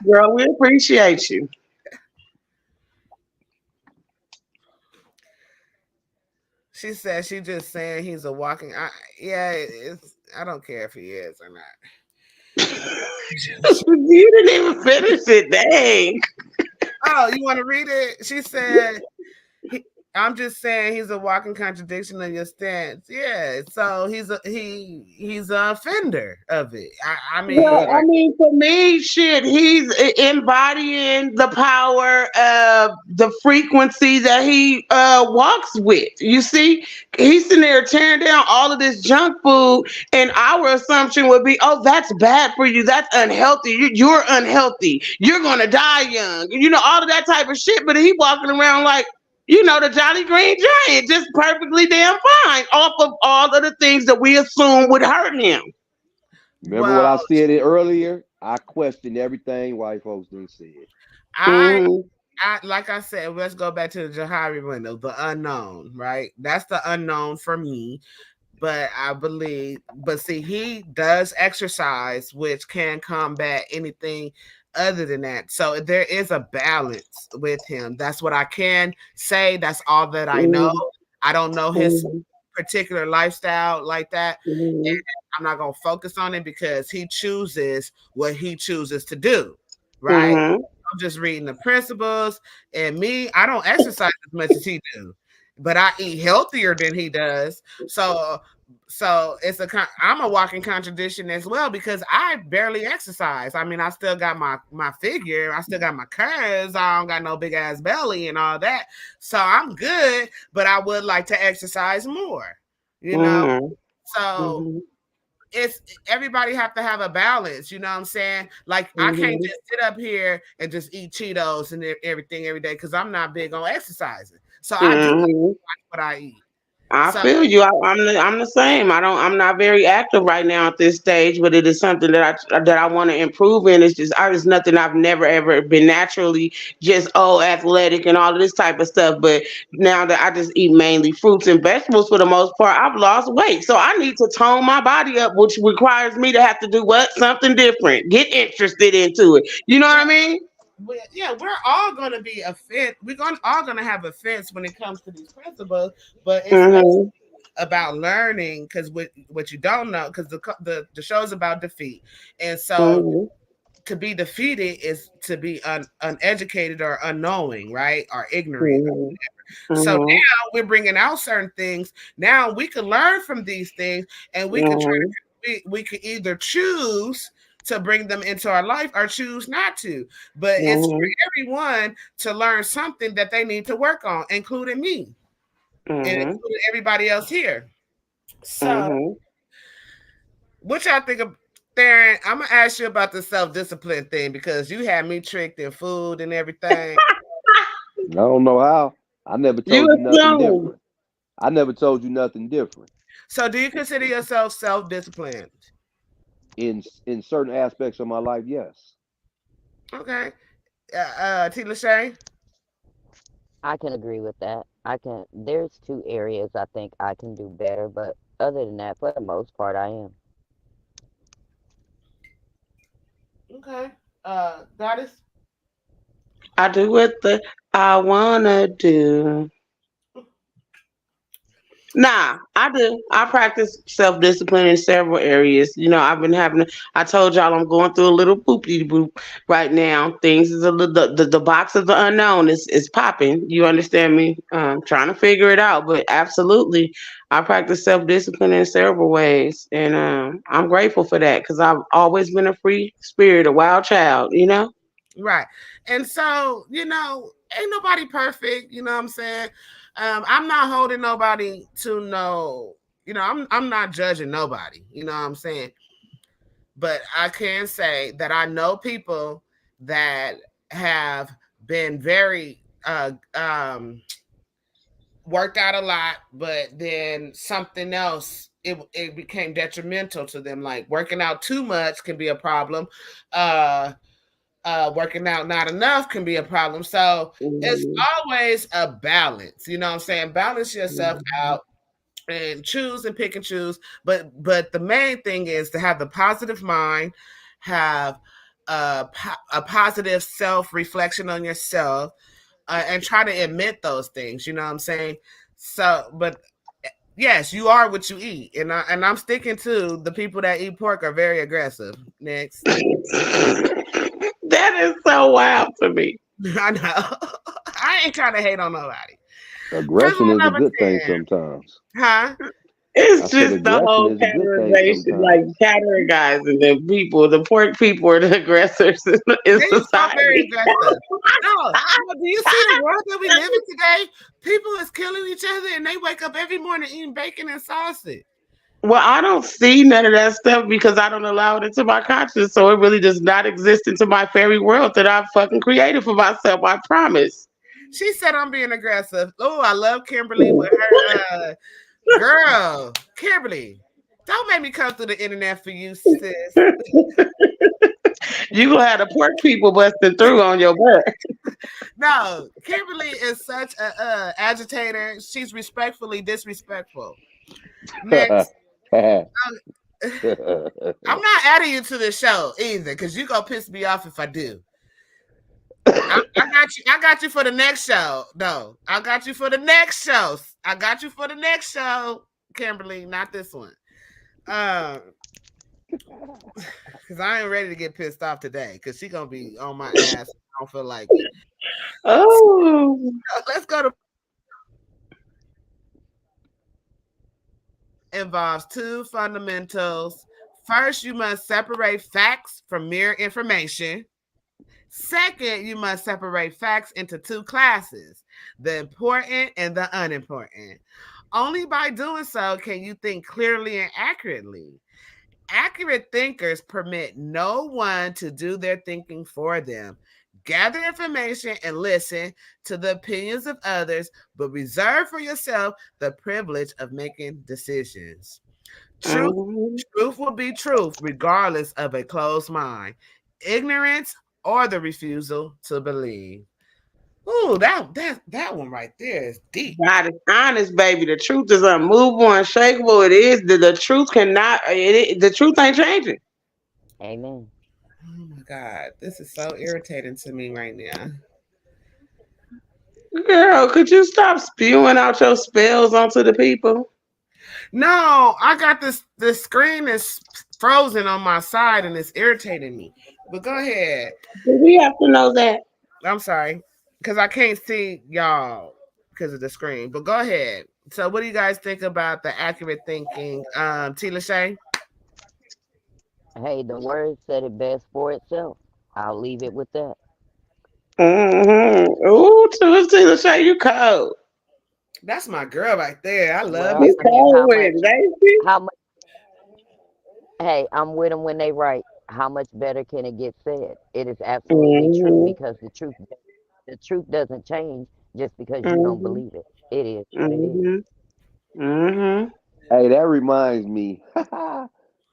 Girl, we appreciate you. She said she just saying he's a walking. Yeah, it's. I don't care if he is or not. You didn't even finish it. Dang. Oh, you want to read it? She said, he, "I'm just saying he's a walking contradiction of your stance." Yeah, so he's a offender of it. I Well, mean, I Right. mean, for me, shit, he's embodying the power of the frequency that he walks with. You see, he's sitting there tearing down all of this junk food, and our assumption would be, oh, that's bad for you. That's unhealthy. You're unhealthy. You're gonna die young. You know, all of that type of shit. But he walking around like, you know, the Jolly Green Giant, just perfectly damn fine off of all of the things that we assume would hurt him. Remember what well, I said it earlier? I questioned everything white folks done said. I Hmm. like I said, let's go back to the Jahari window, the unknown, right? That's the unknown for me. But I believe, but see, he does exercise, which can combat anything other than that. So there is a balance with him. That's what I can say. That's all that I know. Mhm, I don't know his mhm, particular lifestyle like that. mhm, I'm not going to focus on it because he chooses what he chooses to do, right? mhm, I'm just reading the principles. And me, I don't exercise as much as he do, but I eat healthier than he does. So it's I'm a walking contradiction as well because I barely exercise. I mean, I still got my figure, I still got my curves, I don't got no big ass belly and all that. So I'm good, but I would like to exercise more. You know, mhm, so mhm, it's everybody have to have a balance, you know what I'm saying? Like I can't mhm, just sit up here and just eat Cheetos and everything every day because I'm not big on exercising. So I do mhm. what I eat. I So feel you. I'm the same. I'm not very active right now at this stage, but it is something that I want to improve in. It's nothing I've never ever been naturally just athletic and all of this type of stuff. But now that I just eat mainly fruits and vegetables for the most part, I've lost weight. So I need to tone my body up, which requires me to have to do what? Something different. Get interested into it. You know what I mean? yeah, we're all gonna be offense. We're gonna all gonna have offense when it comes to these principles, but it's Mhm. about learning because what you don't know because the show's about defeat, and so Mhm. to be defeated is to be uneducated or unknowing, right, or ignorant. Mhm. So Mhm. now we're bringing out certain things. Now we can learn from these things, and we can try Mhm. we could either choose to bring them into our life or choose not to. But it's Mhm. for everyone to learn something that they need to work on, including me and Mhm. including everybody else here. So, Mhm. what y'all think of? Theron, I'm gonna ask you about the self-discipline thing because you had me tricked in food and everything. I don't know how. I never You told you nothing assume. different. I never told you nothing different. So, do you consider yourself self-disciplined? In certain aspects of my life, yes. Okay. T. Lachey? I can agree with that. There's two areas I think I can do better, but other than that, for the most part, I am. Okay. Goddess? I do what the I wanna do. Nah, I do. I practice self discipline in several areas. You know, I've been having. I told y'all I'm going through a little poopy boop right now. Things is a little. The box of the unknown is popping. You understand me? Trying to figure it out, but absolutely, I practice self discipline in several ways, and I'm grateful for that because I've always been a free spirit, a wild child. You know. Right. And so, ain't nobody perfect, you know what I'm saying? I'm not holding nobody to no, I'm not judging nobody, you know what I'm saying? But I can say that I know people that have been very worked out a lot, but then something else it became detrimental to them. Like working out too much can be a problem. Uh Working out not enough can be a problem. So it's Mhm. always a balance. You know what I'm saying? Balance yourself Mhm. out and choose and pick and choose. But the main thing is to have the positive mind, have a positive self reflection on yourself, and try to admit those things. You know what I'm saying? So, but yes, you are what you eat, and I'm sticking to the people that eat pork are very aggressive. Next. That is so wild to me. I know. I ain't trying to hate on nobody. Aggression Principle is a number good thing 10. sometimes. Huh? I It's said just the aggression whole is a good thing categorization, like sometimes. categorizing the people, the pork people are the aggressors in They so very society. aggressive. No, no, do you see the world that we live in today? People is killing each other and they wake up every morning eating bacon and sausage. Well, I don't see none of that stuff because I don't allow it into my conscience. So it really does not exist into my fairy world that I've fucking created for myself. I promise. She said I'm being aggressive. Oh, I love Kimberly with her girl. Kimberly, don't make me come through the internet for you, sis. You gonna have the pork people busting through on your butt. No, Kimberly is such a agitator. She's respectfully disrespectful. Next, I'm not adding you to the show either, because you gonna piss me off if I do. I got you. I got you for the next show. No, I got you for the next show. I got you for the next show, Kimberly. Not this one. Because I ain't ready to get pissed off today. Because she gonna be on my ass. I don't feel like it. Oh, Let's go to involves two fundamentals. First, you must separate facts from mere information. Second, you must separate facts into two classes, the important and the unimportant. Only by doing so can you think clearly and accurately. Accurate thinkers permit no one to do their thinking for them. Gather information and listen to the opinions of others, but reserve for yourself the privilege of making decisions. Truth, mhm. truth will be truth, regardless of a closed mind, ignorance, or the refusal to believe. Ooh, that one right there is deep. God is honest, baby. The truth is unmovable, unshakable. It is the truth cannot. The truth ain't changing. Amen. Oh my God, this is so irritating to me right now. Girl, could you stop spewing out your spells onto the people? No, I got this. The screen is frozen on my side and it's irritating me. But go ahead. Do we have to know that? I'm sorry because I can't see y'all because of the screen. But go ahead. So, what do you guys think about the accurate thinking, T. Lachey? Hey, the word said it best for itself. I'll leave it with that. Mm-hmm. Ooh, Tuesday, show you cold. That's my girl right there. I love Well, me You some. hey, cold with it, ain't you? how much, hey, I'm with them when they right. How much better can it get said? It is absolutely true Mm-hmm. because the truth doesn't change just because you don't Mm-hmm. believe it. It is what it is. Mm-hmm. Mm-hmm. Hey, that reminds me.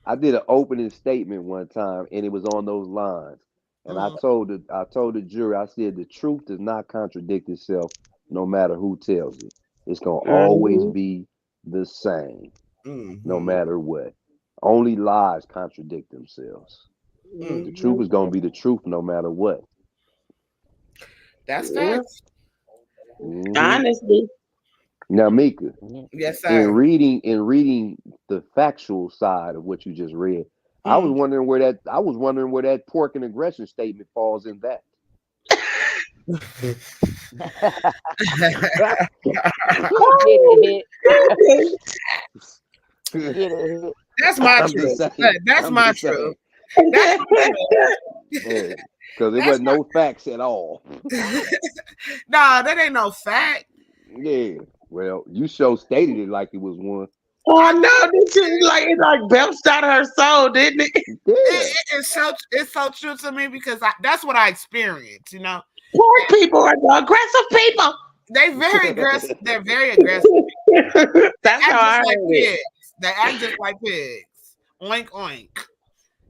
I did an opening statement one time, and it was on those lines. And Mm, I told the jury, I said the truth does not contradict itself, no matter who tells it. It's gonna always Mm-hmm. be the same, no mm-hmm, matter what. Only lies contradict themselves. mm. The truth Mm-hmm. is gonna be the truth, no matter what. That's Yeah. facts. Hmm. Honestly. Now, Mika, Yeah. Yes, sir. in reading the factual side of what you just read, Mm. I was wondering where that pork and aggression statement falls in that. Get it hit. Get it hit. That's my I'm just truth. saying. That's I'm my just saying. truth. That's my truth. Because there That's wasn't no facts at all. my. No, that ain't no fact. Yeah. Well, you show stated it like it was one. Oh I no, this is like it like belched out of her soul, didn't it? Yeah. it's so true to me because that's what I experienced. You know, Poor people are the aggressive people. they very aggressive. They're very aggressive. That's how Act I just like heard it. pigs. They act just like pigs. Oink oink.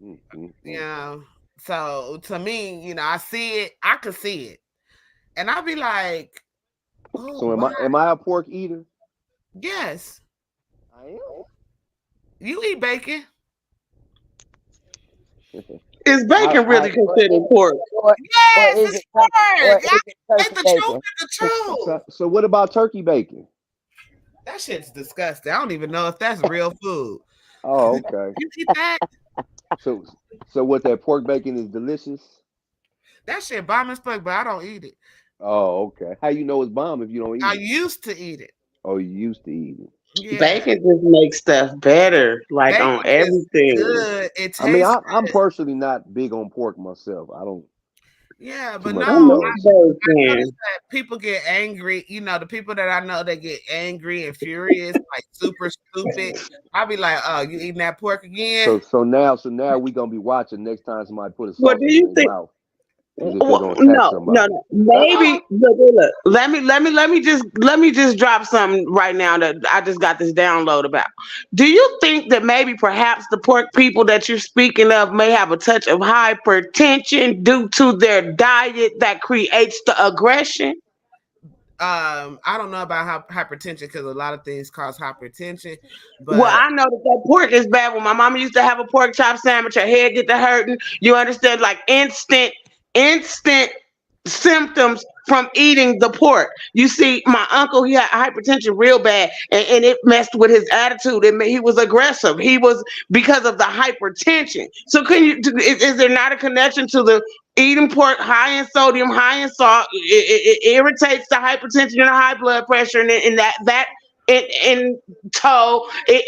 Mm, mm, You mm. know. So to me, I see it. I could see it, and I'll be like, "Oh, So am why?" I a pork eater? Yes, I am. you eat bacon. Is I bacon I really considered pork? or or Yes, is it's it turkey or pork. is it Ain't turkey the truth bacon? is the truth. so what about turkey bacon? That shit's disgusting. I don't even know if that's real food. Oh, okay. You eat that? So so what, that pork bacon is delicious? That shit bomb as fuck, but I don't eat it. Oh, okay. How you know it's bomb if you don't I eat it? used to eat it. Oh, you used to eat it. Yeah. Bacon just makes stuff better, like on Bacon is everything. good. It I mean, tastes I'm good. personally not big on pork myself. I don't Yeah, too but no, much I I love indulge in it. noticed bacon. that people get angry. The people that I know that get angry and furious, like super stupid. I'll be like, "Oh, you eating that pork again?" So now we gonna be watching next time somebody put a What do sausage in you their think? mouth, is if they're Well, gonna attack no, no, somebody. no. Maybe look. Let me just drop something right now that I just got this download about. Do you think that maybe perhaps the pork people that you're speaking of may have a touch of hypertension due to their diet that creates the aggression? I don't know about hypertension because a lot of things cause hypertension, Well, but I know that pork is bad. When my mama used to have a pork chop sandwich, her head get to hurting. You understand? Like instant symptoms from eating the pork. You see, my uncle, he had hypertension real bad, and it messed with his attitude. He was aggressive. He was because of the hypertension. So, is there not a connection to the eating pork high in sodium, high in salt? It irritates the hypertension and the high blood pressure, and that in tow.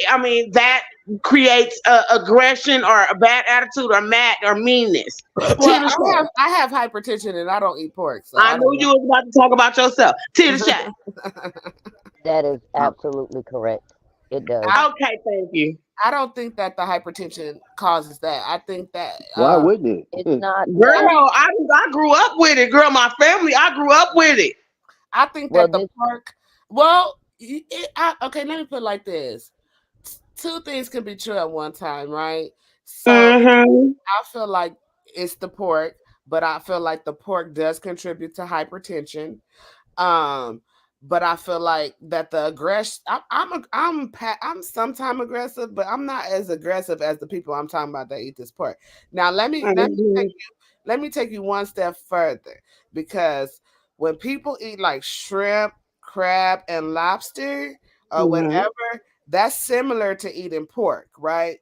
I mean, that creates aggression or a bad attitude or mad or meanness. well, Tina Shay. I have hypertension and I don't eat pork, so I I knew don't you was about to talk about yourself. Tina Shay. know. That is I, absolutely correct. It does. I Okay, thank you. I don't think that the hypertension causes that. I think that why wouldn't It's it? not well. Girl, I grew up with it. Girl, my family, I grew up with it. I think Well, that the this pork. Well, okay. Let me put it like this: two things can be true at one time, right? So Mm-hmm. I feel like it's the pork, but I feel like the pork does contribute to hypertension. Um, but I feel like that the aggression. I'm sometimes aggressive, but I'm not as aggressive as the people I'm talking about that eat this pork. Now Mm-hmm. let me take you one step further because when people eat like shrimp, crab, and lobster or Mm-hmm. whatever, that's similar to eating pork, right?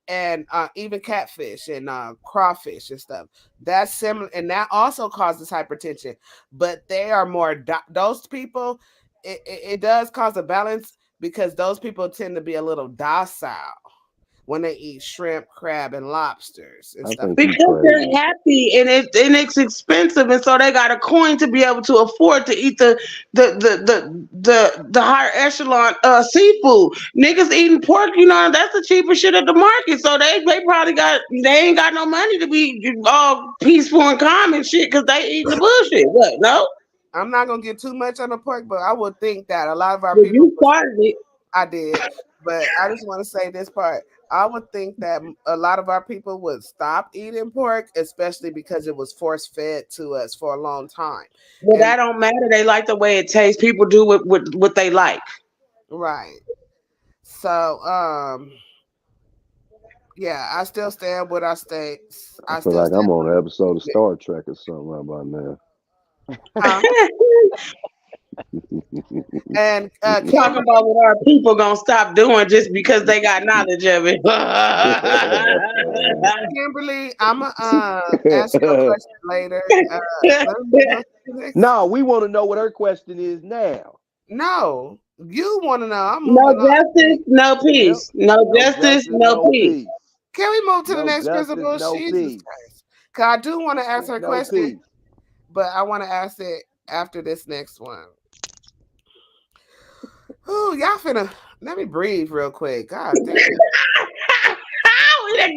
And even catfish and crawfish and stuff. That's similar, and that also causes hypertension. But they are more those people. It does cause a balance because those people tend to be a little docile when they eat shrimp, crab, and lobsters and I stuff. think you Because they're crazy. happy and it's expensive, and so they got a coin to be able to afford to eat the higher echelon seafood. Niggas eating pork, that's the cheapest shit at the market. So they ain't got no money to be all peaceful and calm and shit because they eating the bullshit. What? No, I'm not gonna get too much on the pork, but I would think that a lot of our well, people you started it. I did, but I just want to say this part. I would think that a lot of our people would stop eating pork, especially because it was force fed to us for a long time. Well, And that don't matter. They like the way it tastes. People do what they like. right. So yeah, I still stand what I stay. I I feel still like stand I'm on what an I episode of believe Star Trek or something right about now. in. Huh? And Talking Kimberly, about what our people gonna stop doing just because they got knowledge of it. Kimberly, I'm gonna answer your question later. Let me move on to the next. No, we want to know what her question is now. No, you want to know? I'm No moving on. justice, no Yep. peace. No No justice, justice, no no peace. peace. Can we move to the No next justice, principle? no Jesus peace. Christ. Cause I do want to answer a No question, peace. but I want to ask it after this next one. Ooh, y'all finna let me breathe real quick. God damn.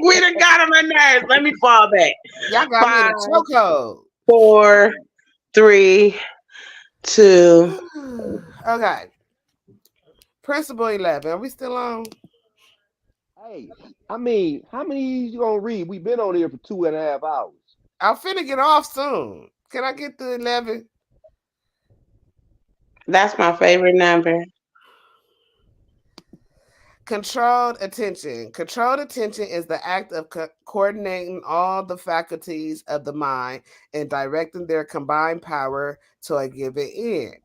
We done got on my nerves. Let me fall back. Y'all got me in Five, a chokehold. 4, 3, 2. Okay. Principle 11. Are we still on? Hey, I mean, how many you gonna read? We've been on here for 2.5 hours. I'm finna get off soon. Can I get to 11? That's my favorite number. Controlled attention. Controlled attention is the act of coordinating all the faculties of the mind and directing their combined power to a given end.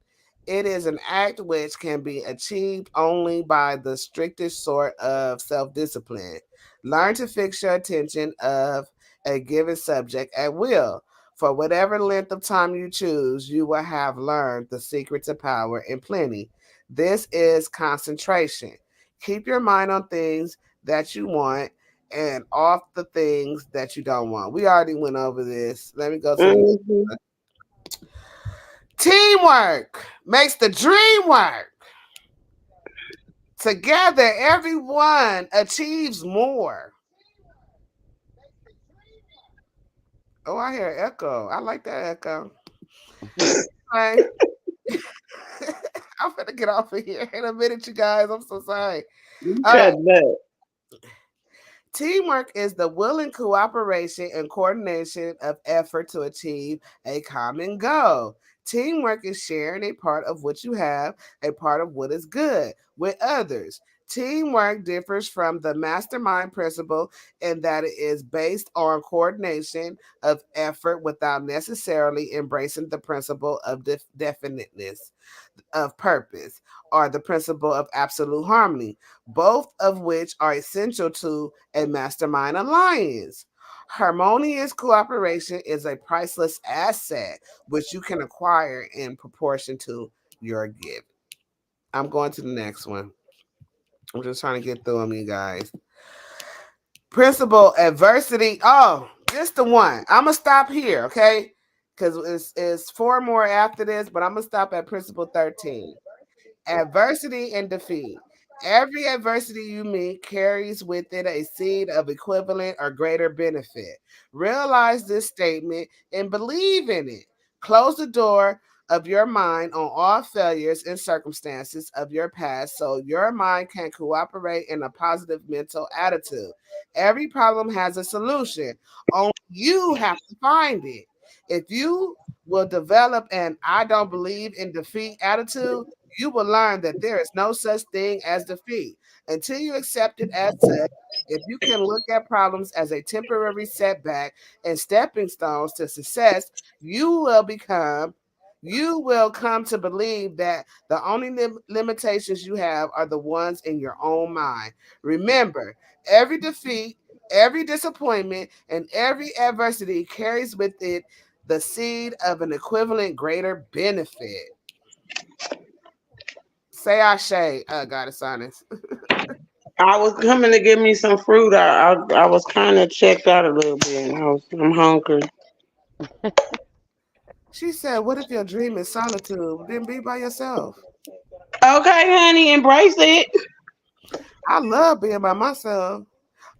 It is an act which can be achieved only by the strictest sort of self discipline. Learn to fix your attention of a given subject at will. For whatever length of time you choose, you will have learned the secret to power in plenty. This is concentration. Keep your mind on things that you want and off the things that you don't want. We already went over this. Let me go to the next Hmm. one. Teamwork makes the dream work. Together, everyone achieves more. Oh, I hear echo. I like that echo. Anyway, I'm gonna get off of here in a minute, you guys. I'm so sorry. You All cut right. that. Teamwork is the willing cooperation and coordination of effort to achieve a common goal. Teamwork is sharing a part of what you have, a part of what is good, with others. Teamwork differs from the mastermind principle in that it is based on coordination of effort without necessarily embracing the principle of definiteness of purpose or the principle of absolute harmony, both of which are essential to a mastermind alliance. Harmonious cooperation is a priceless asset which you can acquire in proportion to your gift. I'm going to the next one. I'm just trying to get through them, you guys. Principle adversity. Oh, just the one. I'm gonna stop here, okay? Because it's four more after this, but I'm gonna stop at principle 13. Adversity and defeat. Every adversity you meet carries with it a seed of equivalent or greater benefit. Realize this statement and believe in it. Close the door of your mind on all failures and circumstances of your past so your mind can cooperate in a positive mental attitude. Every problem has a solution. Only you have to find it. If you will develop an I don't believe in defeat attitude, you will learn that there is no such thing as defeat until you accept it as such. If you can look at problems as a temporary setback and stepping stones to success, you will become you will come to believe that the only limitations you have are the ones in your own mind. Remember, every defeat, every disappointment, and every adversity carries with it the seed of an equivalent greater benefit. Say Ashe, Goddess Honest. I was coming to get me some fruit. I was kind of checked out a little bit. I'm hungry. She said, what if your dream is solitude? Then be by yourself. Okay, honey, embrace it. I love being by myself,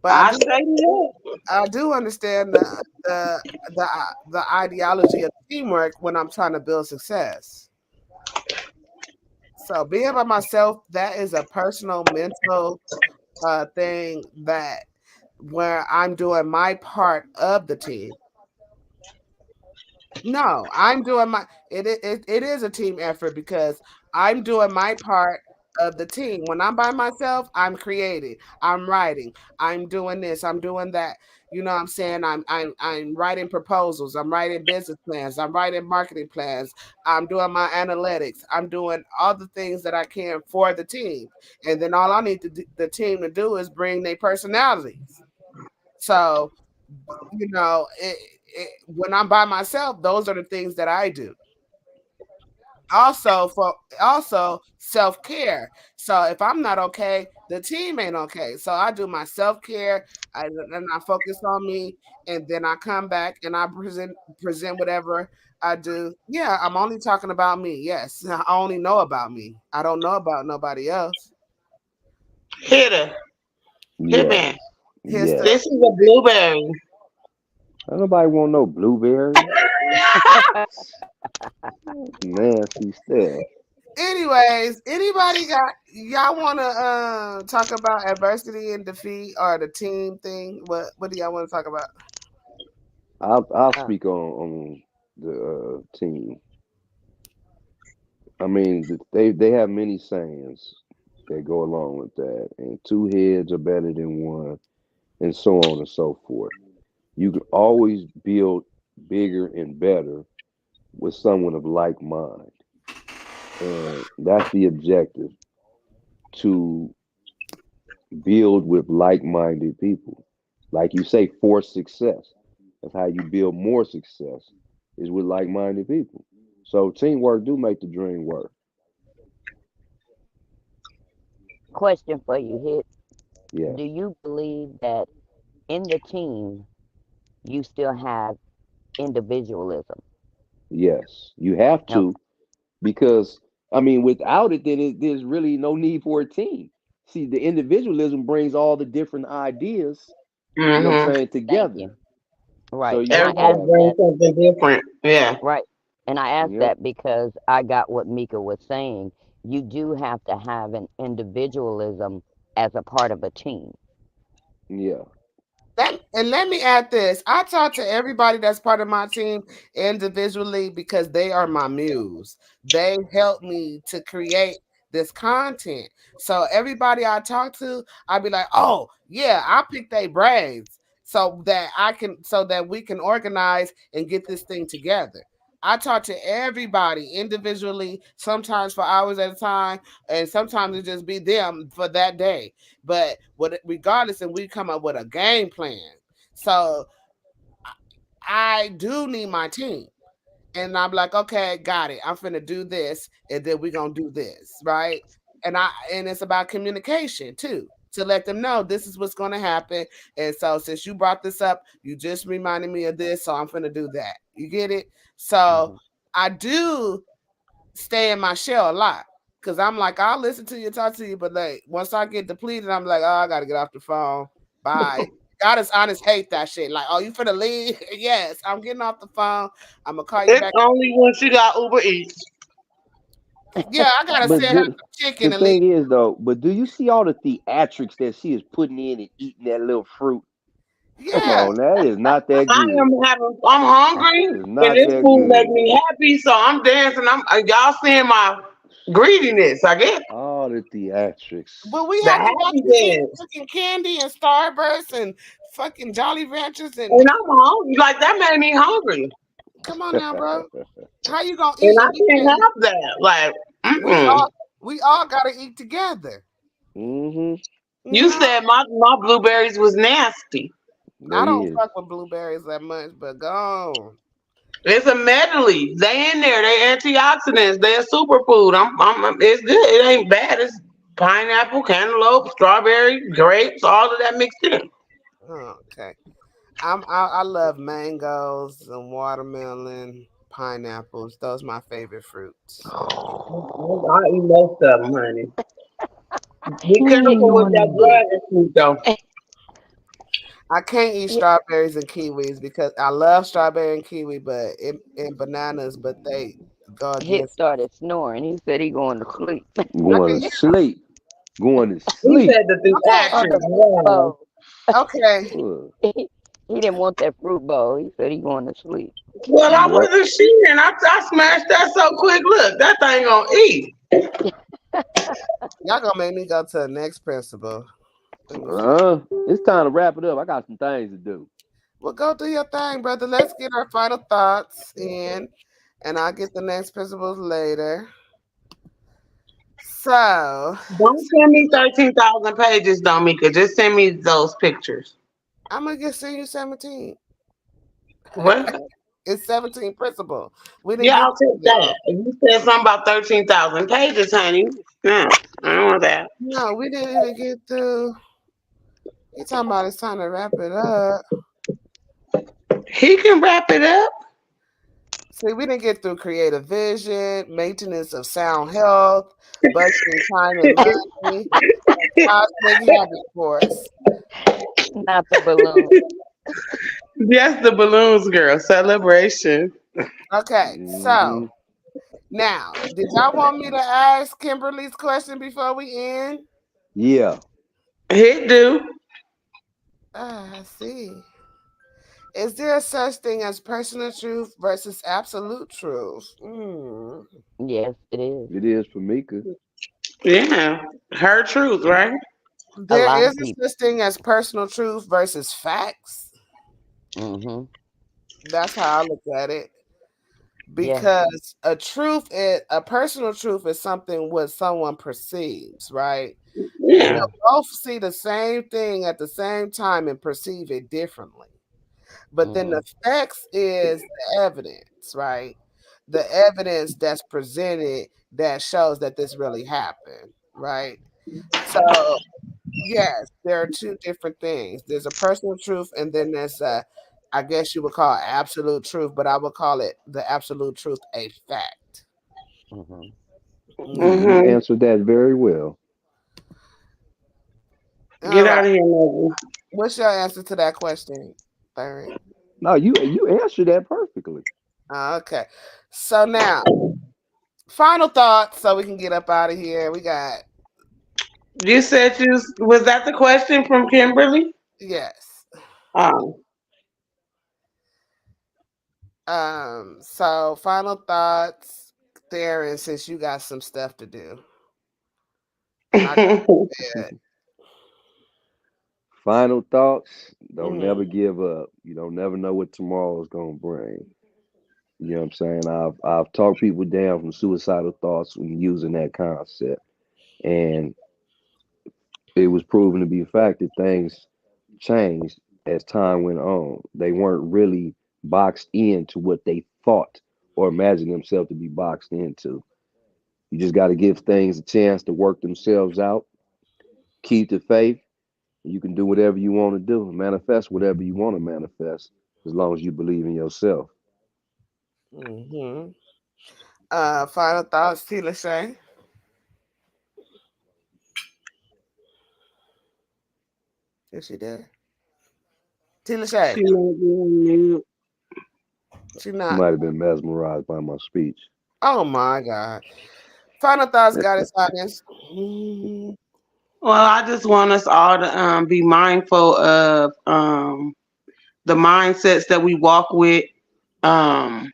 but I say that. I do understand the ideology of teamwork when I'm trying to build success. So being by myself, that is a personal mental thing that where I'm doing my part of the team. No, I'm doing my it is a team effort because I'm doing my part of the team. When I'm by myself, I'm creating, I'm writing, I'm doing this, I'm doing that. You know what I'm saying? I'm writing proposals, I'm writing business plans, I'm writing marketing plans, I'm doing my analytics, I'm doing all the things that I can for the team. And then all I need the team to do is bring their personalities. So when I'm by myself, those are the things that I do. Also self care. So if I'm not okay, the team ain't okay. So I do my self care, and I focus on me, and then I come back and I present whatever I do. Yeah, I'm only talking about me. Yes, I only know about me. I don't know about nobody else. Hit her. Hit Yes, me. Here's yes. the This is a blueberry. Ain't nobody want no blueberry. Nasty stuff. Anyways, anybody got y'all want to talk about adversity and defeat or the team thing? What do y'all want to talk about? I'll Uh, speak on the team. I mean, they have many sayings that go along with that, and two heads are better than one, and so on and so forth. You can always build bigger and better with someone of like mind, and that's the objective, to build with like-minded people. Like you say, for success. That's how you build more success, is with like-minded people. So teamwork do make the dream work. question for you, Hit. Yeah. Do you believe that in the team you still have individualism? Yes. You have Okay. to, because I mean, without it, then there's really no need for a team. See, the individualism brings all the different ideas, you know what I'm Mm-hmm. saying, Thank together. you. So Right. you And I have to Everybody asked have it. brings that. something different. Yeah. Right. And I asked Yep. that because I got what Mika was saying. You do have to have an individualism as a part of a team. Yeah. Let me add this. I talk to everybody that's part of my team individually because they are my muse. They help me to create this content. So everybody I talk to, I'd be like, oh yeah, I pick their brains so that we can organize and get this thing together. I talk to everybody individually, sometimes for hours at a time, and sometimes it just be them for that day. But regardless, and we come up with a game plan. So I do need my team. And I'm like, okay, got it. I'm finna do this, and then we're gonna do this, right? And it's about communication too, to let them know this is what's gonna happen. And so since you brought this up, you just reminded me of this, so I'm finna do that. You get it? So Hmm. I do stay in my shell a lot. Cause I'm like, I'll listen to you, talk to you, but like once I get depleted, I'm like, oh, I gotta get off the phone. Bye. God is honest, hate that shit. Like, oh, you finna leave? Yes, I'm getting off the phone. I'm gonna call you It's back. only when she got Uber Eats. Yeah, I gotta But send her the some chicken the and leave. thing is though, but do you see all the theatrics that she is putting in and eating that little fruit? Come Yeah. on, that is not that good. I'm hungry, That is and not this that food make good. me happy, so I'm dancing. Y'all seeing my greediness, I guess. All the theatrics. But we The have to watch happy you eat dance. fucking candy and Starburst and fucking Jolly Ranchers and And I'm hungry. Like, that made me hungry. come on now, bro. How you gonna And eat I and we can't can't eat? have that. Like, We mm-mm. all gotta eat together. Hmm. You You know? said my blueberries was nasty. I They don't is. fuck with blueberries that much, but go on. It's a medley. They in there. They antioxidants. They a superfood. It's good. It ain't bad. It's pineapple, cantaloupe, strawberry, grapes, all of that mixed in. Oh, okay. I love mangoes and watermelon, pineapples. Those my favorite fruits. I eat most of them, honey. Be Hit, careful with that dragon fruit, though. I can't eat hit, strawberries and kiwis because I love strawberry and kiwi, but and bananas, but they go Hit against. started snoring. He said he going to sleep. I Going can to hear. sleep. Going to He sleep. said that the Okay, On action. the fruit Wow. bowl. okay. Look. He didn't want that fruit bowl. He said he going to sleep. Well, I Yep. wasn't shitting. I smashed that so quick. Look, that thing gonna eat. Y'all gonna make me go to the next principle. Let me see. It's time to wrap it up. I got some things to do. Well, go do your thing, brother. Let's get our final thoughts in, and I'll get the next principles later. So, Don't send me 13,000 pages, Domika. Just send me those pictures. I'm gonna get send you 17. What? It's 17 principle. We didn't Yeah, get I'll to take it that. all. If you said something about 13,000 pages, honey, no, I don't want that. No, we didn't even get through. You talking about it's time to wrap it up. He can wrap it up. See, we didn't get through creative vision, maintenance of sound health, budgeting time and money, and cosmic habit force. Not the balloon. Yes, the balloons, girl. Celebration. Okay, so Hmm. now, did y'all want me to ask Kimberly's question before we end? Yeah. He do. I see. Is there such thing as personal truth versus absolute truth? Yes, it is. It is for Mika. Yeah, her truth, right? A There lot is of a people. such thing as personal truth versus facts. Mm-hmm. That's how I look at it. Yeah. Because a personal truth is something what someone perceives, right? Yeah. They'll both see the same thing at the same time and perceive it differently. But then Mm-hmm. the facts is the evidence, right? The evidence that's presented that shows that this really happened, right? So yes, there are two different things. There's a personal truth, and then there's I guess you would call it absolute truth, but I would call it the absolute truth a fact. Mm-hmm. You Mm. Mhm. answered that very well. All Get right. out of here, Logan. What's your answer to that question, Third? No, you answered that perfectly. Okay. So now, final thoughts so we can get up out of here. We got You said was that the question from Kimberly? yes. Um, So final thoughts, Darren, since you got some stuff to do. And I Final thoughts. Don't mm, never give up. You don't never know what tomorrow is gonna bring. You know what I'm saying? I've talked people down from suicidal thoughts when using that concept. And it was proven to be a fact that things changed as time went on. They weren't really boxed into what they thought or imagined themselves to be boxed into. You just got to give things a chance to work themselves out, keep the faith. You can do whatever you want to do, manifest whatever you want to manifest, as long as you believe in yourself. mm-hmm. Final thoughts, Tila Shay. Is she there? Tila Shay. she might be on mute. She She not. might have been mesmerized by my speech. Oh my God. Final thoughts, Goddess Audience. Mm, Well, I just want us all to be mindful of the mindsets that we walk with, um,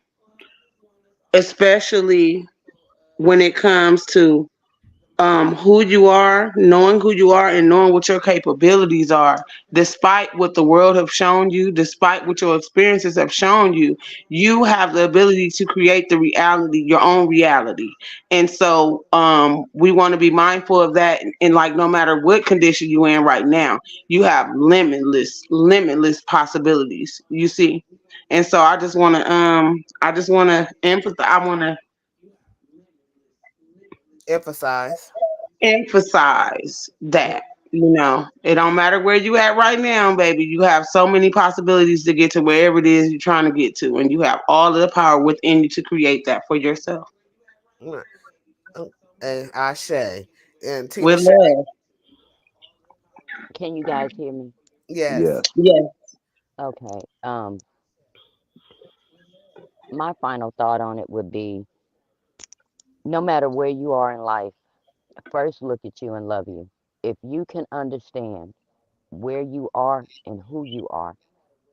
especially when it comes to who you are, knowing who you are, and knowing what your capabilities are. Despite what the world have shown you, despite what your experiences have shown you, you have the ability to create the reality, your own reality. And so, we want to be mindful of that. And like, no matter what condition you're in right now, you have limitless possibilities. You see. And so, I just want to empathize. I want to emphasize. emphasize that, it don't matter where you at right now, baby. You have so many possibilities to get to wherever it is you're trying to get to, and you have all of the power within you to create that for yourself Mm, and Ashe. And Tina with Shay. love. Can you guys hear me? Yes. Yes. Yes. Okay. My final thought on it would be no matter where you are in life, first look at you and love you. If you can understand where you are and who you are,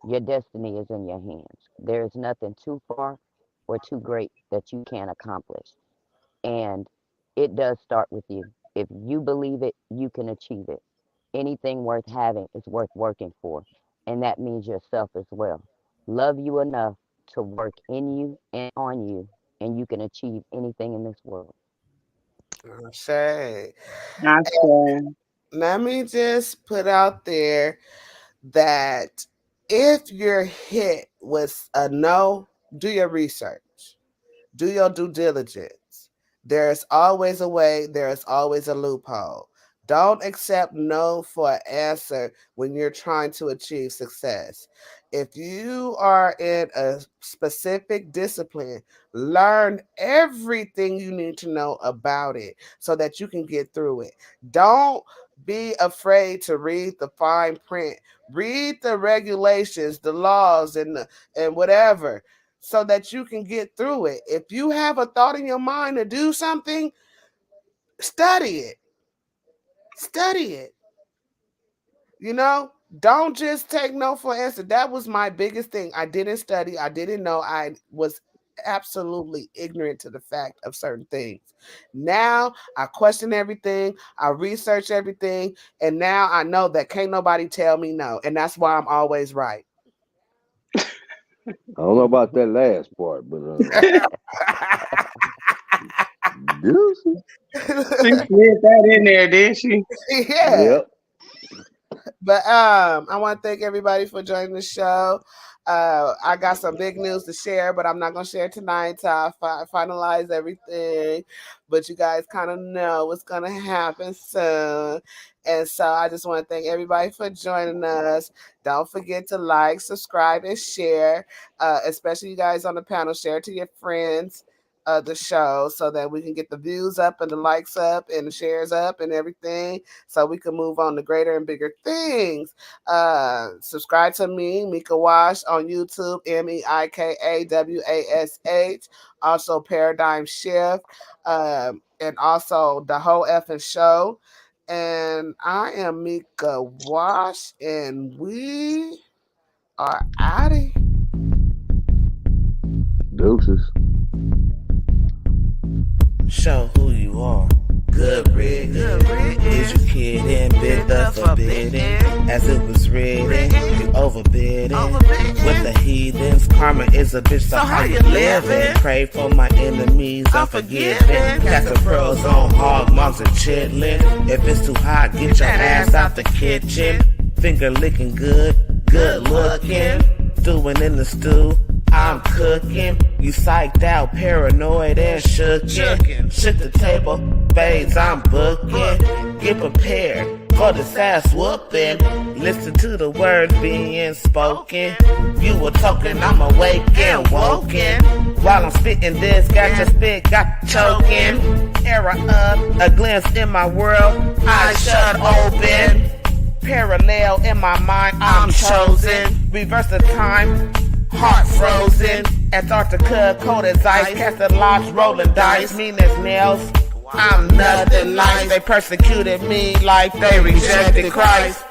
your destiny is in your hands. There is nothing too far or too great that you can't accomplish. And it does start with you. If you believe it, you can achieve it. Anything worth having is worth working for. And that means yourself as well. Love you enough to work in you and on you, and you can achieve anything in this world. Ashe. I say, Let me just put out there that if you're hit with a no, do your research, do your due diligence. There's always a way, there's always a loophole. Don't accept no for an answer when you're trying to achieve success. If you are in a specific discipline, learn everything you need to know about it so that you can get through it. Don't be afraid to read the fine print. Read the regulations, the laws, and whatever so that you can get through it. If you have a thought in your mind to do something, study it. Study it. You know, Don't just take no for an answer. That was my biggest thing. I didn't study. I didn't know. I was absolutely ignorant to the fact of certain things. Now I question everything. I research everything. And now I know that can't nobody tell me no. And that's why I'm always right. I don't know about that last part, but deuces. She slid that in there, didn't she? Yeah. Yep. But I want to thank everybody for joining the show. I got some big news to share, but I'm not gonna share tonight till I finalize everything. But you guys kind of know what's gonna happen soon, and so I just want to thank everybody for joining us. Don't forget to like, subscribe, and share. Especially you guys on the panel, share it to your friends. The show so that we can get the views up and the likes up and the shares up and everything so we can move on to greater and bigger things. Subscribe to me, Mika Wash, on YouTube, MEIKAWASH. Also, Paradigm Shift, and also the whole effing show. And I am Mika Wash, and we are out of here. Deuces. Show who you are. Good riddance. Educated and bid the forbidden. As it was written, you overbidding. With the heathens, karma is a bitch, so how you living? Pray for my enemies, I'm forgiving. Cast the pearls on hog moms and chitlin'. If it's too hot, get your ass out the kitchen. Finger licking good, good looking. Stewing in the stew, I'm cooking. You psyched out, paranoid and shookin'. Shook the table, fades, I'm booking. Get prepared for this ass whooping. Listen to the words being spoken. You were talking, I'm awake and woken. While I'm spitting this, got your spit, got choking. Era up, a glimpse in my world, eyes shut open. Parallel in my mind, I'm chosen. Reverse the time, heart frozen. Antarctica, cold as ice. Casting locks, rolling dice. Mean as nails, I'm nothing nice. They persecuted me like they rejected Christ.